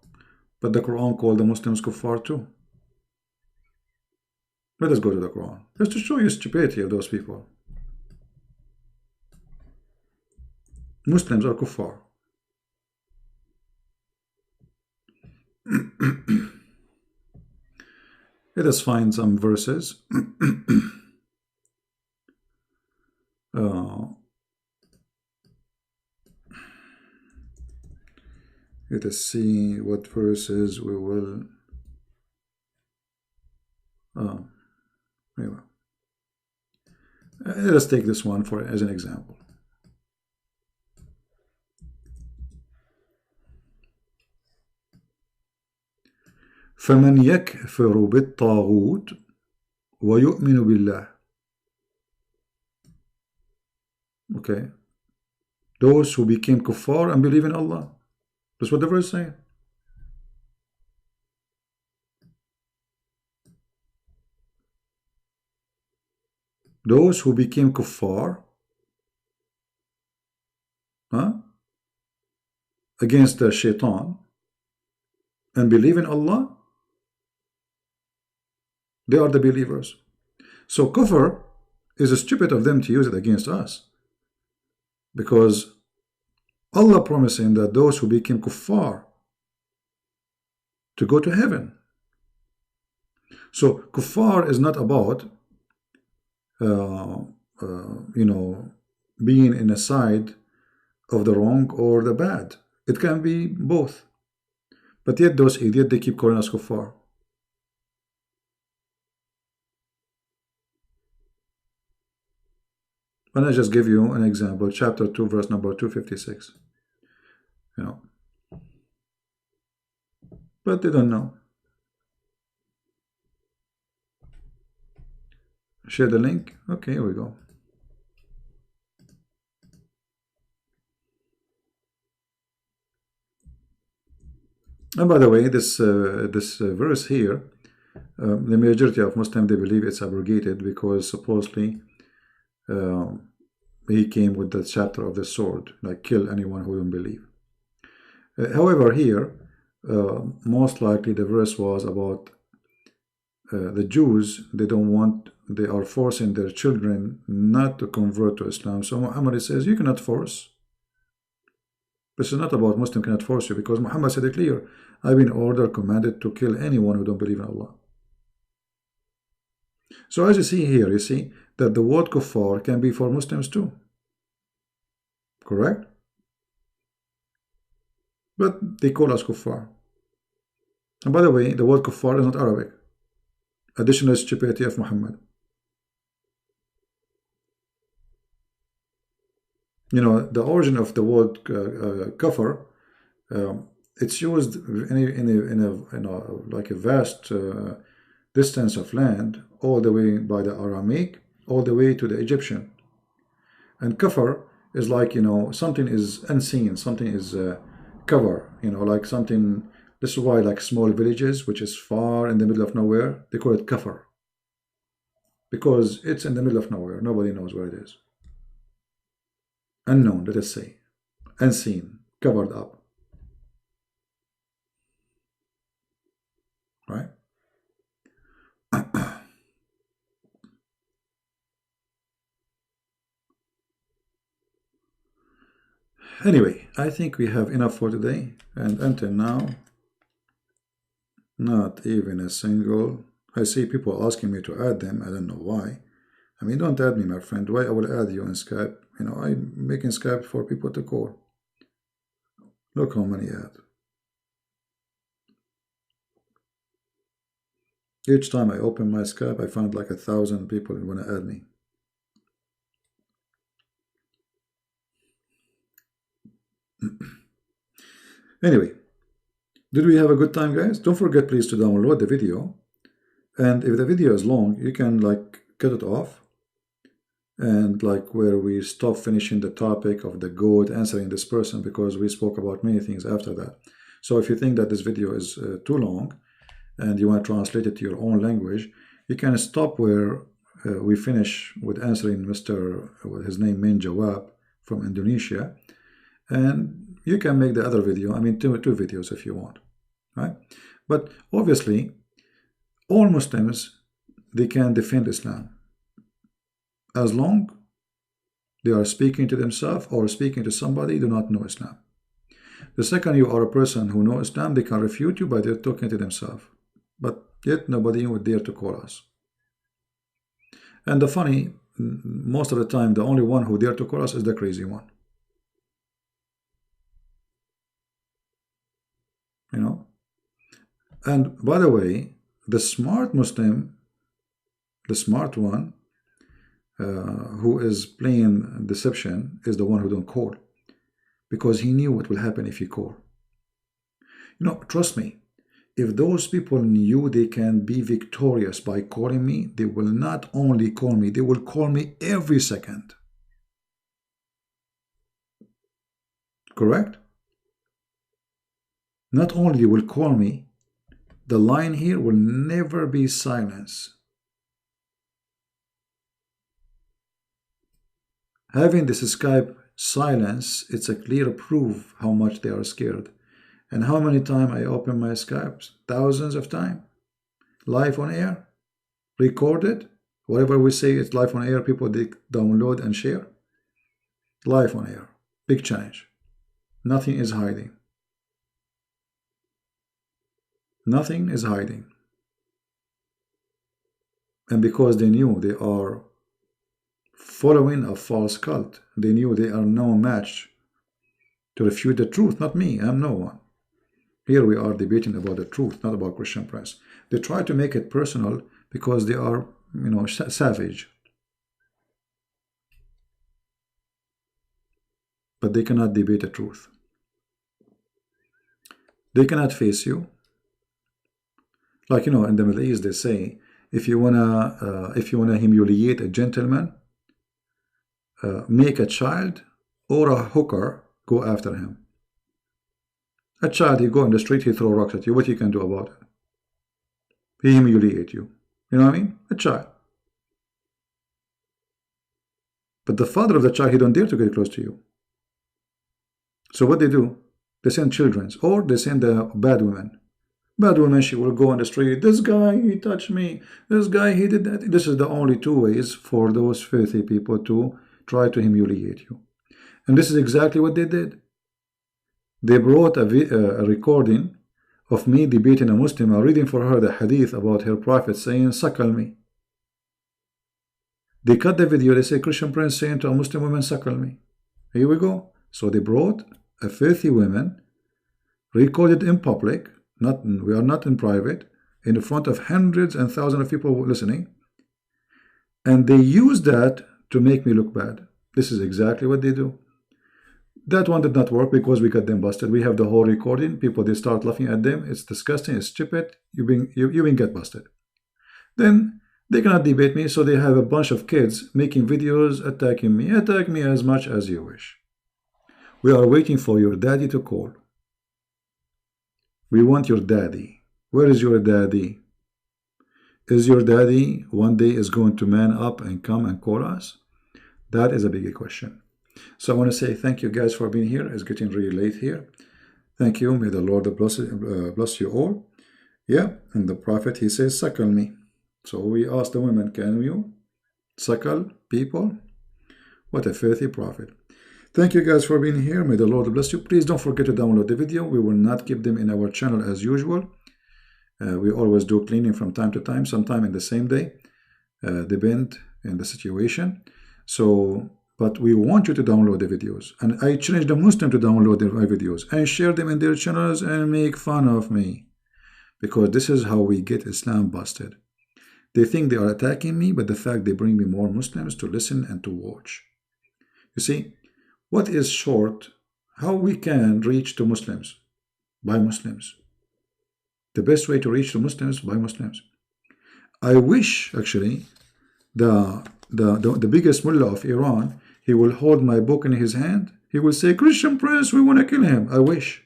But the Quran called the Muslims kuffar too. Let us go to the Quran. Just to show you stupidity of those people. Muslims are kuffar. Let us find some verses. Let us see what verses we will. Anyway. Let us take this one as an example. فمن يكفر بالطاغوت ويؤمن بالله. Okay. Those who became kuffar and believe in Allah. That's what the verse is saying. Those who became kuffar against the shaitan and believe in Allah, they are the believers. So kufr is stupid of them to use it against us, because Allah promising that those who became kuffar to go to heaven. So kuffar is not about being in a side of the wrong or the bad. It can be both. But yet those idiots, they keep calling us kuffar. And I just give you an example, chapter 2, verse number 256. But they don't know. Share the link. Okay, here we go. And by the way, this verse here, the majority of Muslims, they believe it's abrogated because supposedly he came with the chapter of the sword, like kill anyone who don't believe. However, here, most likely the verse was about the Jews. They are forcing their children not to convert to Islam. So Muhammad says, you cannot force. This is not about Muslim cannot force you, because Muhammad said it clear, I've been commanded to kill anyone who don't believe in Allah. So as you see here, you see that the word kuffar can be for Muslims too. Correct? But they call us kuffar. And by the way, the word kuffar is not Arabic. Additional stupidity of Muhammad. The origin of the word kafir, it's used in like a vast distance of land, all the way by the Aramaic, all the way to the Egyptian. And kafir is like, something is unseen, something is cover, like something. This is why like small villages, which is far in the middle of nowhere, they call it kafir, because it's in the middle of nowhere. Nobody knows where it is. Unknown, let us say. Unseen, covered up. Right? Anyway, I think we have enough for today. And until now, not even a single. I see people asking me to add them. I don't know why. I mean, don't add me, my friend. Why I will add you in Skype? I'm making Skype for people to call. Look how many add. Each time I open my Skype, I find like 1,000 people who want to add me. Anyway, did we have a good time, guys? Don't forget, please, to download the video. And if the video is long, you can like cut it off. And like where we stop finishing the topic of the goat answering this person, because we spoke about many things after that. So if you think that this video is too long and you want to translate it to your own language, you can stop where we finish with answering Mr. his name Menjawab from Indonesia, and you can make the other video, I mean two videos if you want, right? But obviously all Muslims, they can defend Islam as long they are speaking to themselves or speaking to somebody who do not know Islam. The second you are a person who knows Islam, they can refute you by their talking to themselves. But yet nobody would dare to call us. And the funny, most of the time, the only one who dare to call us is the crazy one. You know? And by the way, the smart Muslim, the smart one, who is playing deception is the one who don't call, because he knew what will happen if he call. You know, trust me, if those people knew they can be victorious by calling me, they will not only call me, they will call me every second. Correct? Not only they will call me, the line here will never be silenced. Having this Skype silence, it's a clear proof how much they are scared. And how many times I open my Skypes? Thousands of times. Live on air, recorded. Whatever we say, it's live on air. People, they download and share. Live on air. Big challenge. Nothing is hiding. Nothing is hiding. And because they knew they are following a false cult, they knew they are no match to refute the truth. Not me, I'm no one. Here we are debating about the truth, not about Christian Prince. They try to make it personal because they are, you know, savage. But they cannot debate the truth. They cannot face you. Like, you know, in the Middle East, they say, if you wanna humiliate a gentleman, make a child or a hooker go after him. A child, he go on the street, he throw rocks at you. What you can do about it? He humiliate you. You know what I mean? A child. But the father of the child, he don't dare to get close to you. So what they do? They send children, or they send the bad women. Bad woman, she will go on the street. This guy, he touched me. This guy, he did that. This is the only two ways for those filthy people to try to humiliate you. And this is exactly what they did. They brought a recording of me debating a Muslim, reading for her the hadith about her prophet saying, suckle me. They cut the video. They say, Christian Prince saying to a Muslim woman, suckle me. Here we go. So they brought a filthy woman, recorded in public, we are not in private, in front of hundreds and thousands of people listening, and they use that to make me look bad. This is exactly what they do. That one did not work because we got them busted. We have the whole recording. People, they start laughing at them. It's disgusting. It's stupid. You been get busted. Then they cannot debate me, so they have a bunch of kids making videos attacking me. Attack me as much as you wish. We are waiting for your daddy to call. We want your daddy. Where is your daddy? Is your daddy one day is going to man up and come and call us? That is a big question. So I want to say thank you guys for being here. It's getting really late here. Thank you. May the Lord bless you all. Yeah, and the prophet, he says, suckle me. So we asked the women, can you suckle people? What a filthy prophet. Thank you guys for being here. May the Lord bless you. Please don't forget to download the video. We will not keep them in our channel as usual. We always do cleaning from time to time, sometime in the same day, depend in the situation. So, but we want you to download the videos. And I challenge the Muslim to download my videos and share them in their channels and make fun of me. Because this is how we get Islam busted. They think they are attacking me, but the fact they bring me more Muslims to listen and to watch. You see, what is short? How we can reach to Muslims? By Muslims. The best way to reach to Muslims by Muslims. I wish actually the biggest mullah of Iran, he will hold my book in his hand. He will say, Christian Prince, we want to kill him. I wish.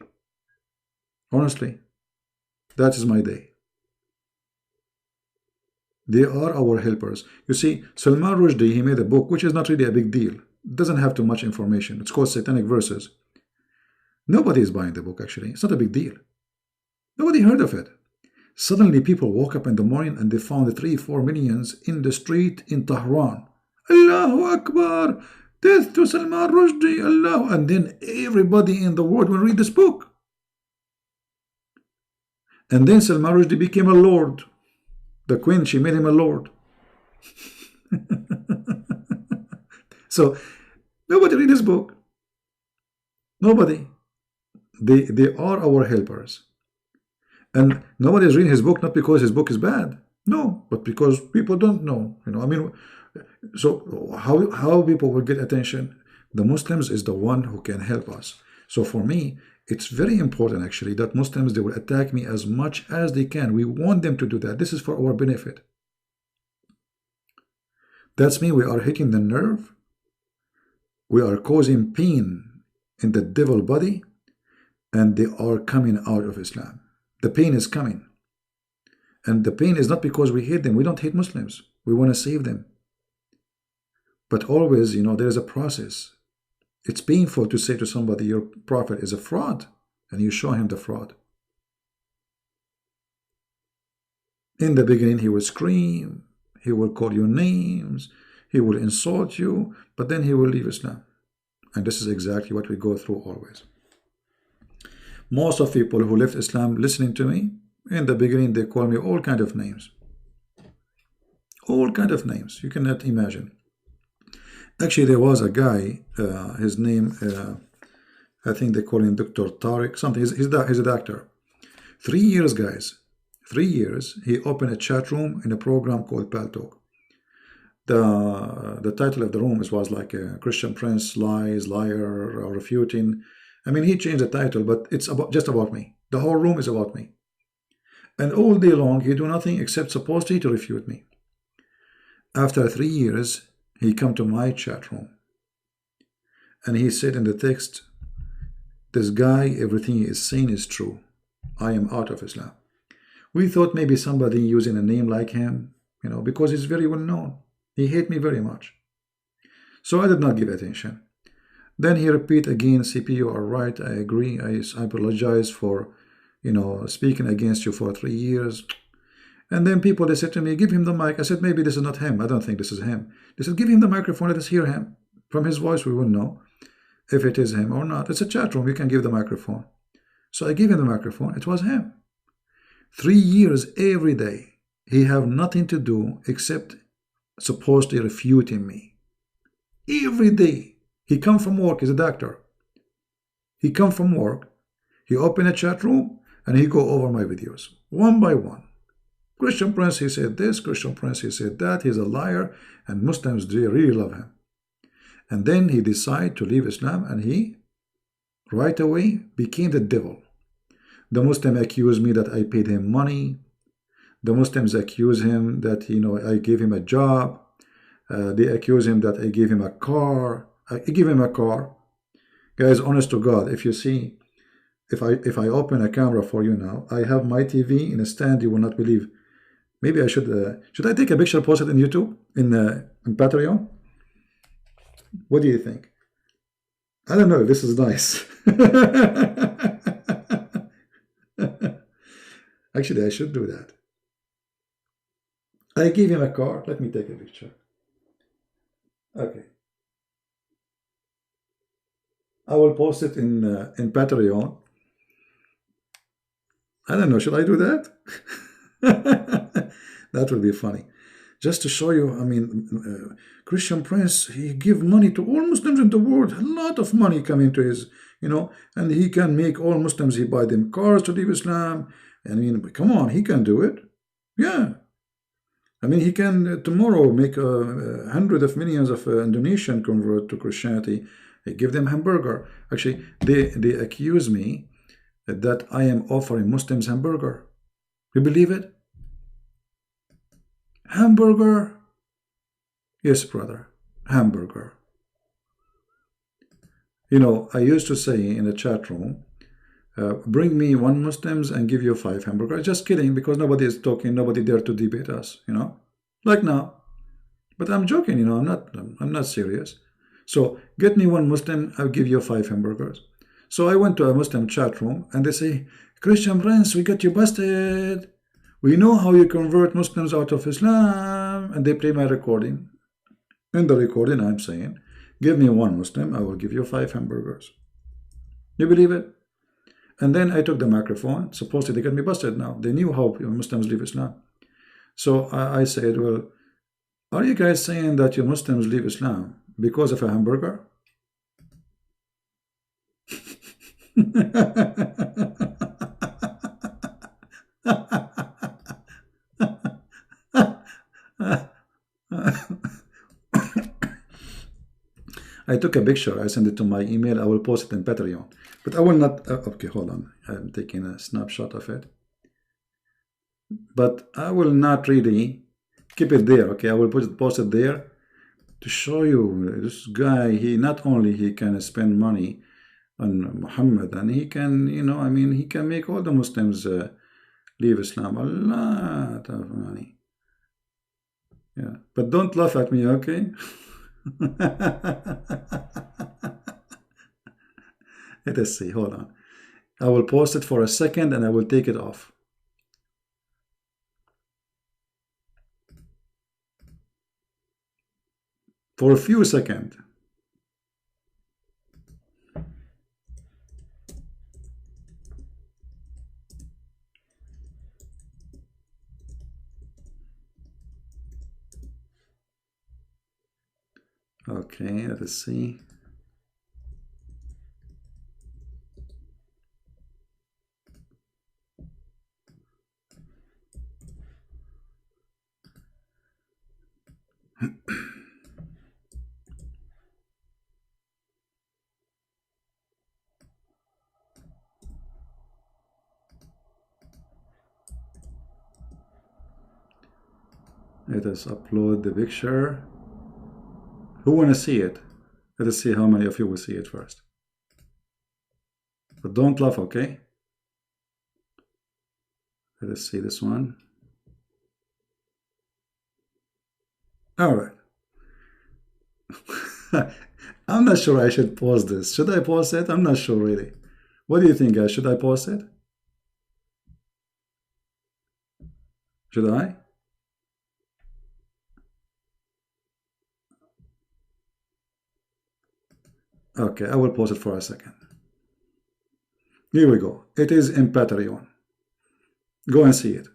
Honestly, that is my day. They are our helpers. You see, Salman Rushdie, he made a book which is not really a big deal. It doesn't have too much information. It's called Satanic Verses. Nobody is buying the book, actually. It's not a big deal. Nobody heard of it. Suddenly, people woke up in the morning and they found 3-4 millions in the street in Tehran. Allahu Akbar! Death to Salman Rushdie! Allah! And then everybody in the world will read this book. And then Salman Rushdie became a lord. The queen, she made him a lord. So, nobody read his book. Nobody. They are our helpers. And nobody is reading his book not because his book is bad. No, but because people don't know. I mean, so how people will get attention? The Muslims is the one who can help us. So for me, it's very important actually that Muslims, they will attack me as much as they can. We want them to do that. This is for our benefit. That's mean we are hitting the nerve. We are causing pain in the devil body, and they are coming out of Islam. The pain is coming. And the pain is not because we hate them. We don't hate Muslims. We want to save them. But always, there is a process. It's painful to say to somebody, your prophet is a fraud, and you show him the fraud. In the beginning, he will scream, he will call you names, he will insult you, but then he will leave Islam. And this is exactly what we go through always. Most of people who left Islam listening to me, in the beginning, they call me all kind of names. All kind of names. You cannot imagine. Actually, there was a guy, his name, I think they call him Dr. Tariq, something. He's a doctor. 3 years, guys. 3 years, he opened a chat room in a program called Paltalk. The title of the room was like Christian Prince, Lies, Liar, or Refuting. I mean, he changed the title, but it's just about me. The whole room is about me. And all day long, he do nothing except supposedly to refute me. After 3 years, he come to my chat room. And he said in the text, this guy, everything he is saying is true. I am out of Islam. We thought maybe somebody using a name like him, because he's very well known. He hate me very much. So I did not give attention. Then he repeat again, CP, you are right, I agree, I apologize for, speaking against you for 3 years. And then people, they said to me, give him the mic. I said, maybe this is not him. I don't think this is him. They said, give him the microphone, let us hear him. From his voice, we will know if it is him or not. It's a chat room, you can give the microphone. So I gave him the microphone, it was him. 3 years every day, he have nothing to do except supposedly refuting me. Every day. He come from work, he's a doctor. He come from work, he open a chat room, and he go over my videos, one by one. Christian Prince, he said this, Christian Prince, he said that, he's a liar, and Muslims, they really love him. And then he decided to leave Islam, and he, right away, became the devil. The Muslim accused me that I paid him money. The Muslims accuse him that, I gave him a job. They accuse him that I gave him a car. I give him a car. Guys, honest to God, if you see, if I open a camera for you now, I have my TV in a stand, you will not believe. Maybe I should I take a picture, post it in YouTube, in Patreon? What do you think? I don't know if this is nice. Actually, I should do that. I gave him a car. Let me take a picture. Okay. I will post it in Patreon. I don't know. Should I do that? That would be funny. Just to show you, I mean, Christian Prince, he give money to all Muslims in the world. A lot of money coming to his, and he can make all Muslims, he buy them cars to leave Islam. I mean, come on, he can do it. Yeah. I mean, he can tomorrow make hundreds of millions of Indonesian convert to Christianity. He give them hamburger. Actually, they accuse me that I am offering Muslims hamburger. You believe it? Hamburger? Yes, brother. Hamburger. I used to say in the chat room, bring me one Muslims and give you 5 hamburgers. Just kidding, because nobody is talking, nobody dare to debate us, like now. But I'm joking, I'm not serious. So get me one Muslim, I'll give you 5 hamburgers. So I went to a Muslim chat room and they say, Christian Prince, we got you busted. We know how you convert Muslims out of Islam. And they play my recording. In the recording, I'm saying, give me one Muslim, I will give you 5 hamburgers. You believe it? And then I took the microphone. Supposedly they got me busted now. They knew how Muslims leave Islam. So I said, well, are you guys saying that you Muslims leave Islam because of a hamburger? I took a picture. I sent it to my email. I will post it in Patreon. But I will not. Okay, hold on. I'm taking a snapshot of it. But I will not really keep it there. Okay, I will post it there to show you this guy. He not only he can spend money on Muhammad, and he can, he can make all the Muslims leave Islam. A lot of money. Yeah, but don't laugh at me, okay? Let us see. Hold on. I will post it for a second and I will take it off. For a few seconds. Okay, let us see. Let us upload the picture. Who want to see it? Let us see how many of you will see it first. But don't laugh, okay? Let us see this one. All right. I'm not sure I should pause this. Should I pause it? I'm not sure really. What do you think, guys? Should I pause it? Should I? Okay, I will pause it for a second. Here we go. It is in Patreon. Go and see it.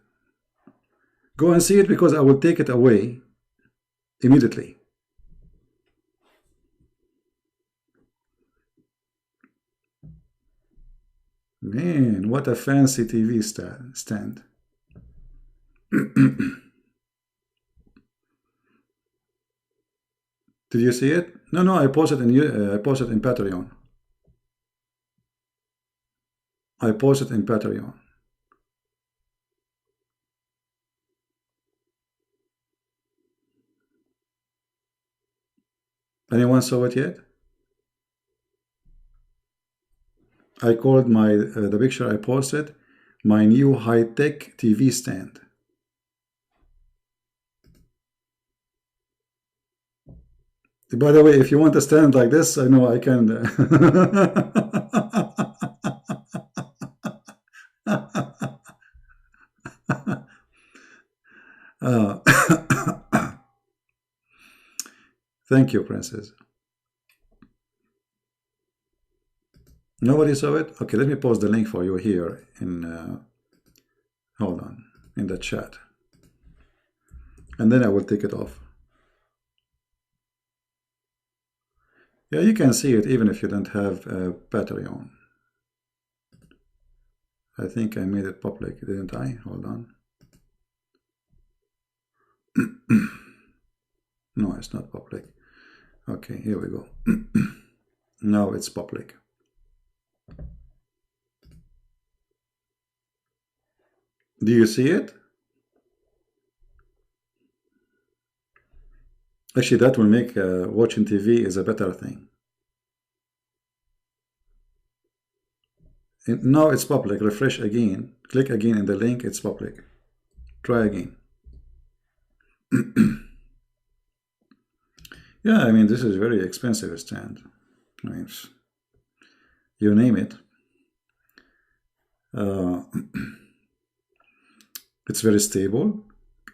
Go and see it because I will take it away immediately. Man, what a fancy TV stand. Did you see it? No, I posted in Patreon. I posted in Patreon. Anyone saw it yet? I called the picture I posted my new high-tech TV stand. By the way, if you want a stand like this, I know I can. Thank you, Princess. Nobody saw it? Okay, let me post the link for you here in, hold on, in the chat. And then I will take it off. Yeah, you can see it even if you don't have Patreon. I think I made it public, didn't I? Hold on. No, it's not public. Okay, here we go. Now it's public. Do you see it? Actually, that will make watching TV is a better thing. Now it's public. Refresh again. Click again in the link. It's public. Try again. Yeah, I mean, this is very expensive stand. I mean, you name it. It's very stable.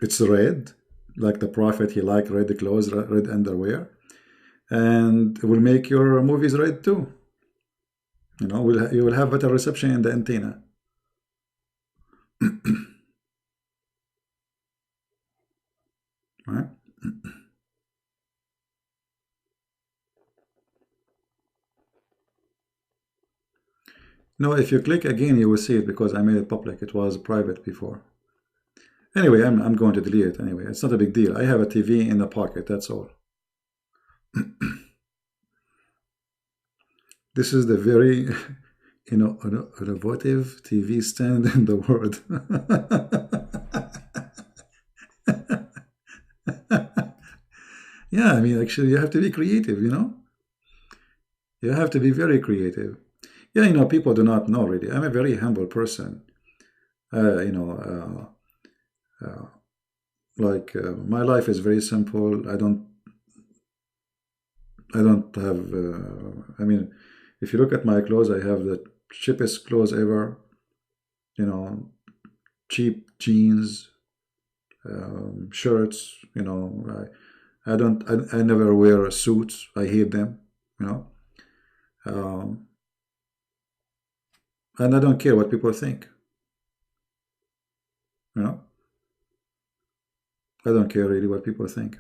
It's red, like the Prophet. He liked red clothes, red underwear, and it will make your movies red too. You know, you will have better reception in the antenna. Right? No, if you click again, you will see it because I made it public. It was private before. Anyway, I'm going to delete it anyway. It's not a big deal. I have a TV in the pocket, that's all. This is the very, innovative TV stand in the world. Yeah, I mean, actually, you have to be creative, you know? You have to be very creative. Yeah, people do not know really. I'm a very humble person. My life is very simple. I don't have, I mean, if you look at my clothes, I have the cheapest clothes ever, cheap jeans, shirts, I never wear suits. I hate them, um, and I don't care what people think, I don't care really what people think.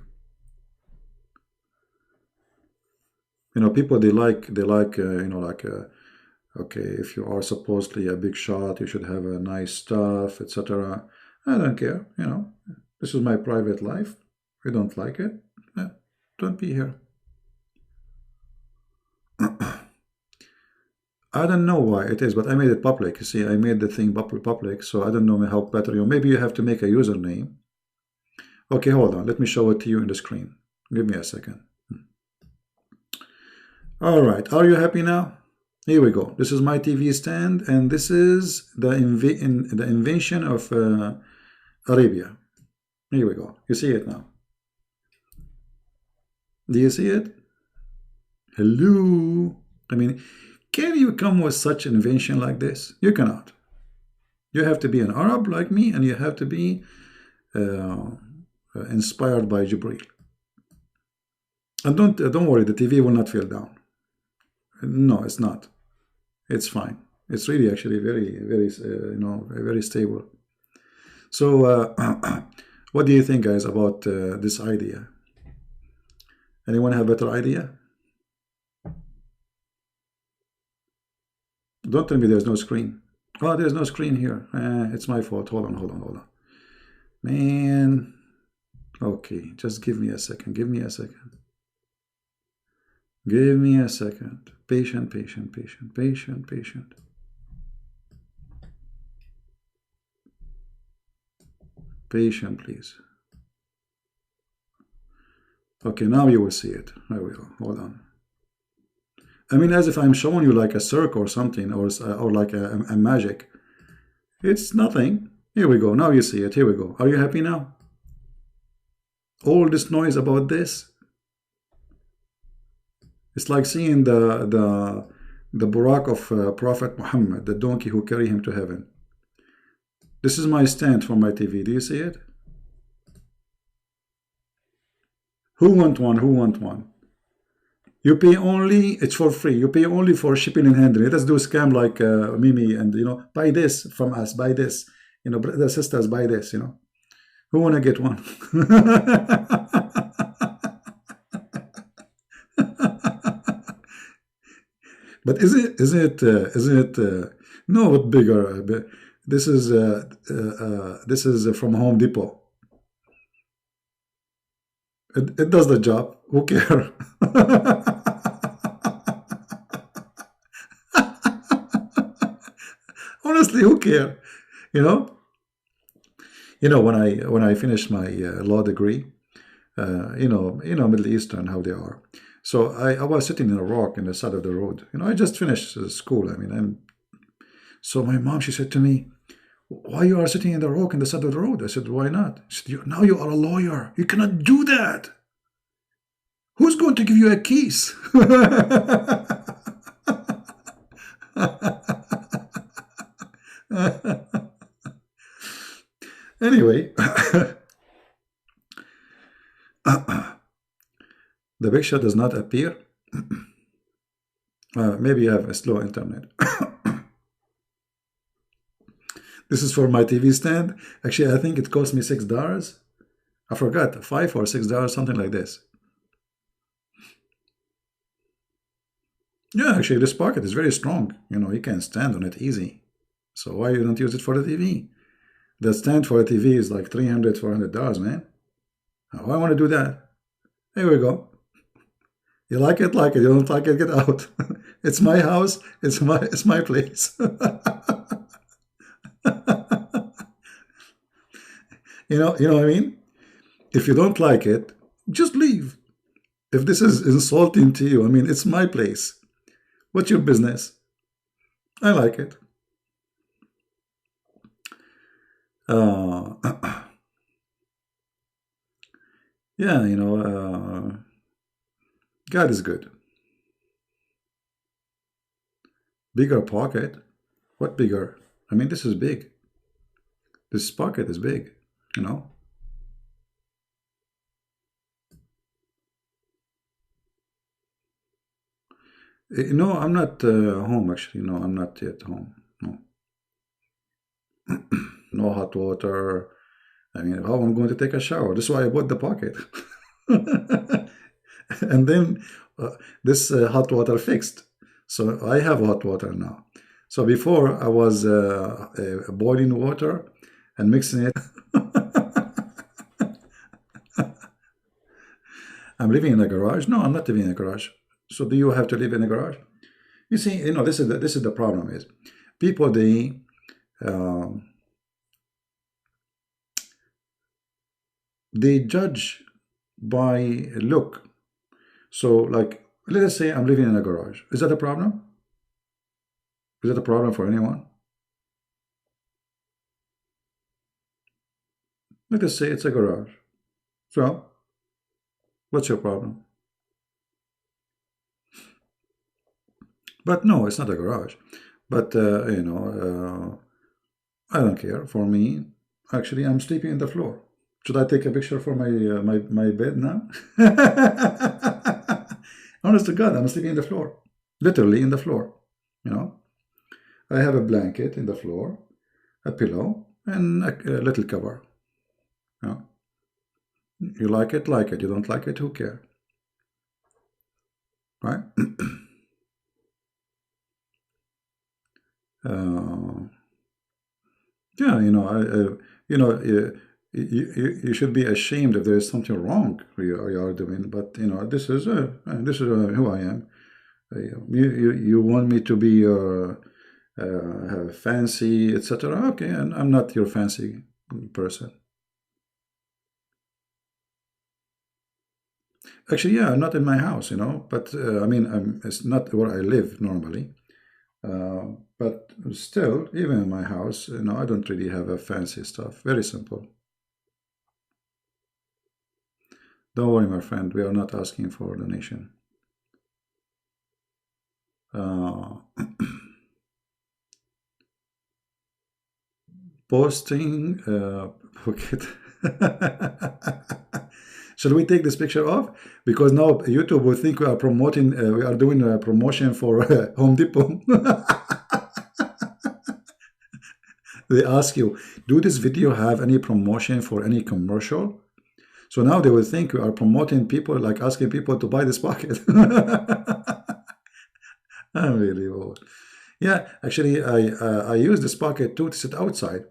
People they like okay, if you are supposedly a big shot, you should have a nice stuff, etc. I don't care, this is my private life. If you don't like it, don't be here. I don't know why it is, but I made it public. You see, I made the thing public, so I don't know how better maybe you have to make a username. Okay, hold on. Let me show it to you in the screen. Give me a second. All right, are you happy now? Here we go. This is my TV stand, and this is the invention of Arabia. Here we go. You see it now. Do you see it? Hello. I mean, can you come with such invention like this? You cannot. You have to be an Arab like me, and you have to be inspired by Jibril. And don't worry, the TV will not fall down. No, it's not. It's fine. It's really actually very, very, very stable. So, what do you think, guys, about this idea? Anyone have a better idea? Don't tell me there's no screen. Oh, there's no screen here. It's my fault. Hold on. Man. Okay, just give me a second. Give me a second. Patient. Patient, please. Okay, now you will see it. There we go. Hold on. I mean, as if I'm showing you like a circle or something, or like a magic. It's nothing. Here we go. Now you see it. Here we go. Are you happy now? All this noise about this. It's like seeing the Burak of Prophet Muhammad, the donkey who carry him to heaven. This is my stand for my TV. Do you see it? Who want one? You pay only, it's for free. You pay only for shipping and handling. Let's do a scam like Mimi and, buy this from us, buy this. The sisters, buy this, Who want to get one? But is it no, what bigger? This is from Home Depot. It does the job. Who cares? Honestly, who cares? When I finished my law degree, Middle Eastern, how they are. So I was sitting in a rock in the side of the road. I just finished school. I mean, So my mom, she said to me, why you are sitting in the rock in the side of the road? I said, why not? She said, now you are a lawyer. You cannot do that. Who's going to give you a keys? Anyway, the picture does not appear. Maybe you have a slow internet. This is for my TV stand. Actually, I think it cost me $6. I forgot, $5 or $6, something like this. Yeah, actually, this pocket is very strong. You know, you can stand on it easy. So why you don't use it for the TV? The stand for the TV is like $300, $400, man. Why I want to do that? Here we go. You like it, like it. You don't like it, get out. It's my house. It's my place. You know what I mean? If you don't like it, just leave. If this is insulting to you, I mean, it's my place. What's your business? I like it. Yeah, you know, God is good. Bigger pocket? What bigger? I mean, this is big. This pocket is big, you know. No, I'm not home actually. No, I'm not yet home. No. No hot water. I mean, how I'm going to take a shower? This is why I bought the pocket. And then this hot water fixed. So I have hot water now. So before I was boiling water and mixing it. I'm living in a garage. No, I'm not living in a garage. So do you have to live in a garage? You see, you know, this is the problem is people they judge by look. So like, let us say I'm living in a garage. Is that a problem? Is that a problem for anyone? Let us say it's a garage. So, what's your problem? But no, it's not a garage. But, you know, I don't care. For me, actually, I'm sleeping on the floor. Should I take a picture for my bed now? Honest to God, I'm sleeping on the floor. Literally in the floor, you know. I have a blanket in the floor, a pillow, and a little cover. You know? You like it, like it. You don't like it, who cares? Right? Yeah, you know, you know, you should be ashamed if there is something wrong you are doing. But you know, this is who I am. You want me to be fancy, etc. Okay, and I'm not your fancy person. Actually, yeah, I'm not in my house, you know. But I mean, it's not where I live normally. But still, even in my house, you know, I don't really have a fancy stuff. Very simple. Don't worry, my friend. We are not asking for a donation. Posting. Forget. Shall we take this picture off? Because now YouTube will think we are promoting. We are doing a promotion for Home Depot. They ask you, do this video have any promotion for any commercial? So now they will think we are promoting people, like asking people to buy this pocket. Unbelievable. Yeah, actually, I use this pocket too to sit outside.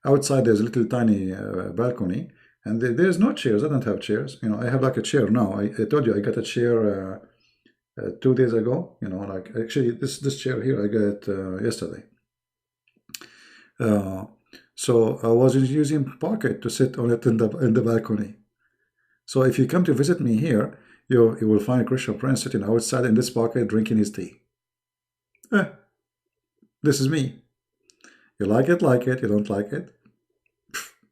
Outside, there's a little tiny balcony, and there's no chairs. I don't have chairs. You know, I have like a chair now. I told you I got a chair 2 days ago. You know, like actually this chair here I got it yesterday. So I was using pocket to sit on it in the balcony. So if you come to visit me here, you will find a Christian Prince sitting outside in this pocket drinking his tea. This is me. You like it, like it. You don't like it,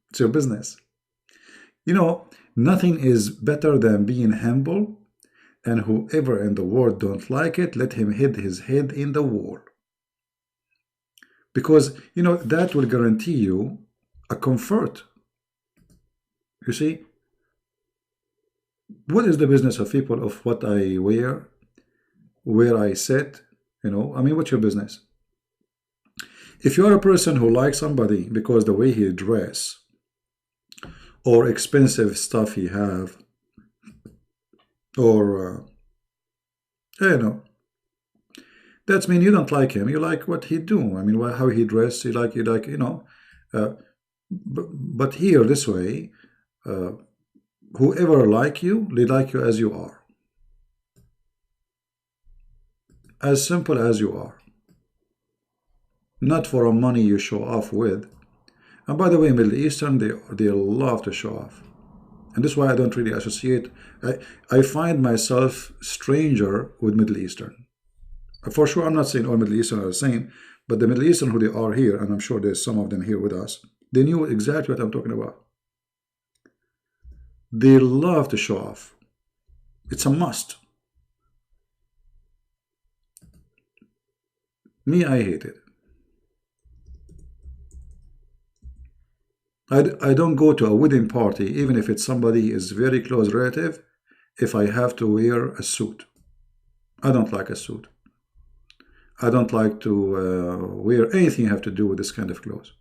it's your business. You know, nothing is better than being humble, and whoever in the world don't like it, let him hit his head in the wall. Because, you know, that will guarantee you a comfort. You see, what is the business of people of what I wear, where I sit? You know, I mean, what's your business? If you're a person who likes somebody because the way he dress or expensive stuff he have, or you know, that means you don't like him. You like what he do. I mean, how he dress. You like, you know. Uh, but here, this way, uh, whoever like you, they like you as you are, as simple as you are, not for a money you show off with. And by the way, Middle Eastern, they love to show off, and this is why I don't really associate. I find myself stranger with Middle Eastern. For sure, I'm not saying all Middle Eastern are the same, but the Middle Eastern who they are here, and I'm sure there's some of them here with us, they knew exactly what I'm talking about. They love to show off. It's a must. Me, I hate it. I don't go to a wedding party, even if it's somebody is very close relative, if I have to wear a suit. I don't like a suit. I don't like to wear anything have to do with this kind of clothes.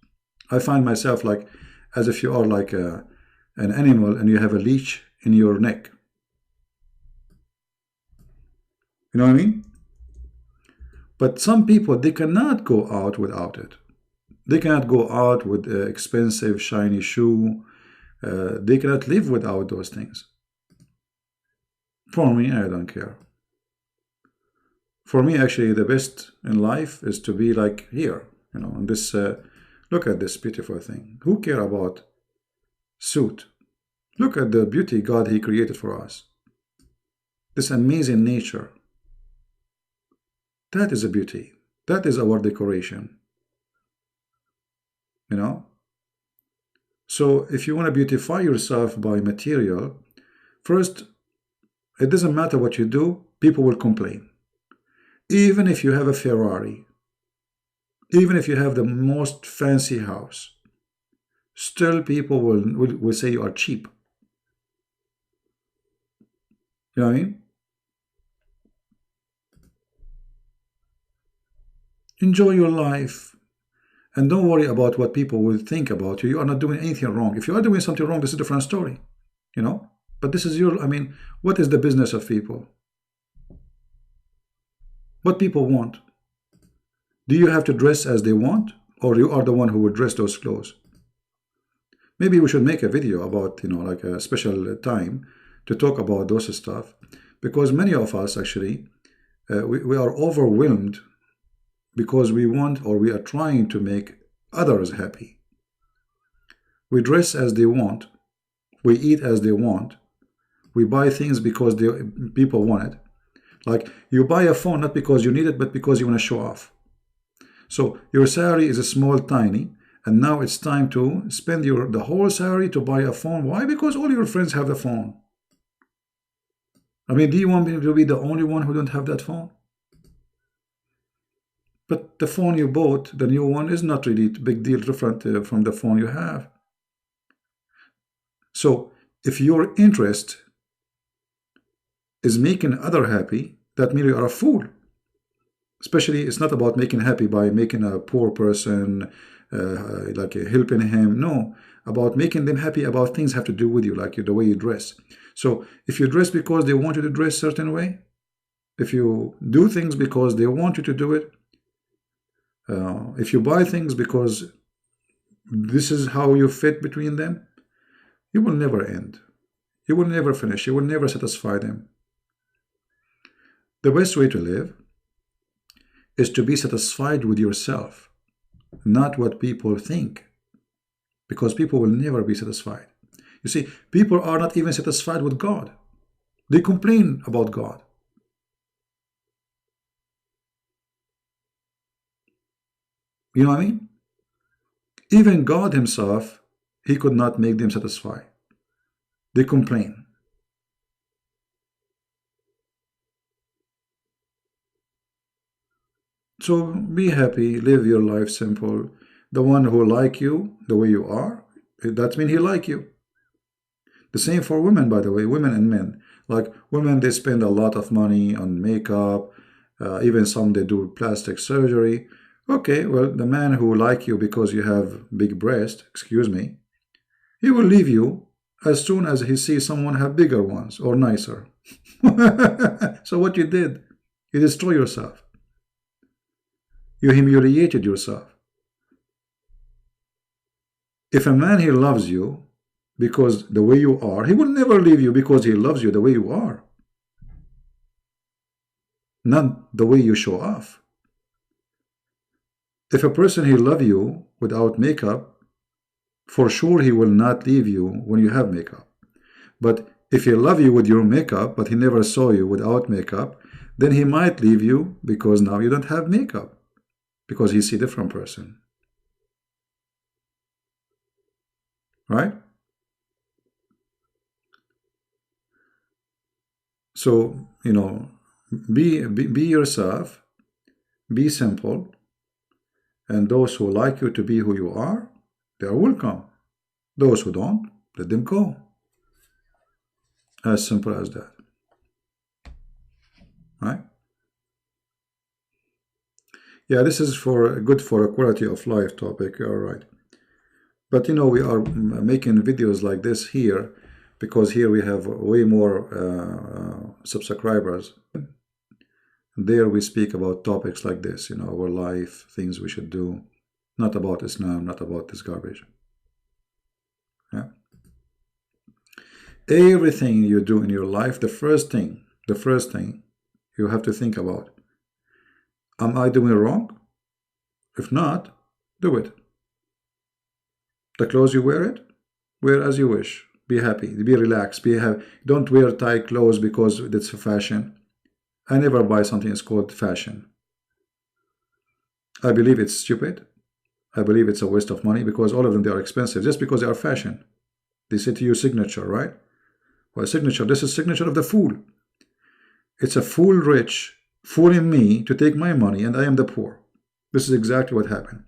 I find myself like as if you are like an animal and you have a leash in your neck. You know what I mean? But some people, they cannot go out without it. They cannot go out with expensive, shiny shoe. They cannot live without those things. For me, I don't care. For me, actually, the best in life is to be like here, you know, and this, look at this beautiful thing. Who care about suit? Look at the beauty God He created for us. This amazing nature. That is a beauty. That is our decoration. You know? So if you want to beautify yourself by material, first, it doesn't matter what you do, people will complain. Even if you have a Ferrari, even if you have the most fancy house, still people will say you are cheap. You know what I mean? Enjoy your life and don't worry about what people will think about you. You are not doing anything wrong. If you are doing something wrong, this is a different story, you know? But this is your, I mean, what is the business of people? What people want? Do you have to dress as they want, or you are the one who will dress those clothes? Maybe we should make a video about, you know, like a special time to talk about those stuff, because many of us actually, we are overwhelmed because we want or we are trying to make others happy. We dress as they want, we eat as they want, we buy things because people want it. Like you buy a phone not because you need it, but because you want to show off. So your salary is a small, tiny, and now it's time to spend the whole salary to buy a phone. Why? Because all your friends have the phone. I mean, do you want me to be the only one who don't have that phone? But the phone you bought, the new one, is not really a big deal different from the phone you have. So if your interest is making other happy, that means you are a fool. Especially, it's not about making happy by making a poor person, like helping him. No, about making them happy about things have to do with you, like the way you dress. So if you dress because they want you to dress a certain way, if you do things because they want you to do it, if you buy things because this is how you fit between them, you will never end. You will never finish. You will never satisfy them. The best way to live is to be satisfied with yourself, not what people think, because people will never be satisfied. You see, people are not even satisfied with God. They complain about God. You know what I mean? Even God himself, he could not make them satisfy. They complain. So be happy, live your life simple. The one who like you the way you are, that means he like you. The same for women, by the way, women and men. Like women, they spend a lot of money on makeup. Even some they do plastic surgery. Okay, well, the man who like you because you have big breast, excuse me, he will leave you as soon as he sees someone have bigger ones or nicer. So what you did, you destroy yourself. You humiliated yourself. If a man he loves you because the way you are, he will never leave you because he loves you the way you are, not the way you show off. If a person he love you without makeup, for sure he will not leave you when you have makeup. But if he love you with your makeup, but he never saw you without makeup, then he might leave you because now you don't have makeup, because he see a different person. Right? So, you know, be yourself, be simple, and those who like you to be who you are, they are welcome. Those who don't, let them go. As simple as that. Right? Yeah, this is for good for a quality of life topic. You're right. But you know, we are making videos like this here because here we have way more subscribers. There we speak about topics like this, you know, our life, things we should do, not about Islam, not about this garbage. Yeah. Everything you do in your life, the first thing you have to think about, am I doing wrong? If not, do it. The clothes you wear as you wish. Be happy, be relaxed, be happy. Don't wear tight clothes because it's a fashion. I never buy something that's called fashion. I believe it's stupid. I believe it's a waste of money because all of them, they are expensive just because they are fashion. They say to you signature, right? Well, signature, this is signature of the fool. It's a fool rich fooling me to take my money and I am the poor. This is exactly what happened.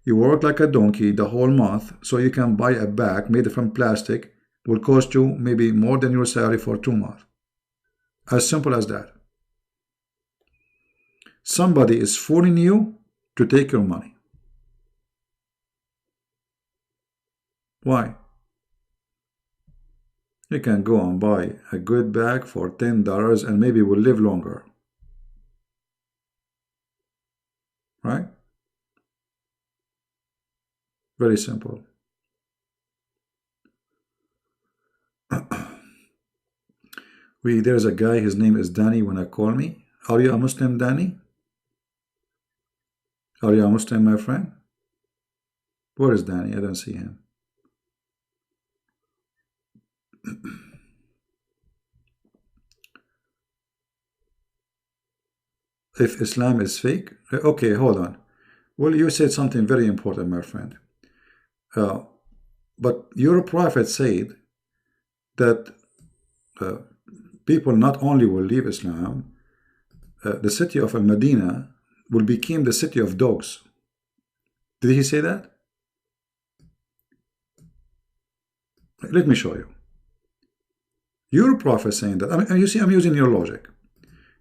You work like a donkey the whole month so you can buy a bag made from plastic. It will cost you maybe more than your salary for 2 months. As simple as that. Somebody is fooling you to take your money. Why? You can go and buy a good bag for $10 and maybe will live longer. Right? Very simple. There's a guy, his name is Danny. When I call me, are you a Muslim, Danny? Are you a Muslim, my friend? Where is Danny? I don't see him. If Islam is fake, okay, hold on. Well, you said something very important, my friend. But your prophet said that people not only will leave Islam, the city of Medina will become the city of dogs. Did he say that? Let me show you. Your prophet saying that, I mean, you see, I'm using your logic.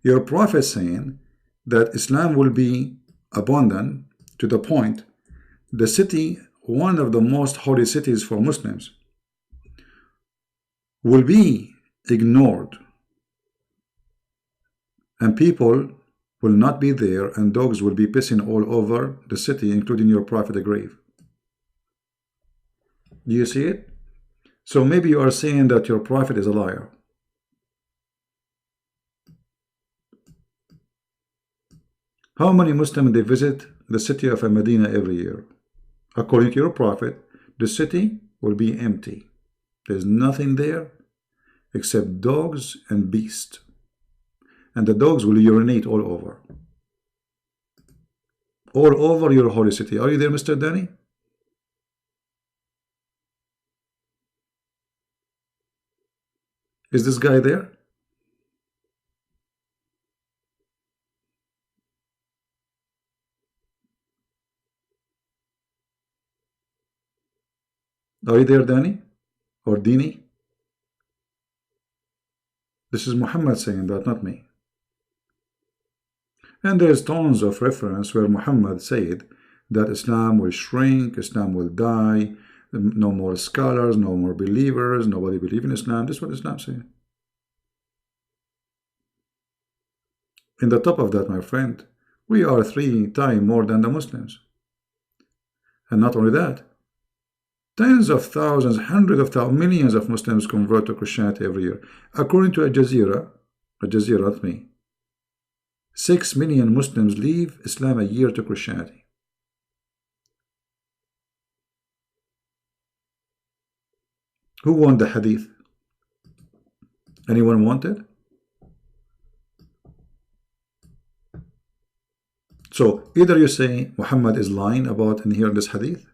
Your prophet saying that Islam will be abundant to the point the city, one of the most holy cities for Muslims, will be ignored and people will not be there and dogs will be pissing all over the city, including your prophet's grave. Do you see it? So maybe you are saying that your prophet is a liar. How many Muslims they visit the city of Medina every year? According to your prophet, the city will be empty. There's nothing there except dogs and beasts. And the dogs will urinate all over. All over your holy city. Are you there, Mr. Danny? Is this guy there? Are you there, Danny? Or Dini? This is Muhammad saying that, not me. And there's tons of reference where Muhammad said that Islam will shrink, Islam will die, no more scholars, no more believers, nobody believe in Islam. This is what Islam says. In the top of that, my friend, we are 3 times more than the Muslims. And not only that, tens of thousands, hundreds of thousands, millions of Muslims convert to Christianity every year. According to Al Jazeera, not me, 6 million Muslims leave Islam a year to Christianity. Who won the hadith? Anyone want it? So either you say Muhammad is lying about in here in this hadith,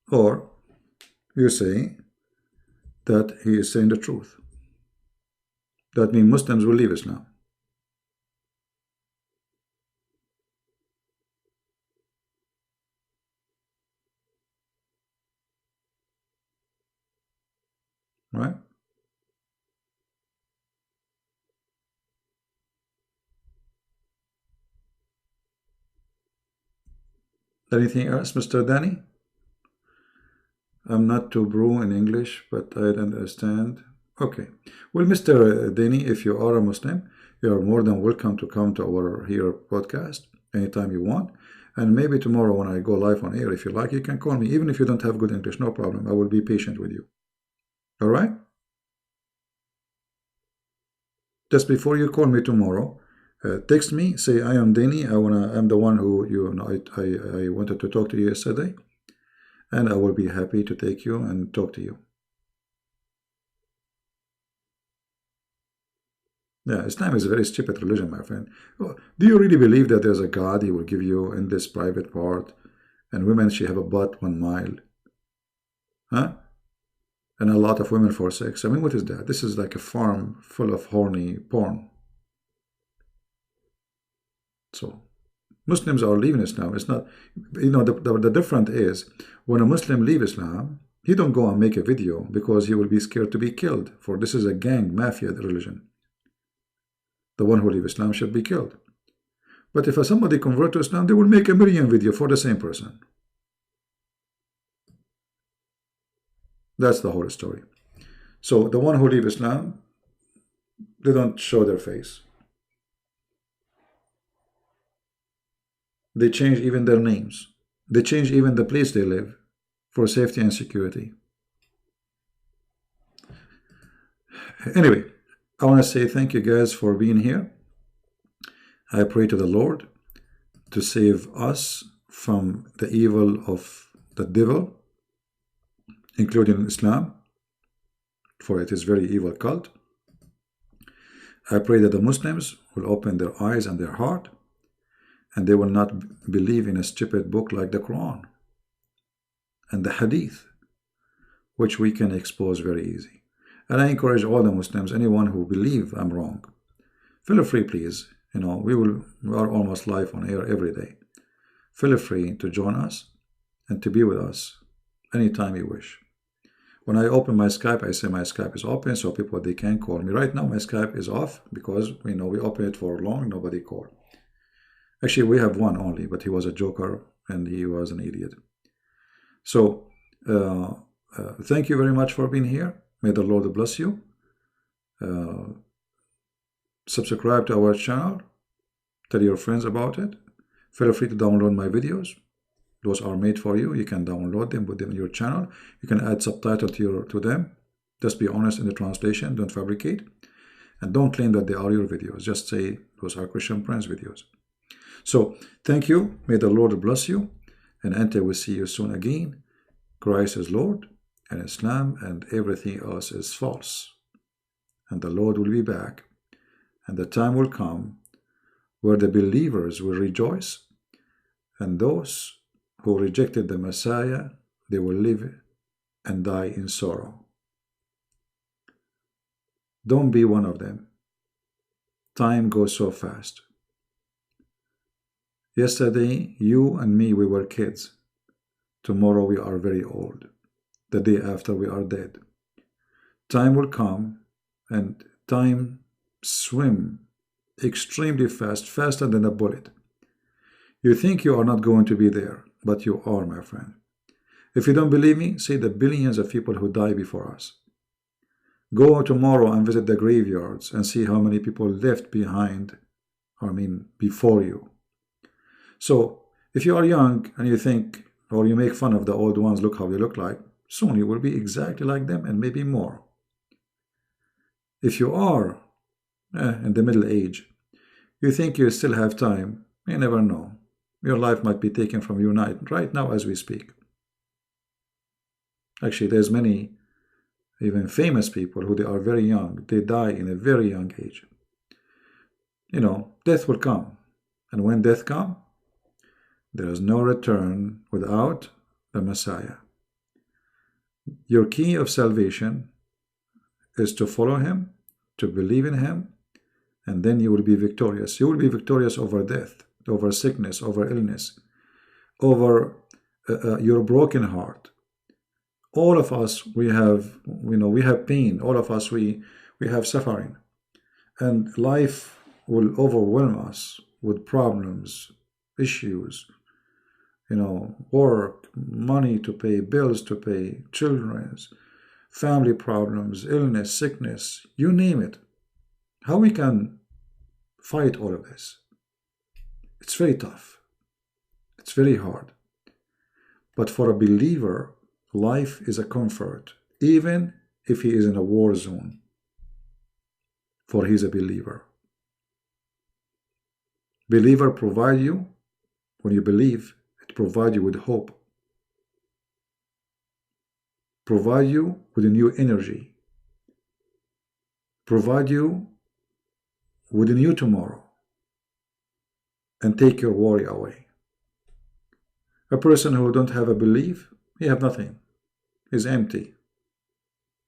or you say that he is saying the truth. That means Muslims will leave Islam. Right? Anything else, Mr. Danny? I'm not too bro in English, but I understand. Okay. Well, Mr. Danny, if you are a Muslim, you are more than welcome to come to our here podcast anytime you want. And maybe tomorrow when I go live on air, if you like, you can call me. Even if you don't have good English, no problem. I will be patient with you. All right? Just before you call me tomorrow, text me, say I am Danny. I'm the one who I wanted to talk to you yesterday, and I will be happy to take you and talk to you. Yeah, Islam is a very stupid religion, my friend. Do you really believe that there's a God he will give you in this private part, and women should have a butt 1 mile? Huh? And a lot of women for sex. I mean, what is that? This is like a farm full of horny porn. So, Muslims are leaving Islam. It's not, the difference is, when a Muslim leaves Islam, he don't go and make a video because he will be scared to be killed. For this is a gang, mafia religion. The one who leaves Islam should be killed. But if somebody convert to Islam, they will make a million video for the same person. That's the whole story. So the one who leave Islam, they don't show their face. They change even their names. They change even the place they live for safety and security. Anyway, I want to say thank you guys for being here. I pray to the Lord to save us from the evil of the devil, including Islam, for it is very evil cult. I pray that the Muslims will open their eyes and their heart, and they will not believe in a stupid book like the Quran and the Hadith, which we can expose very easy. And I encourage all the Muslims, anyone who believe I'm wrong, feel free, please. We are almost live on air every day. Feel free to join us and to be with us anytime you wish. When I open my Skype, I say my Skype is open, so people, they can call me. Right now, my Skype is off because we open it for long, nobody called. Actually, we have one only, but he was a joker and he was an idiot. So, thank you very much for being here. May the Lord bless you. Subscribe to our channel. Tell your friends about it. Feel free to download my videos. Those are made for you. You can download them, put them in your channel. You can add subtitles to them. Just be honest in the translation. Don't fabricate. And don't claim that they are your videos. Just say those are Christian Prince videos. So, thank you. May the Lord bless you. And until we see you soon again, Christ is Lord, and Islam and everything else is false. And the Lord will be back. And the time will come where the believers will rejoice, and those who rejected the Messiah, they will live and die in sorrow. Don't be one of them. Time goes so fast. Yesterday, you and me, we were kids. Tomorrow we are very old. The day after we are dead. Time will come, and time swim extremely fast, faster than a bullet. You think you are not going to be there, but you are, my friend. If you don't believe me, see the billions of people who die before us. Go tomorrow and visit the graveyards and see how many people left behind, before you. So, if you are young and you think, or you make fun of the old ones, look how they look like, soon you will be exactly like them and maybe more. If you are in the middle age, you think you still have time, you never know. Your life might be taken from you right now as we speak. Actually, there's many, even famous people who they are very young. They die in a very young age. You know, death will come. And when death comes, there is no return without the Messiah. Your key of salvation is to follow him, to believe in him, and then you will be victorious. You will be victorious over death, over sickness, over illness, over your broken heart. All of us, we have pain. All of us, we have suffering. And life will overwhelm us with problems, issues, work, money to pay, bills to pay, children's, family problems, illness, sickness, you name it. How we can fight all of this? It's very tough. It's very hard. But for a believer, life is a comfort, even if he is in a war zone, for he is a believer. Believer provide you, when you believe, it provides you with hope, provide you with a new energy, provide you with a new tomorrow, and take your worry away. A person who don't have a belief, he have nothing. He's empty.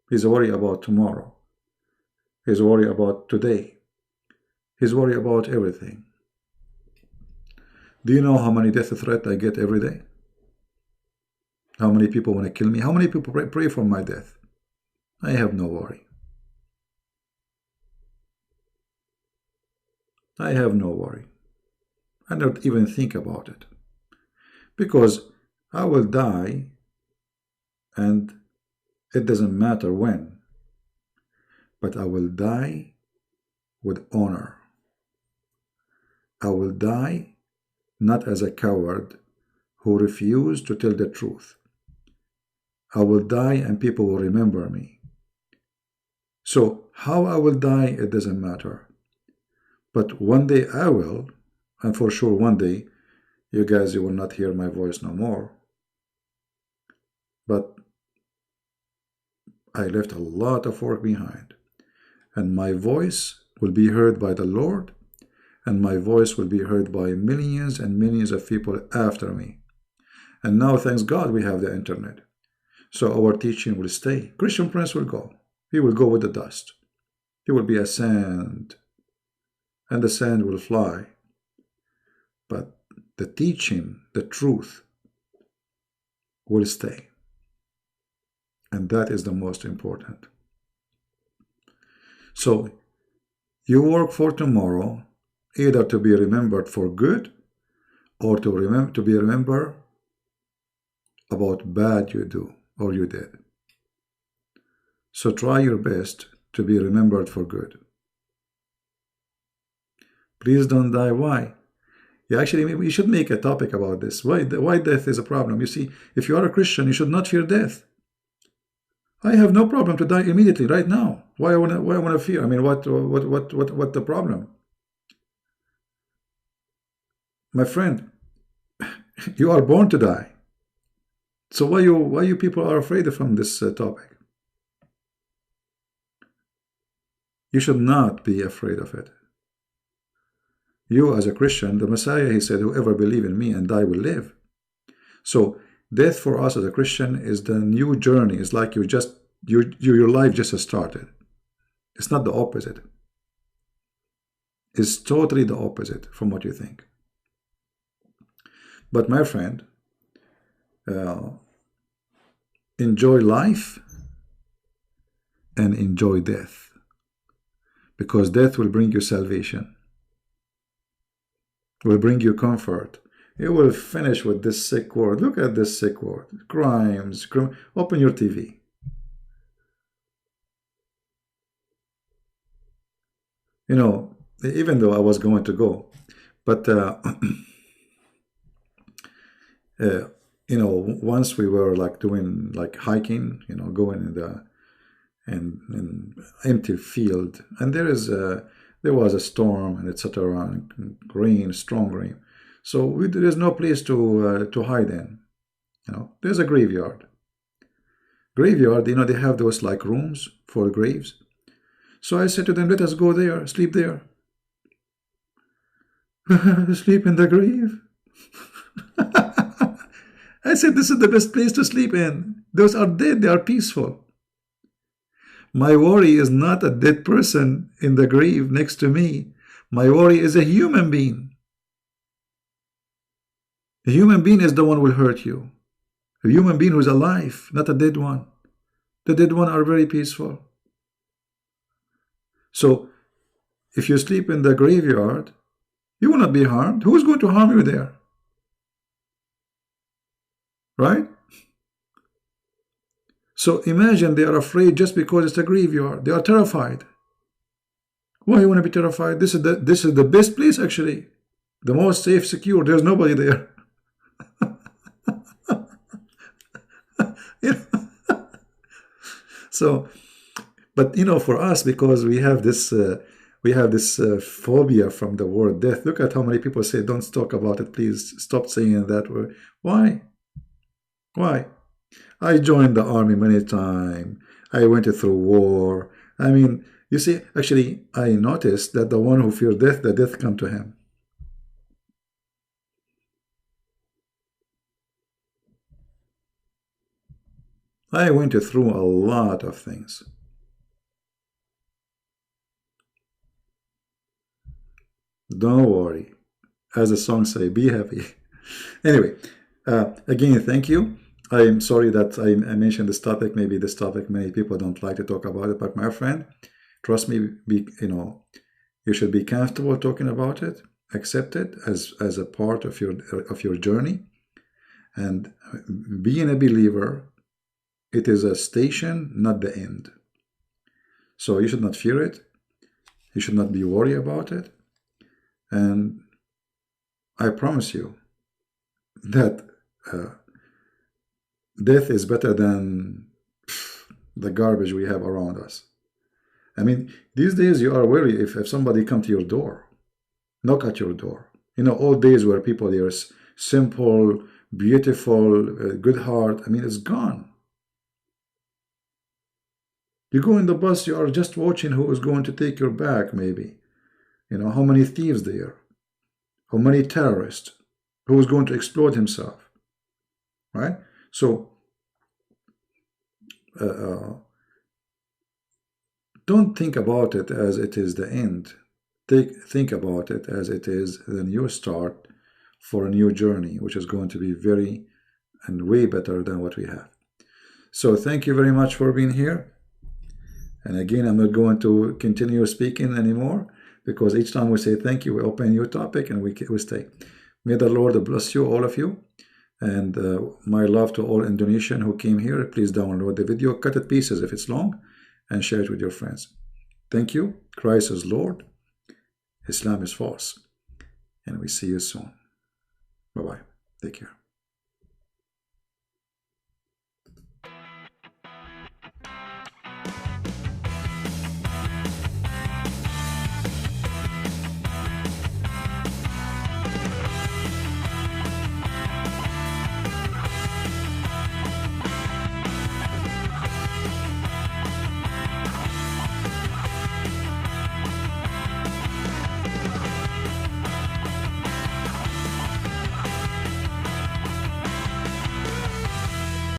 He's worried about tomorrow. He's worried about today. He's worried about everything. Do you know how many death threats I get every day? How many people want to kill me? How many people pray for my death? I have no worry. I have no worry. I don't even think about it. Because I will die, and it doesn't matter when. But I will die with honor. I will die not as a coward who refused to tell the truth. I will die and people will remember me. So how I will die, it doesn't matter. But one day I will, and for sure one day, you will not hear my voice no more. But I left a lot of work behind. And my voice will be heard by the Lord, and my voice will be heard by millions and millions of people after me. And now, thanks God, we have the internet. So our teaching will stay. Christian Prince will go. He will go with the dust. He will be a sand, and the sand will fly. But the teaching, the truth, will stay. And that is the most important. So, you work for tomorrow, either to be remembered for good, or to be remembered about bad you do or you did. So try your best to be remembered for good. Please don't die. Why? Yeah, actually, we should make a topic about this. Why death is a problem. You see, if you are a Christian, you should not fear death. I have no problem to die immediately, right now. Why I want to fear? I mean, what the problem? My friend, you are born to die. So why you people are afraid from this topic? You should not be afraid of it. You, as a Christian, the Messiah, he said, whoever believes in me and die will live. So death for us as a Christian is the new journey. It's like your life just has started. It's not the opposite. It's totally the opposite from what you think. But my friend, enjoy life and enjoy death, because death will bring you salvation, will bring you comfort. It will finish with this sick world. Look at this sick world. Crimes. Open your TV. You know, even though I was going to go, but you know, once we were like doing like hiking, you know, going in the in empty field, and there was a storm and etc. and rain, strong rain. So there is no place to hide in. You know, there's a graveyard. Graveyard, you know, they have those like rooms for graves. So I said to them, let us go there, sleep there. Sleep in the grave. I said, this is the best place to sleep in. Those are dead, they are peaceful. My worry is not a dead person in the grave next to me. My worry is a human being. A human being is the one who will hurt you. A human being who is alive, not a dead one. The dead one are very peaceful. So, if you sleep in the graveyard, you will not be harmed. Who's going to harm you there? Right? So imagine they are afraid just because it's a graveyard. They are terrified. Why you want to be terrified? This is the best place actually. The most safe, secure. There's nobody there. You know? So, but you know, for us, because we have this phobia from the word death. Look at how many people say, "Don't talk about it, please. Stop saying that word." Why? Why? I joined the army many times. I went through war. I mean, you see, actually, I noticed that the one who fears death, the death come to him. I went through a lot of things. Don't worry. As the song say, be happy. Anyway, again, thank you. I'm sorry that I mentioned this topic. Maybe this topic, many people don't like to talk about it, but my friend, trust me, you should be comfortable talking about it. Accept it as a part of your journey. And being a believer, it is a station, not the end. So you should not fear it. You should not be worried about it. And I promise you that death is better than the garbage we have around us. I mean, these days you are worried if somebody come to your door, knock at your door. You know, old days where people, they're simple, beautiful, good heart. I mean, it's gone. You go in the bus, you are just watching who is going to take your bag, maybe. You know, how many thieves there, how many terrorists, who is going to explode himself, right? So, don't think about it as it is the end. Think about it as it is the new start for a new journey, which is going to be very and way better than what we have. So thank you very much for being here. And again, I'm not going to continue speaking anymore, because each time we say thank you, we open a new topic and we stay. May the Lord bless you, all of you. And my love to all Indonesian who came here. Please download the video, cut it pieces if it's long, and share it with your friends. Thank you. Christ is Lord. Islam is false. And we see you soon. Bye-bye. Take care.